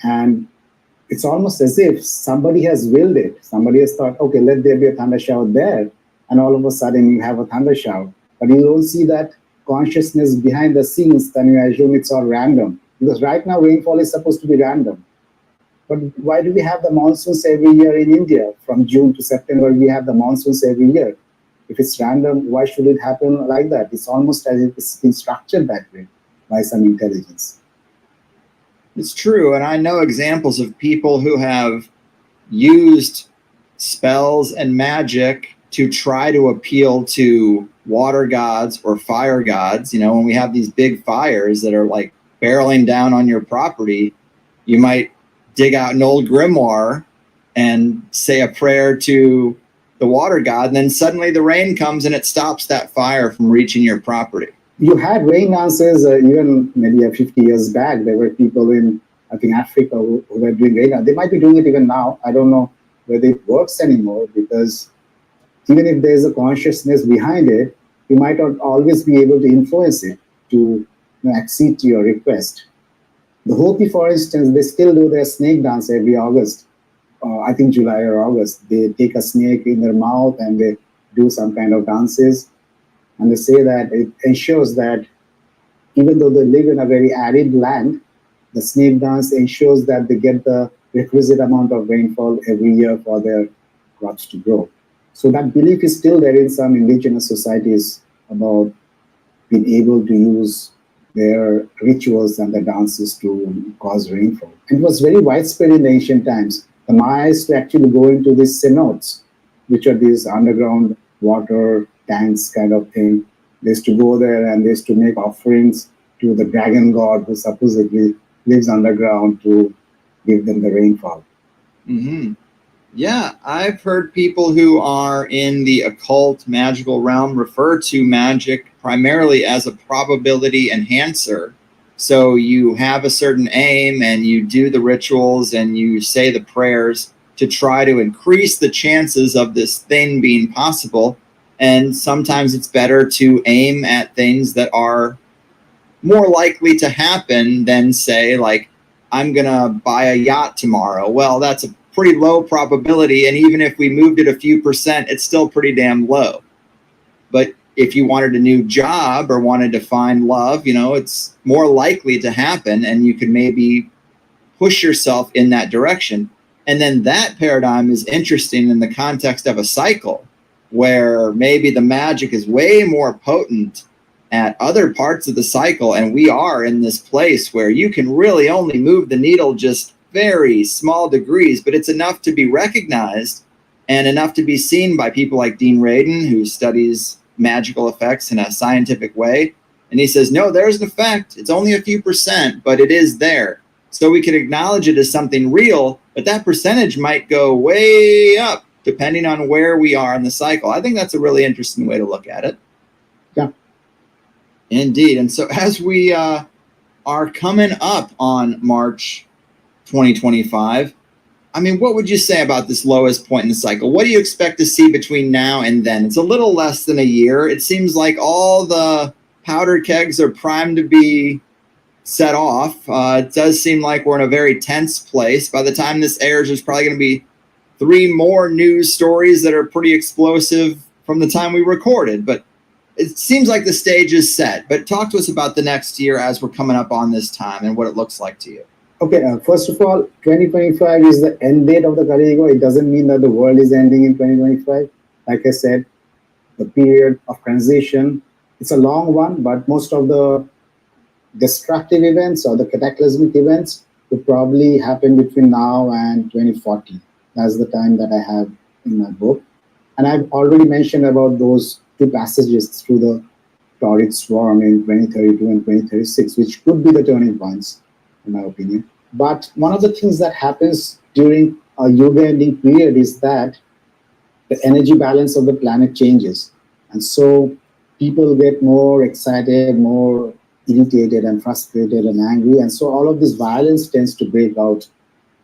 And it's almost as if somebody has willed it. Somebody has thought, okay, let there be a thunder shower there. And all of a sudden you have a thunder shower. But you don't see that consciousness behind the scenes, then you assume it's all random. Because right now rainfall is supposed to be random. But why do we have the monsoons every year in India? From June to September, we have the monsoons every year. If it's random, why should it happen like that? It's almost as if it's been structured that way by some intelligence. It's true. And I know examples of people who have used spells and magic to try to appeal to water gods or fire gods. When we have these big fires that are like barreling down on your property, you might dig out an old grimoire and say a prayer to the water god, and then suddenly the rain comes and it stops that fire from reaching your property. You had rain dances even maybe 50 years back. There were people in, I think, Africa who were doing rain dance. They might be doing it even now. I don't know whether it works anymore because even if there's a consciousness behind it, you might not always be able to influence it to accede to your request. The Hopi, for instance, they still do their snake dance every August. I think July or August. They take a snake in their mouth and they do some kind of dances. And they say that it ensures that even though they live in a very arid land, the snake dance ensures that they get the requisite amount of rainfall every year for their crops to grow. So that belief is still there in some indigenous societies about being able to use their rituals and their dances to cause rainfall. And it was very widespread in the ancient times. The Maya used to actually go into these cenotes, which are these underground water tanks kind of thing. They used to go there and they used to make offerings to the dragon god who supposedly lives underground to give them the rainfall. Mm-hmm. Yeah, I've heard people who are in the occult magical realm refer to magic primarily as a probability enhancer. So you have a certain aim and you do the rituals and you say the prayers to try to increase the chances of this thing being possible. And sometimes it's better to aim at things that are more likely to happen than say, like, I'm going to buy a yacht tomorrow. Well, that's a pretty low probability. And even if we moved it a few percent, it's still pretty damn low. But if you wanted a new job or wanted to find love, it's more likely to happen and you could maybe push yourself in that direction. And then that paradigm is interesting in the context of a cycle where maybe the magic is way more potent at other parts of the cycle. And we are in this place where you can really only move the needle just very small degrees, but it's enough to be recognized and enough to be seen by people like Dean Radin, who studies magical effects in a scientific way. And he says, no, there's an effect. It's only a few percent, but it is there. So we can acknowledge it as something real, but that percentage might go way up depending on where we are in the cycle. I think that's a really interesting way to look at it. Yeah. Indeed. And so as we are coming up on March 2025, I mean, what would you say about this lowest point in the cycle? What do you expect to see between now and then? It's a little less than a year. It seems like all the powder kegs are primed to be set off. It does seem like we're in a very tense place. By the time this airs, there's probably going to be 3 more news stories that are pretty explosive from the time we recorded. But it seems like the stage is set. But talk to us about the next year as we're coming up on this time and what it looks like to you. Okay, first of all, 2025 is the end date of the Kali Yuga. It doesn't mean that the world is ending in 2025. Like I said, the period of transition, it's a long one, but most of the destructive events or the cataclysmic events will probably happen between now and 2040. That's the time that I have in my book. And I've already mentioned about those 2 passages through the torrid swarm in 2032 and 2036, which could be the turning points, in my opinion. But one of the things that happens during a Yuga ending period is that the energy balance of the planet changes. And so people get more excited, more irritated and frustrated and angry. And so all of this violence tends to break out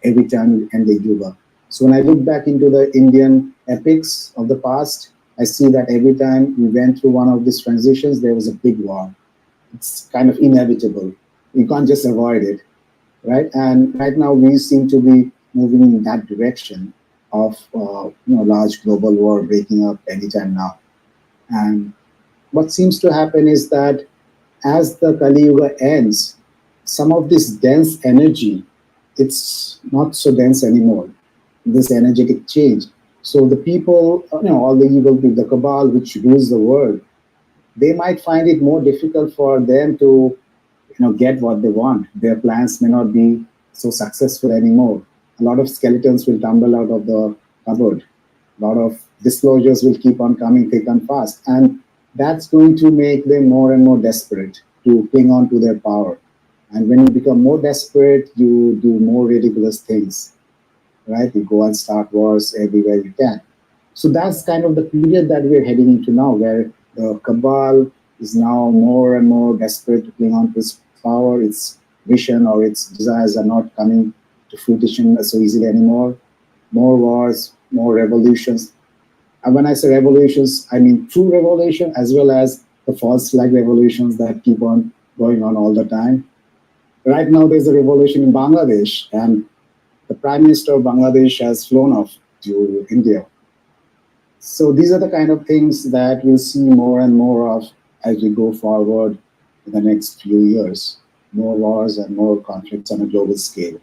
every time you end the Yuga. So when I look back into the Indian epics of the past, I see that every time we went through one of these transitions, there was a big war. It's kind of inevitable. You can't just avoid it, right? And right now we seem to be moving in that direction of large global war breaking up anytime now. And what seems to happen is that as the Kali Yuga ends, some of this dense energy, it's not so dense anymore, this energetic change. So the people, all the evil people, the cabal which rules the world, they might find it more difficult for them to get what they want. Their plans may not be so successful anymore. A lot of skeletons will tumble out of the cupboard. A lot of disclosures will keep on coming thick and fast. And that's going to make them more and more desperate to cling on to their power. And when you become more desperate, you do more ridiculous things, right? You go and start wars everywhere you can. So that's kind of the period that we're heading into now, where the cabal is now more and more desperate to cling on to its power. Its vision or its desires are not coming to fruition so easily anymore. More wars, more revolutions. And when I say revolutions, I mean true revolution as well as the false flag revolutions that keep on going on all the time. Right now, there's a revolution in Bangladesh, and the Prime Minister of Bangladesh has flown off to India. So these are the kind of things that we'll see more and more of as we go forward in the next few years. More wars and more conflicts on a global scale.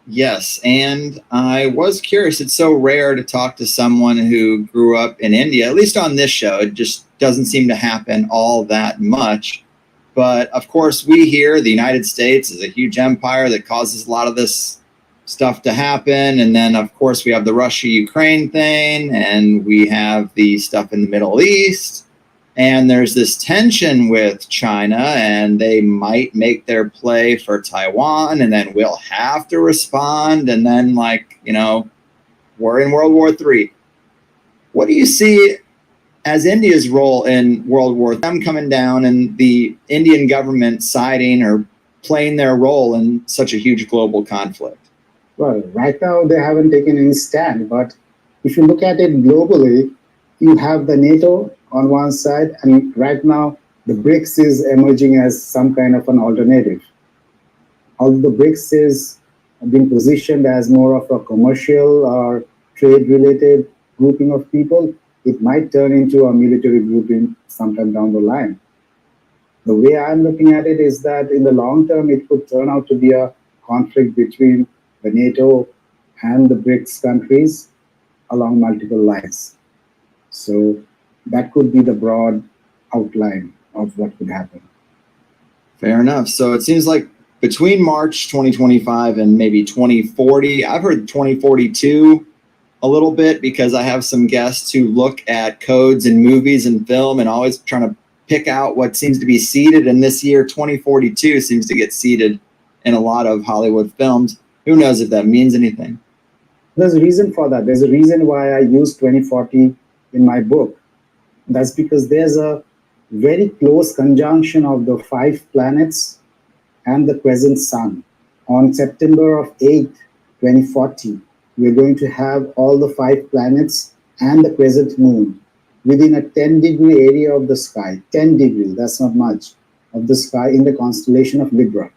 Yes, and I was curious. It's so rare to talk to someone who grew up in India, at least on this show. It just doesn't seem to happen all that much. But of course, we here, the United States is a huge empire that causes a lot of this stuff to happen. And then, of course, we have the Russia-Ukraine thing, and we have the stuff in the Middle East. And there's this tension with China, and they might make their play for Taiwan, and then we'll have to respond. And then, we're in World War III. What do you see as India's role in World War, them coming down and the Indian government siding or playing their role in such a huge global conflict? Well, right now they haven't taken any stand, but if you look at it globally, you have the NATO on one side, and right now the BRICS is emerging as some kind of an alternative. Although the BRICS is being positioned as more of a commercial or trade-related grouping of people, it might turn into a military grouping sometime down the line. The way I'm looking at it is that in the long term, it could turn out to be a conflict between the NATO and the BRICS countries along multiple lines. So that could be the broad outline of what could happen. Fair enough. So it seems like between March 2025 and maybe 2040, I've heard 2042 a little bit because I have some guests who look at codes in movies and film and always trying to pick out what seems to be seeded. And this year, 2042 seems to get seeded in a lot of Hollywood films. Who knows if that means anything? There's a reason for that. There's a reason why I use 2040 in my book. That's because there's a very close conjunction of the 5 planets and the crescent sun. On September of 8th, 2040, we're going to have all the 5 planets and the crescent moon within a 10-degree area of the sky. 10 degrees, that's not much, of the sky in the constellation of Libra.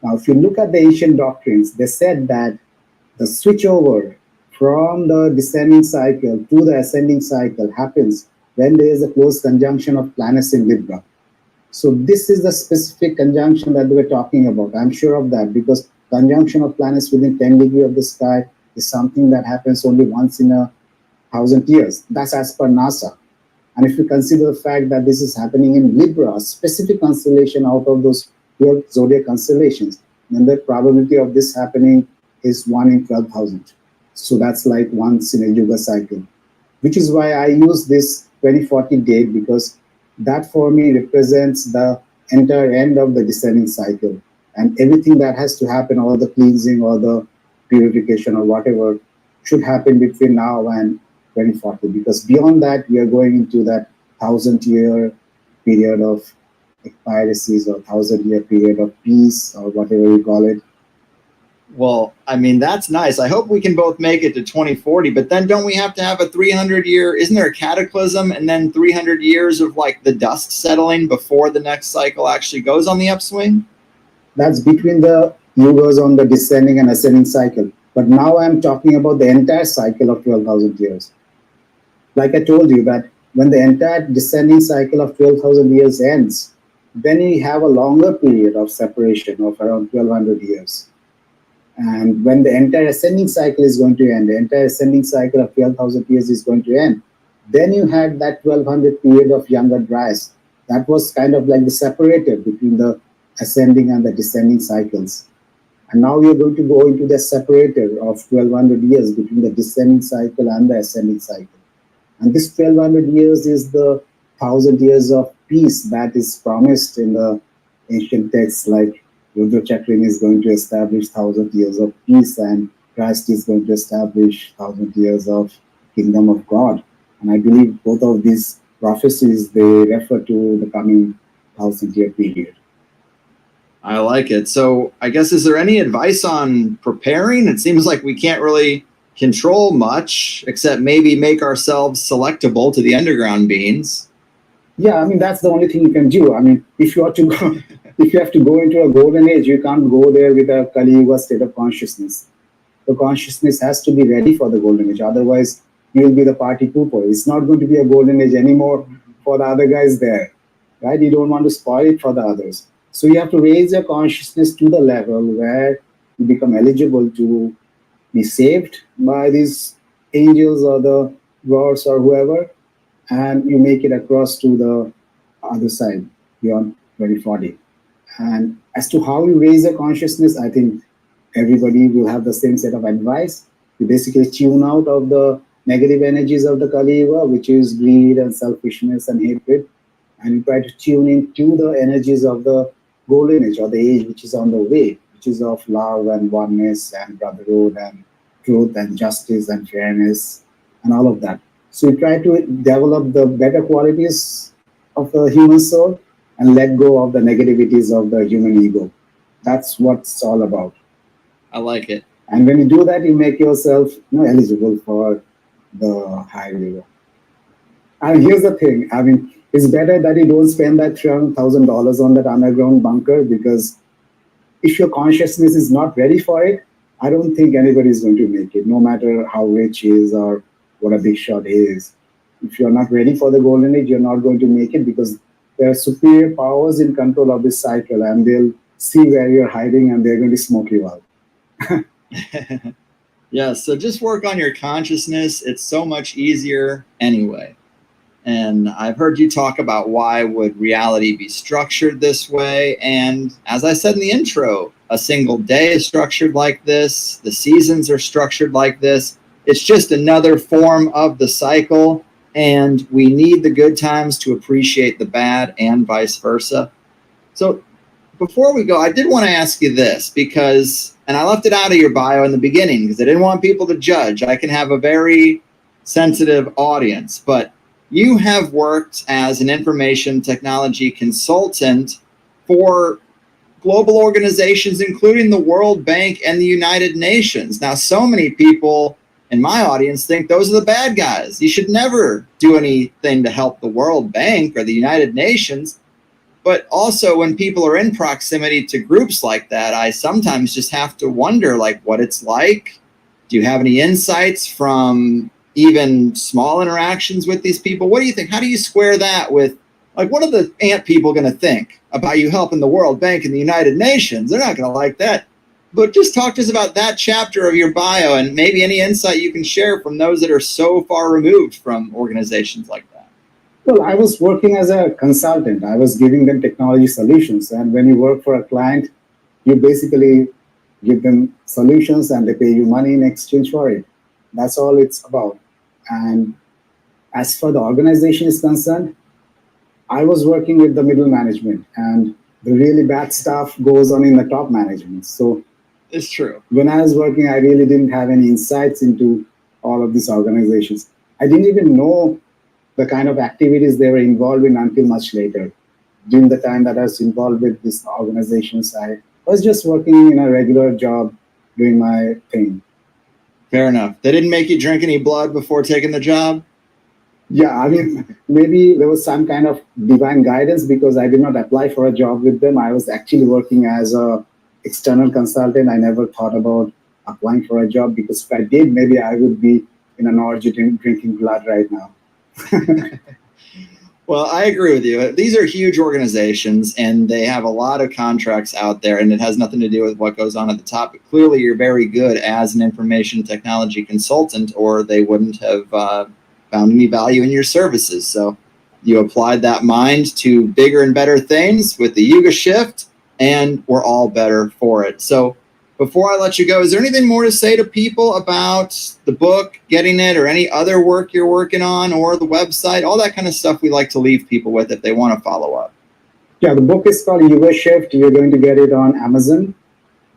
Now, if you look at the ancient doctrines, they said that the switchover from the descending cycle to the ascending cycle happens when there is a close conjunction of planets in Libra. So this is the specific conjunction that we're talking about. I'm sure of that because conjunction of planets within 10 degrees of the sky is something that happens only once in 1,000 years. That's as per NASA. And if you consider the fact that this is happening in Libra, a specific constellation out of those 12 zodiac constellations, then the probability of this happening is 1 in 12,000. So that's like once in a Yuga cycle, which is why I use this 2040 date because that for me represents the entire end of the descending cycle. And everything that has to happen, all the cleansing or the purification or whatever, should happen between now and 2040. Because beyond that, we are going into that 1,000-year period of piracies or 1,000-year period of peace or whatever you call it. Well, I mean, that's nice. I hope we can both make it to 2040, but then don't we have to have a 300-year, isn't there a cataclysm and then 300 years of like the dust settling before the next cycle actually goes on the upswing? That's between the yugas on the descending and ascending cycle. But now I'm talking about the entire cycle of 12,000 years. Like I told you that when the entire descending cycle of 12,000 years ends, then you have a longer period of separation of around 1,200 years. And when the entire ascending cycle is going to end, the entire ascending cycle of 12,000 years is going to end, then you had that 1,200 period of younger dryas. That was kind of like the separator between the ascending and the descending cycles. And now you're going to go into the separator of 1,200 years between the descending cycle and the ascending cycle. And this 1,200 years is the 1,000 years of peace that is promised in the ancient texts, like Rudra Chakrin is going to establish 1,000 years of peace and Christ is going to establish 1,000 years of kingdom of God. And I believe both of these prophecies, they refer to the coming 1,000-year period. I like it. So I guess, is there any advice on preparing? It seems like we can't really control much except maybe make ourselves selectable to the underground beings. Yeah, I mean, that's the only thing you can do. I mean, if you are to go, if you have to go into a golden age, you can't go there with a Kali Yuga state of consciousness. The consciousness has to be ready for the golden age. Otherwise, you will be the party pooper. It's not going to be a golden age anymore for the other guys there, right? You don't want to spoil it for the others. So you have to raise your consciousness to the level where you become eligible to be saved by these angels or the gods or whoever, and you make it across to the other side beyond 2040. And as to how you raise your consciousness, I think everybody will have the same set of advice. You basically tune out of the negative energies of the Kali Yuga, which is greed and selfishness and hatred, and you try to tune into the energies of the golden age or the age which is on the way, which is of love and oneness and brotherhood and truth and justice and fairness and all of that. So you try to develop the better qualities of the human soul and let go of the negativities of the human ego. That's what it's all about. I like it. And when you do that, you make yourself eligible for the high ego. And here's the thing, I mean, it's better that you don't spend that $300,000 on that underground bunker, because if your consciousness is not ready for it, I don't think anybody is going to make it, no matter how rich he is or what a big shot he is. If you're not ready for the golden age, you're not going to make it, because there are superior powers in control of this cycle, and they'll see where you're hiding and they're going to smoke you out. Yeah, so just work on your consciousness. It's so much easier anyway. And I've heard you talk about why would reality be structured this way. And as I said in the intro, a single day is structured like this. The seasons are structured like this. It's just another form of the cycle. And we need the good times to appreciate the bad, and vice versa. So before we go, I did want to ask you this, because, and I left it out of your bio in the beginning because I didn't want people to judge. I can have a very sensitive audience, but you have worked as an information technology consultant for global organizations, including the World Bank and the United Nations. Now, so many people in my audience think those are the bad guys. You should never do anything to help the World Bank or the United Nations. But also, when people are in proximity to groups like that, I sometimes just have to wonder, like, what it's like. Do you have any insights from even small interactions with these people? What do you think? How do you square that with, like, what are the ant people going to think about you helping the World Bank and the United Nations? They're not going to like that. But just talk to us about that chapter of your bio, and maybe any insight you can share from those that are so far removed from organizations like that. Well, I was working as a consultant. I was giving them technology solutions. And when you work for a client, you basically give them solutions and they pay you money in exchange for it. That's all it's about. And as for the organization is concerned, I was working with the middle management, and the really bad stuff goes on in the top management. So it's true. When I was working, I really didn't have any insights into all of these organizations. I didn't even know the kind of activities they were involved in until much later. During the time that I was involved with these organizations, I was just working in a regular job, doing my thing. Fair enough. They didn't make you drink any blood before taking the job? Yeah, I mean, maybe there was some kind of divine guidance, because I did not apply for a job with them. I was actually working as a external consultant. I never thought about applying for a job, because if I did, maybe I would be in an orgy drinking blood right now. Well, I agree with you. These are huge organizations, and they have a lot of contracts out there, and it has nothing to do with what goes on at the top. But clearly, you're very good as an information technology consultant, or they wouldn't have found any value in your services. So you applied that mind to bigger and better things with the Yuga shift, and we're all better for it. So before I let you go, is there anything more to say to people about the book, getting it, or any other work you're working on, or the website, all that kind of stuff we like to leave people with if they want to follow up? Yeah, the book is called Yuga Shift. You're going to get it on Amazon.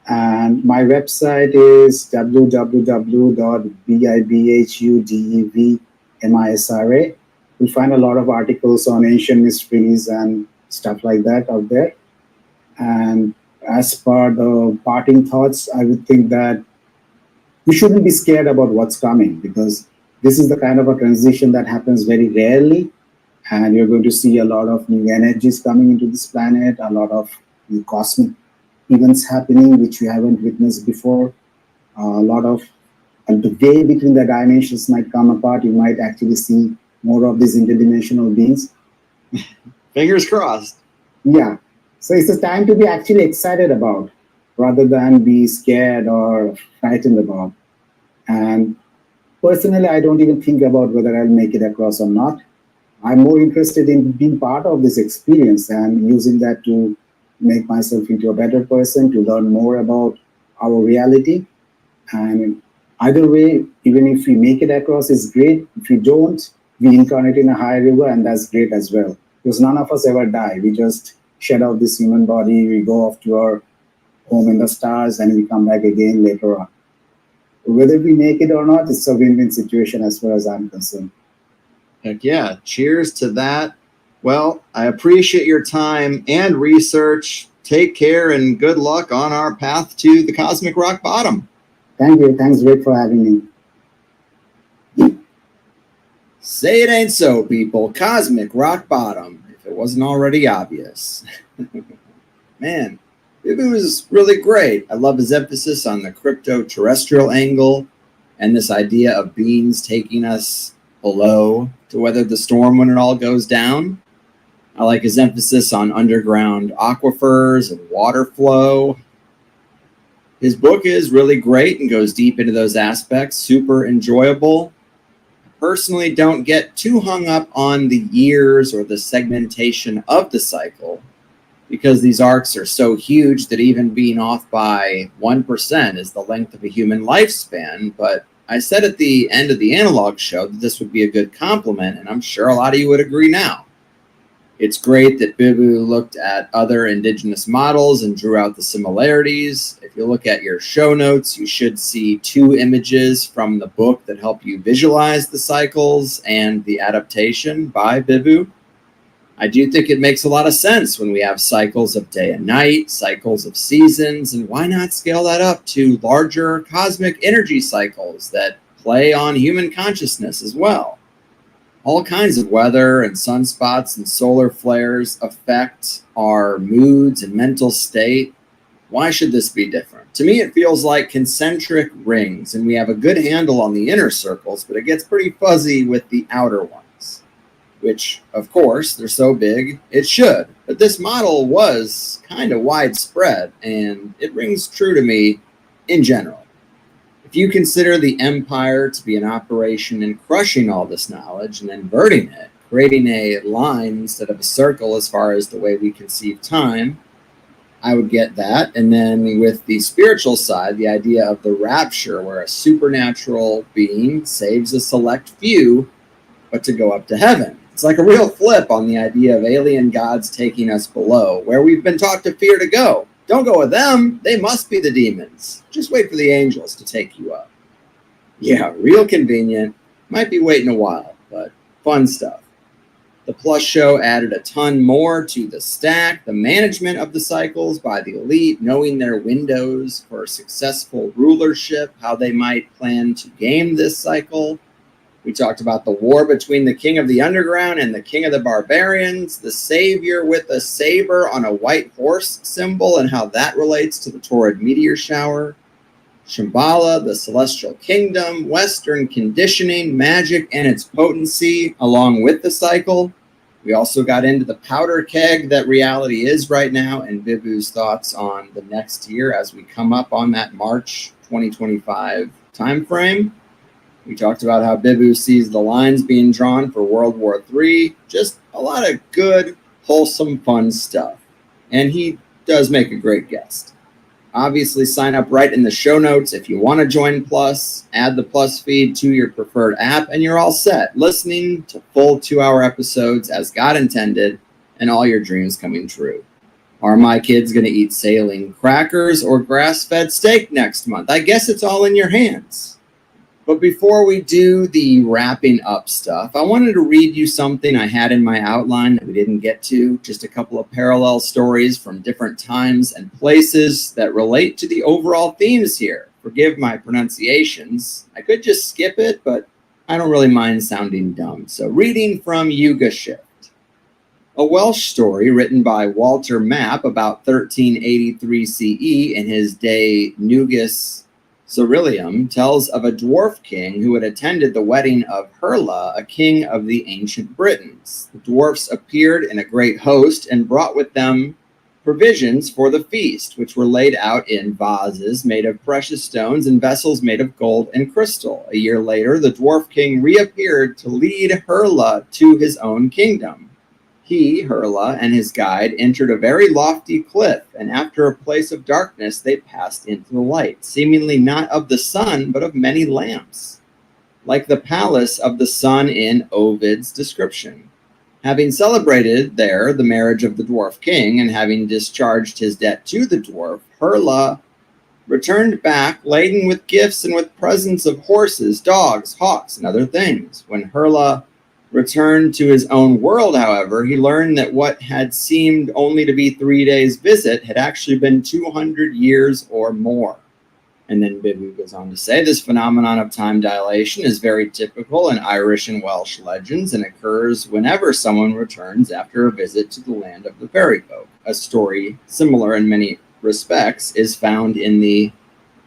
And my website is www.bibhudevmisra You'll find a lot of articles on ancient mysteries and stuff like that out there. And as per the parting thoughts, I would think that you shouldn't be scared about what's coming, because this is the kind of a transition that happens very rarely. And you're going to see a lot of new energies coming into this planet, a lot of new cosmic events happening, which we haven't witnessed before. A lot of, and the way between the dimensions might come apart. You might actually see more of these interdimensional beings. Fingers crossed. Yeah. So it's a time to be actually excited about, rather than be scared or frightened about. And personally, I don't even think about whether I'll make it across or not. I'm more interested in being part of this experience and using that to make myself into a better person, to learn more about our reality. And either way, even if we make it across, it's great. If we don't, we incarnate in a higher river, and that's great as well. Because none of us ever die. We just shed out this human body, we go off to our home in the stars, and we come back again later on. Whether we make it or not, it's a win-win situation as far as I'm concerned. Heck yeah. Cheers to that. Well, I appreciate your time and research. Take care and good luck on our path to the cosmic rock bottom. Thank you. Thanks, Rick, for having me. Say it ain't so, people. Cosmic rock bottom, if it wasn't already obvious. Man, it was really great. I love his emphasis on the crypto-terrestrial angle and this idea of beings taking us below to weather the storm when it all goes down. I like his emphasis on underground aquifers and water flow. His book is really great and goes deep into those aspects, super enjoyable. I personally don't get too hung up on the years or the segmentation of the cycle, because these arcs are so huge that even being off by 1% is the length of a human lifespan. But I said at the end of the analog show that this would be a good compliment, and I'm sure a lot of you would agree now. It's great that Bibu looked at other indigenous models and drew out the similarities. If you look at your show notes, you should see 2 images from the book that help you visualize the cycles and the adaptation by Bibu. I do think it makes a lot of sense when we have cycles of day and night, cycles of seasons, and why not scale that up to larger cosmic energy cycles that play on human consciousness as well? All kinds of weather and sunspots and solar flares affect our moods and mental state. Why should this be different? To me, it feels like concentric rings, and we have a good handle on the inner circles, but it gets pretty fuzzy with the outer ones, which, of course, they're so big, it should. But this model was kind of widespread, and it rings true to me in general. If you consider the empire to be an operation in crushing all this knowledge and inverting it, creating a line instead of a circle as far as the way we conceive time, I would get that. And then with the spiritual side, the idea of the rapture, where a supernatural being saves a select few, but to go up to heaven. It's like a real flip on the idea of alien gods taking us below, where we've been taught to fear to go. Don't go with them. They must be the demons. Just wait for the angels to take you up. Yeah, real convenient. Might be waiting a while, but fun stuff. The Plus show added a ton more to the stack. The management of the cycles by the elite, knowing their windows for successful rulership, how they might plan to game this cycle. We talked about the war between the king of the underground and the king of the barbarians, the savior with a saber on a white horse symbol and how that relates to the torrid meteor shower, Shambhala, the celestial kingdom, Western conditioning, magic and its potency along with the cycle. We also got into the powder keg that reality is right now and Bibu's thoughts on the next year as we come up on that March 2025 timeframe. We talked about how Bibu sees the lines being drawn for World War III. Just a lot of good, wholesome, fun stuff. And he does make a great guest. Obviously, sign up right in the show notes if you want to join Plus. Add the Plus feed to your preferred app, and you're all set. Listening to full 2-hour episodes as God intended, and all your dreams coming true. Are my kids going to eat sailing crackers or grass-fed steak next month? I guess it's all in your hands. But before we do the wrapping up stuff, I wanted to read you something I had in my outline that we didn't get to. Just a couple of parallel stories from different times and places that relate to the overall themes here. Forgive my pronunciations. I could just skip it, but I don't really mind sounding dumb. So reading from Yuga Shift. A Welsh story written by Walter Map about 1383 CE in his De Nugis Cerealium tells of a dwarf king who had attended the wedding of Herla, a king of the ancient Britons. The dwarfs appeared in a great host and brought with them provisions for the feast, which were laid out in vases made of precious stones and vessels made of gold and crystal. A year later, the dwarf king reappeared to lead Herla to his own kingdom. He, Herla, and his guide entered a very lofty cliff, and after a place of darkness, they passed into the light, seemingly not of the sun, but of many lamps, like the palace of the sun in Ovid's description. Having celebrated there the marriage of the dwarf king, and having discharged his debt to the dwarf, Herla returned back laden with gifts and with presents of horses, dogs, hawks, and other things. When Herla returned to his own world, however, he learned that what had seemed only to be 3 days' visit had actually been 200 years or more. And then Bibby goes on to say, this phenomenon of time dilation is very typical in Irish and Welsh legends and occurs whenever someone returns after a visit to the land of the fairy folk. A story similar in many respects is found in the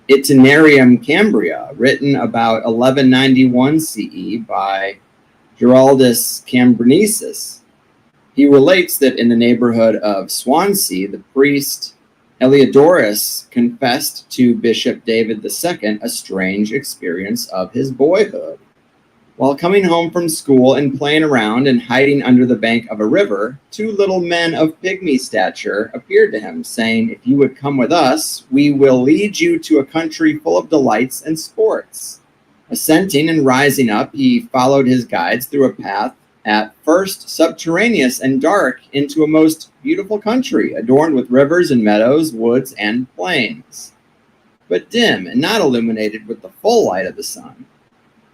Itinerarium Cambria, written about 1191 CE by Giraldus Cambrensis. He relates that in the neighborhood of Swansea, the priest Heliodorus confessed to Bishop David II a strange experience of his boyhood. While coming home from school and playing around and hiding under the bank of a river, 2 little men of pygmy stature appeared to him, saying, "If you would come with us, we will lead you to a country full of delights and sports." Assenting and rising up, he followed his guides through a path at first subterraneous and dark into a most beautiful country, adorned with rivers and meadows, woods and plains, but dim and not illuminated with the full light of the sun.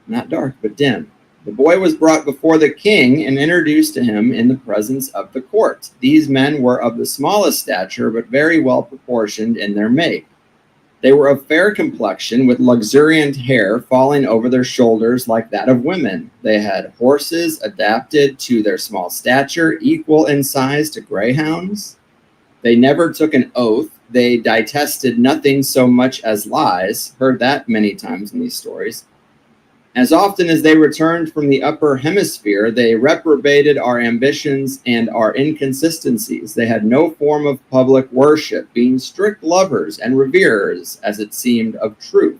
Not dark, but dim. The boy was brought before the king and introduced to him in the presence of the court. These men were of the smallest stature, but very well proportioned in their make. They were of fair complexion, with luxuriant hair falling over their shoulders like that of women. They had horses adapted to their small stature, equal in size to greyhounds. They never took an oath. They detested nothing so much as lies. Heard that many times in these stories. As often as they returned from the upper hemisphere, they reprobated our ambitions and our inconsistencies. They had no form of public worship, being strict lovers and reverers, as it seemed, of truth.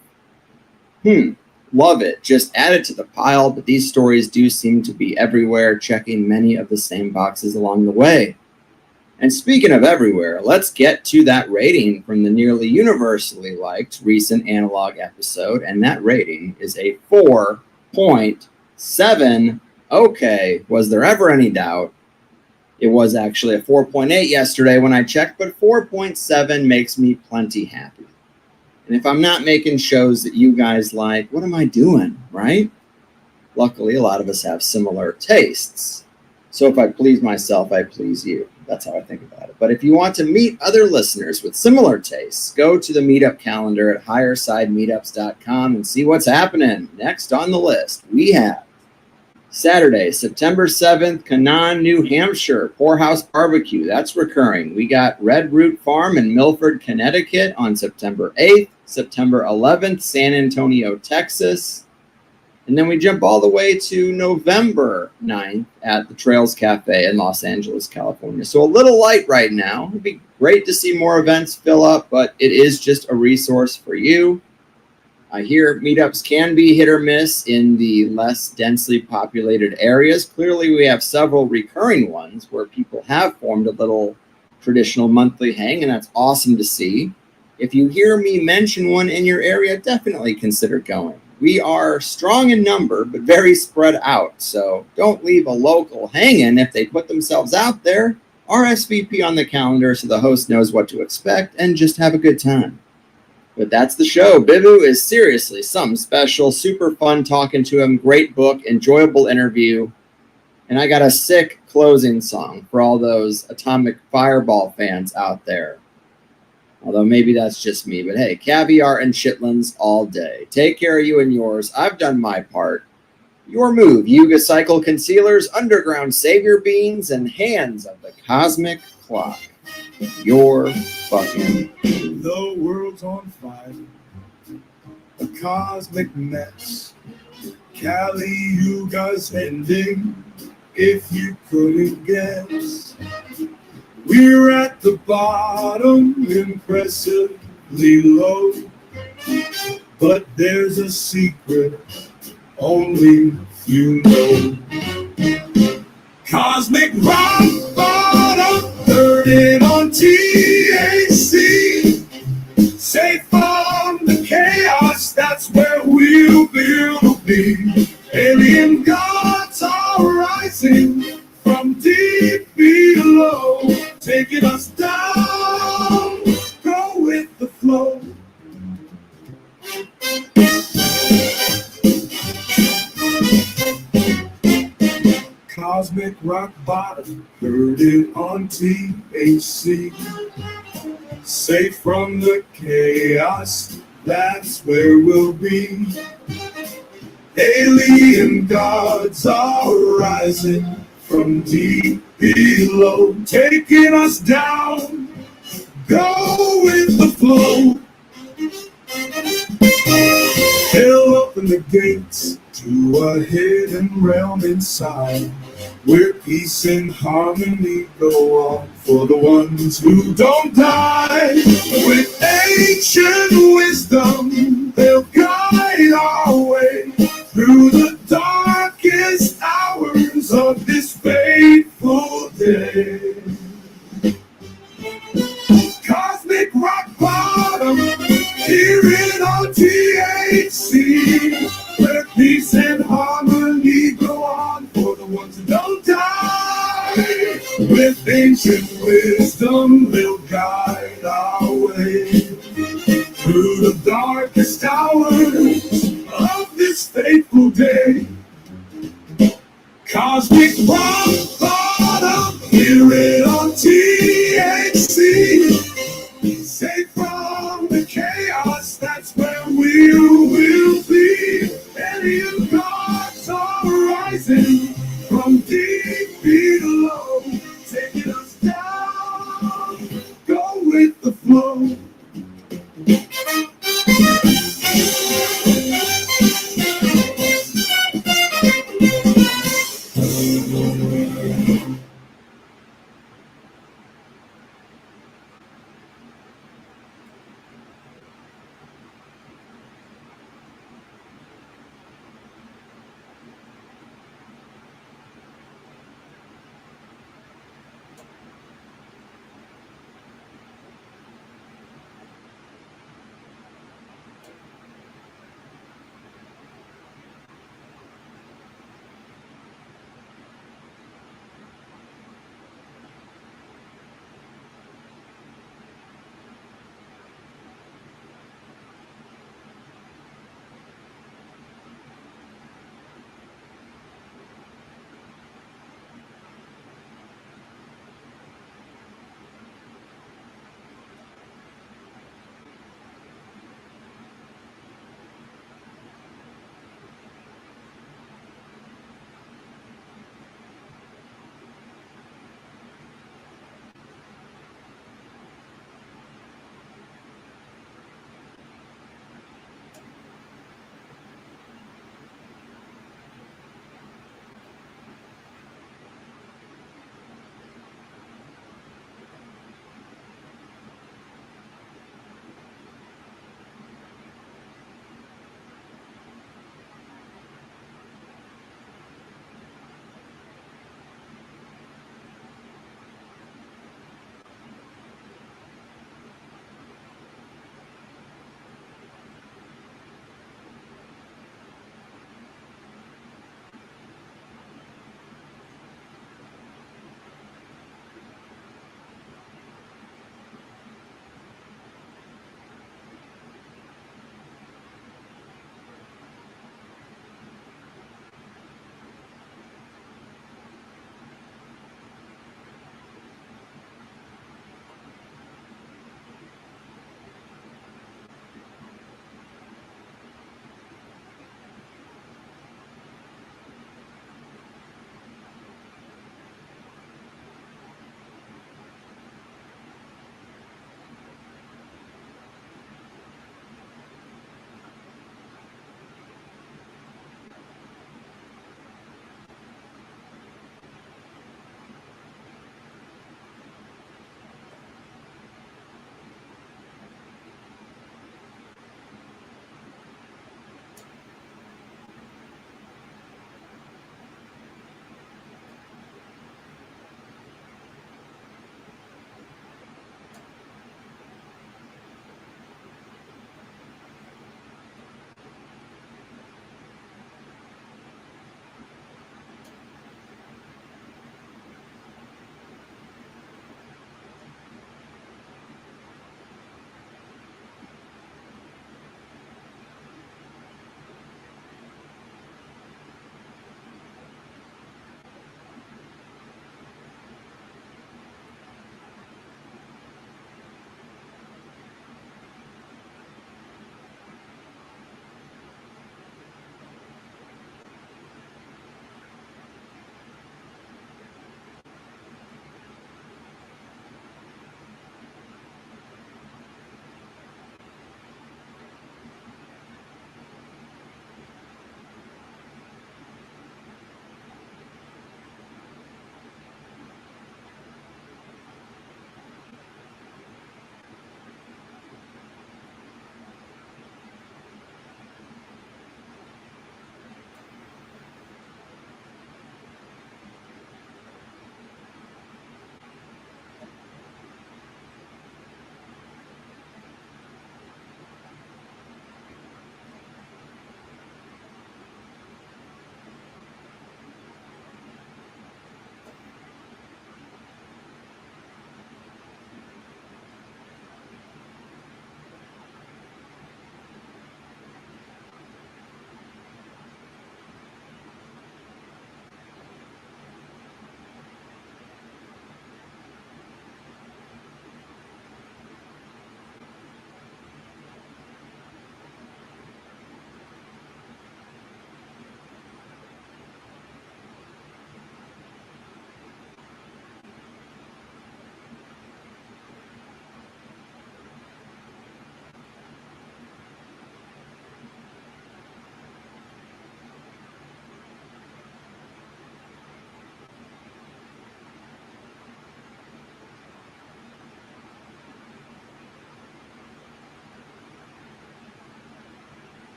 Love it. Just add it to the pile, but these stories do seem to be everywhere, checking many of the same boxes along the way. And speaking of everywhere, let's get to that rating from the nearly universally liked recent analog episode, and that rating is a 4.7. Okay, was there ever any doubt? It was actually a 4.8 yesterday when I checked, but 4.7 makes me plenty happy. And if I'm not making shows that you guys like, what am I doing, right? Luckily, a lot of us have similar tastes. So if I please myself, I please you. That's how I think about it. But if you want to meet other listeners with similar tastes, go to the meetup calendar at highersidemeetups.com and see what's happening. Next on the list, we have Saturday, September 7th, Canaan, New Hampshire, Poorhouse Barbecue. That's recurring. We got Red Root Farm in Milford, Connecticut on September 8th, September 11th, San Antonio, Texas. And then we jump all the way to November 9th at the Trails Cafe in Los Angeles, California. So a little light right now. It'd be great to see more events fill up, but it is just a resource for you. I hear meetups can be hit or miss in the less densely populated areas. Clearly, we have several recurring ones where people have formed a little traditional monthly hang, and that's awesome to see. If you hear me mention one in your area, definitely consider going. We are strong in number, but very spread out. So don't leave a local hanging if they put themselves out there. RSVP on the calendar so the host knows what to expect and just have a good time. But that's the show. Bibu is seriously something special. Super fun talking to him. Great book. Enjoyable interview. And I got a sick closing song for all those Atomic Fireball fans out there. Although maybe that's just me. But hey, caviar and chitlins all day. Take care of you and yours. I've done my part. Your move. Yuga Cycle Concealers, Underground Savior Beans, and Hands of the Cosmic Clock. Your fucking... The world's on fire. A cosmic mess. Kali Yuga's ending. If you couldn't guess, we're at the bottom, impressively low. But there's a secret only few know. Cosmic rock bottom, burning on THC. Safe from the chaos, that's where we'll be. Alien gods are rising from deep below, taking us down, go with the flow. Cosmic rock bottom, heard it on THC. Safe from the chaos, that's where we'll be. Alien gods are rising from deep below, taking us down, go with the flow. They'll open the gates to a hidden realm inside, where peace and harmony go on for the ones who don't die. With ancient wisdom, they'll guide our way through the darkest hours of this fateful day. Cosmic rock bottom, hear it on THC, where peace and harmony go on for the ones who don't die. With ancient wisdom, they'll guide our way through the darkest hours of this fateful day. Cosmic rock bottom, hear it on THC. Safe from the chaos, that's where we will be. Alien gods are rising from deep below, taking us down, go with the flow.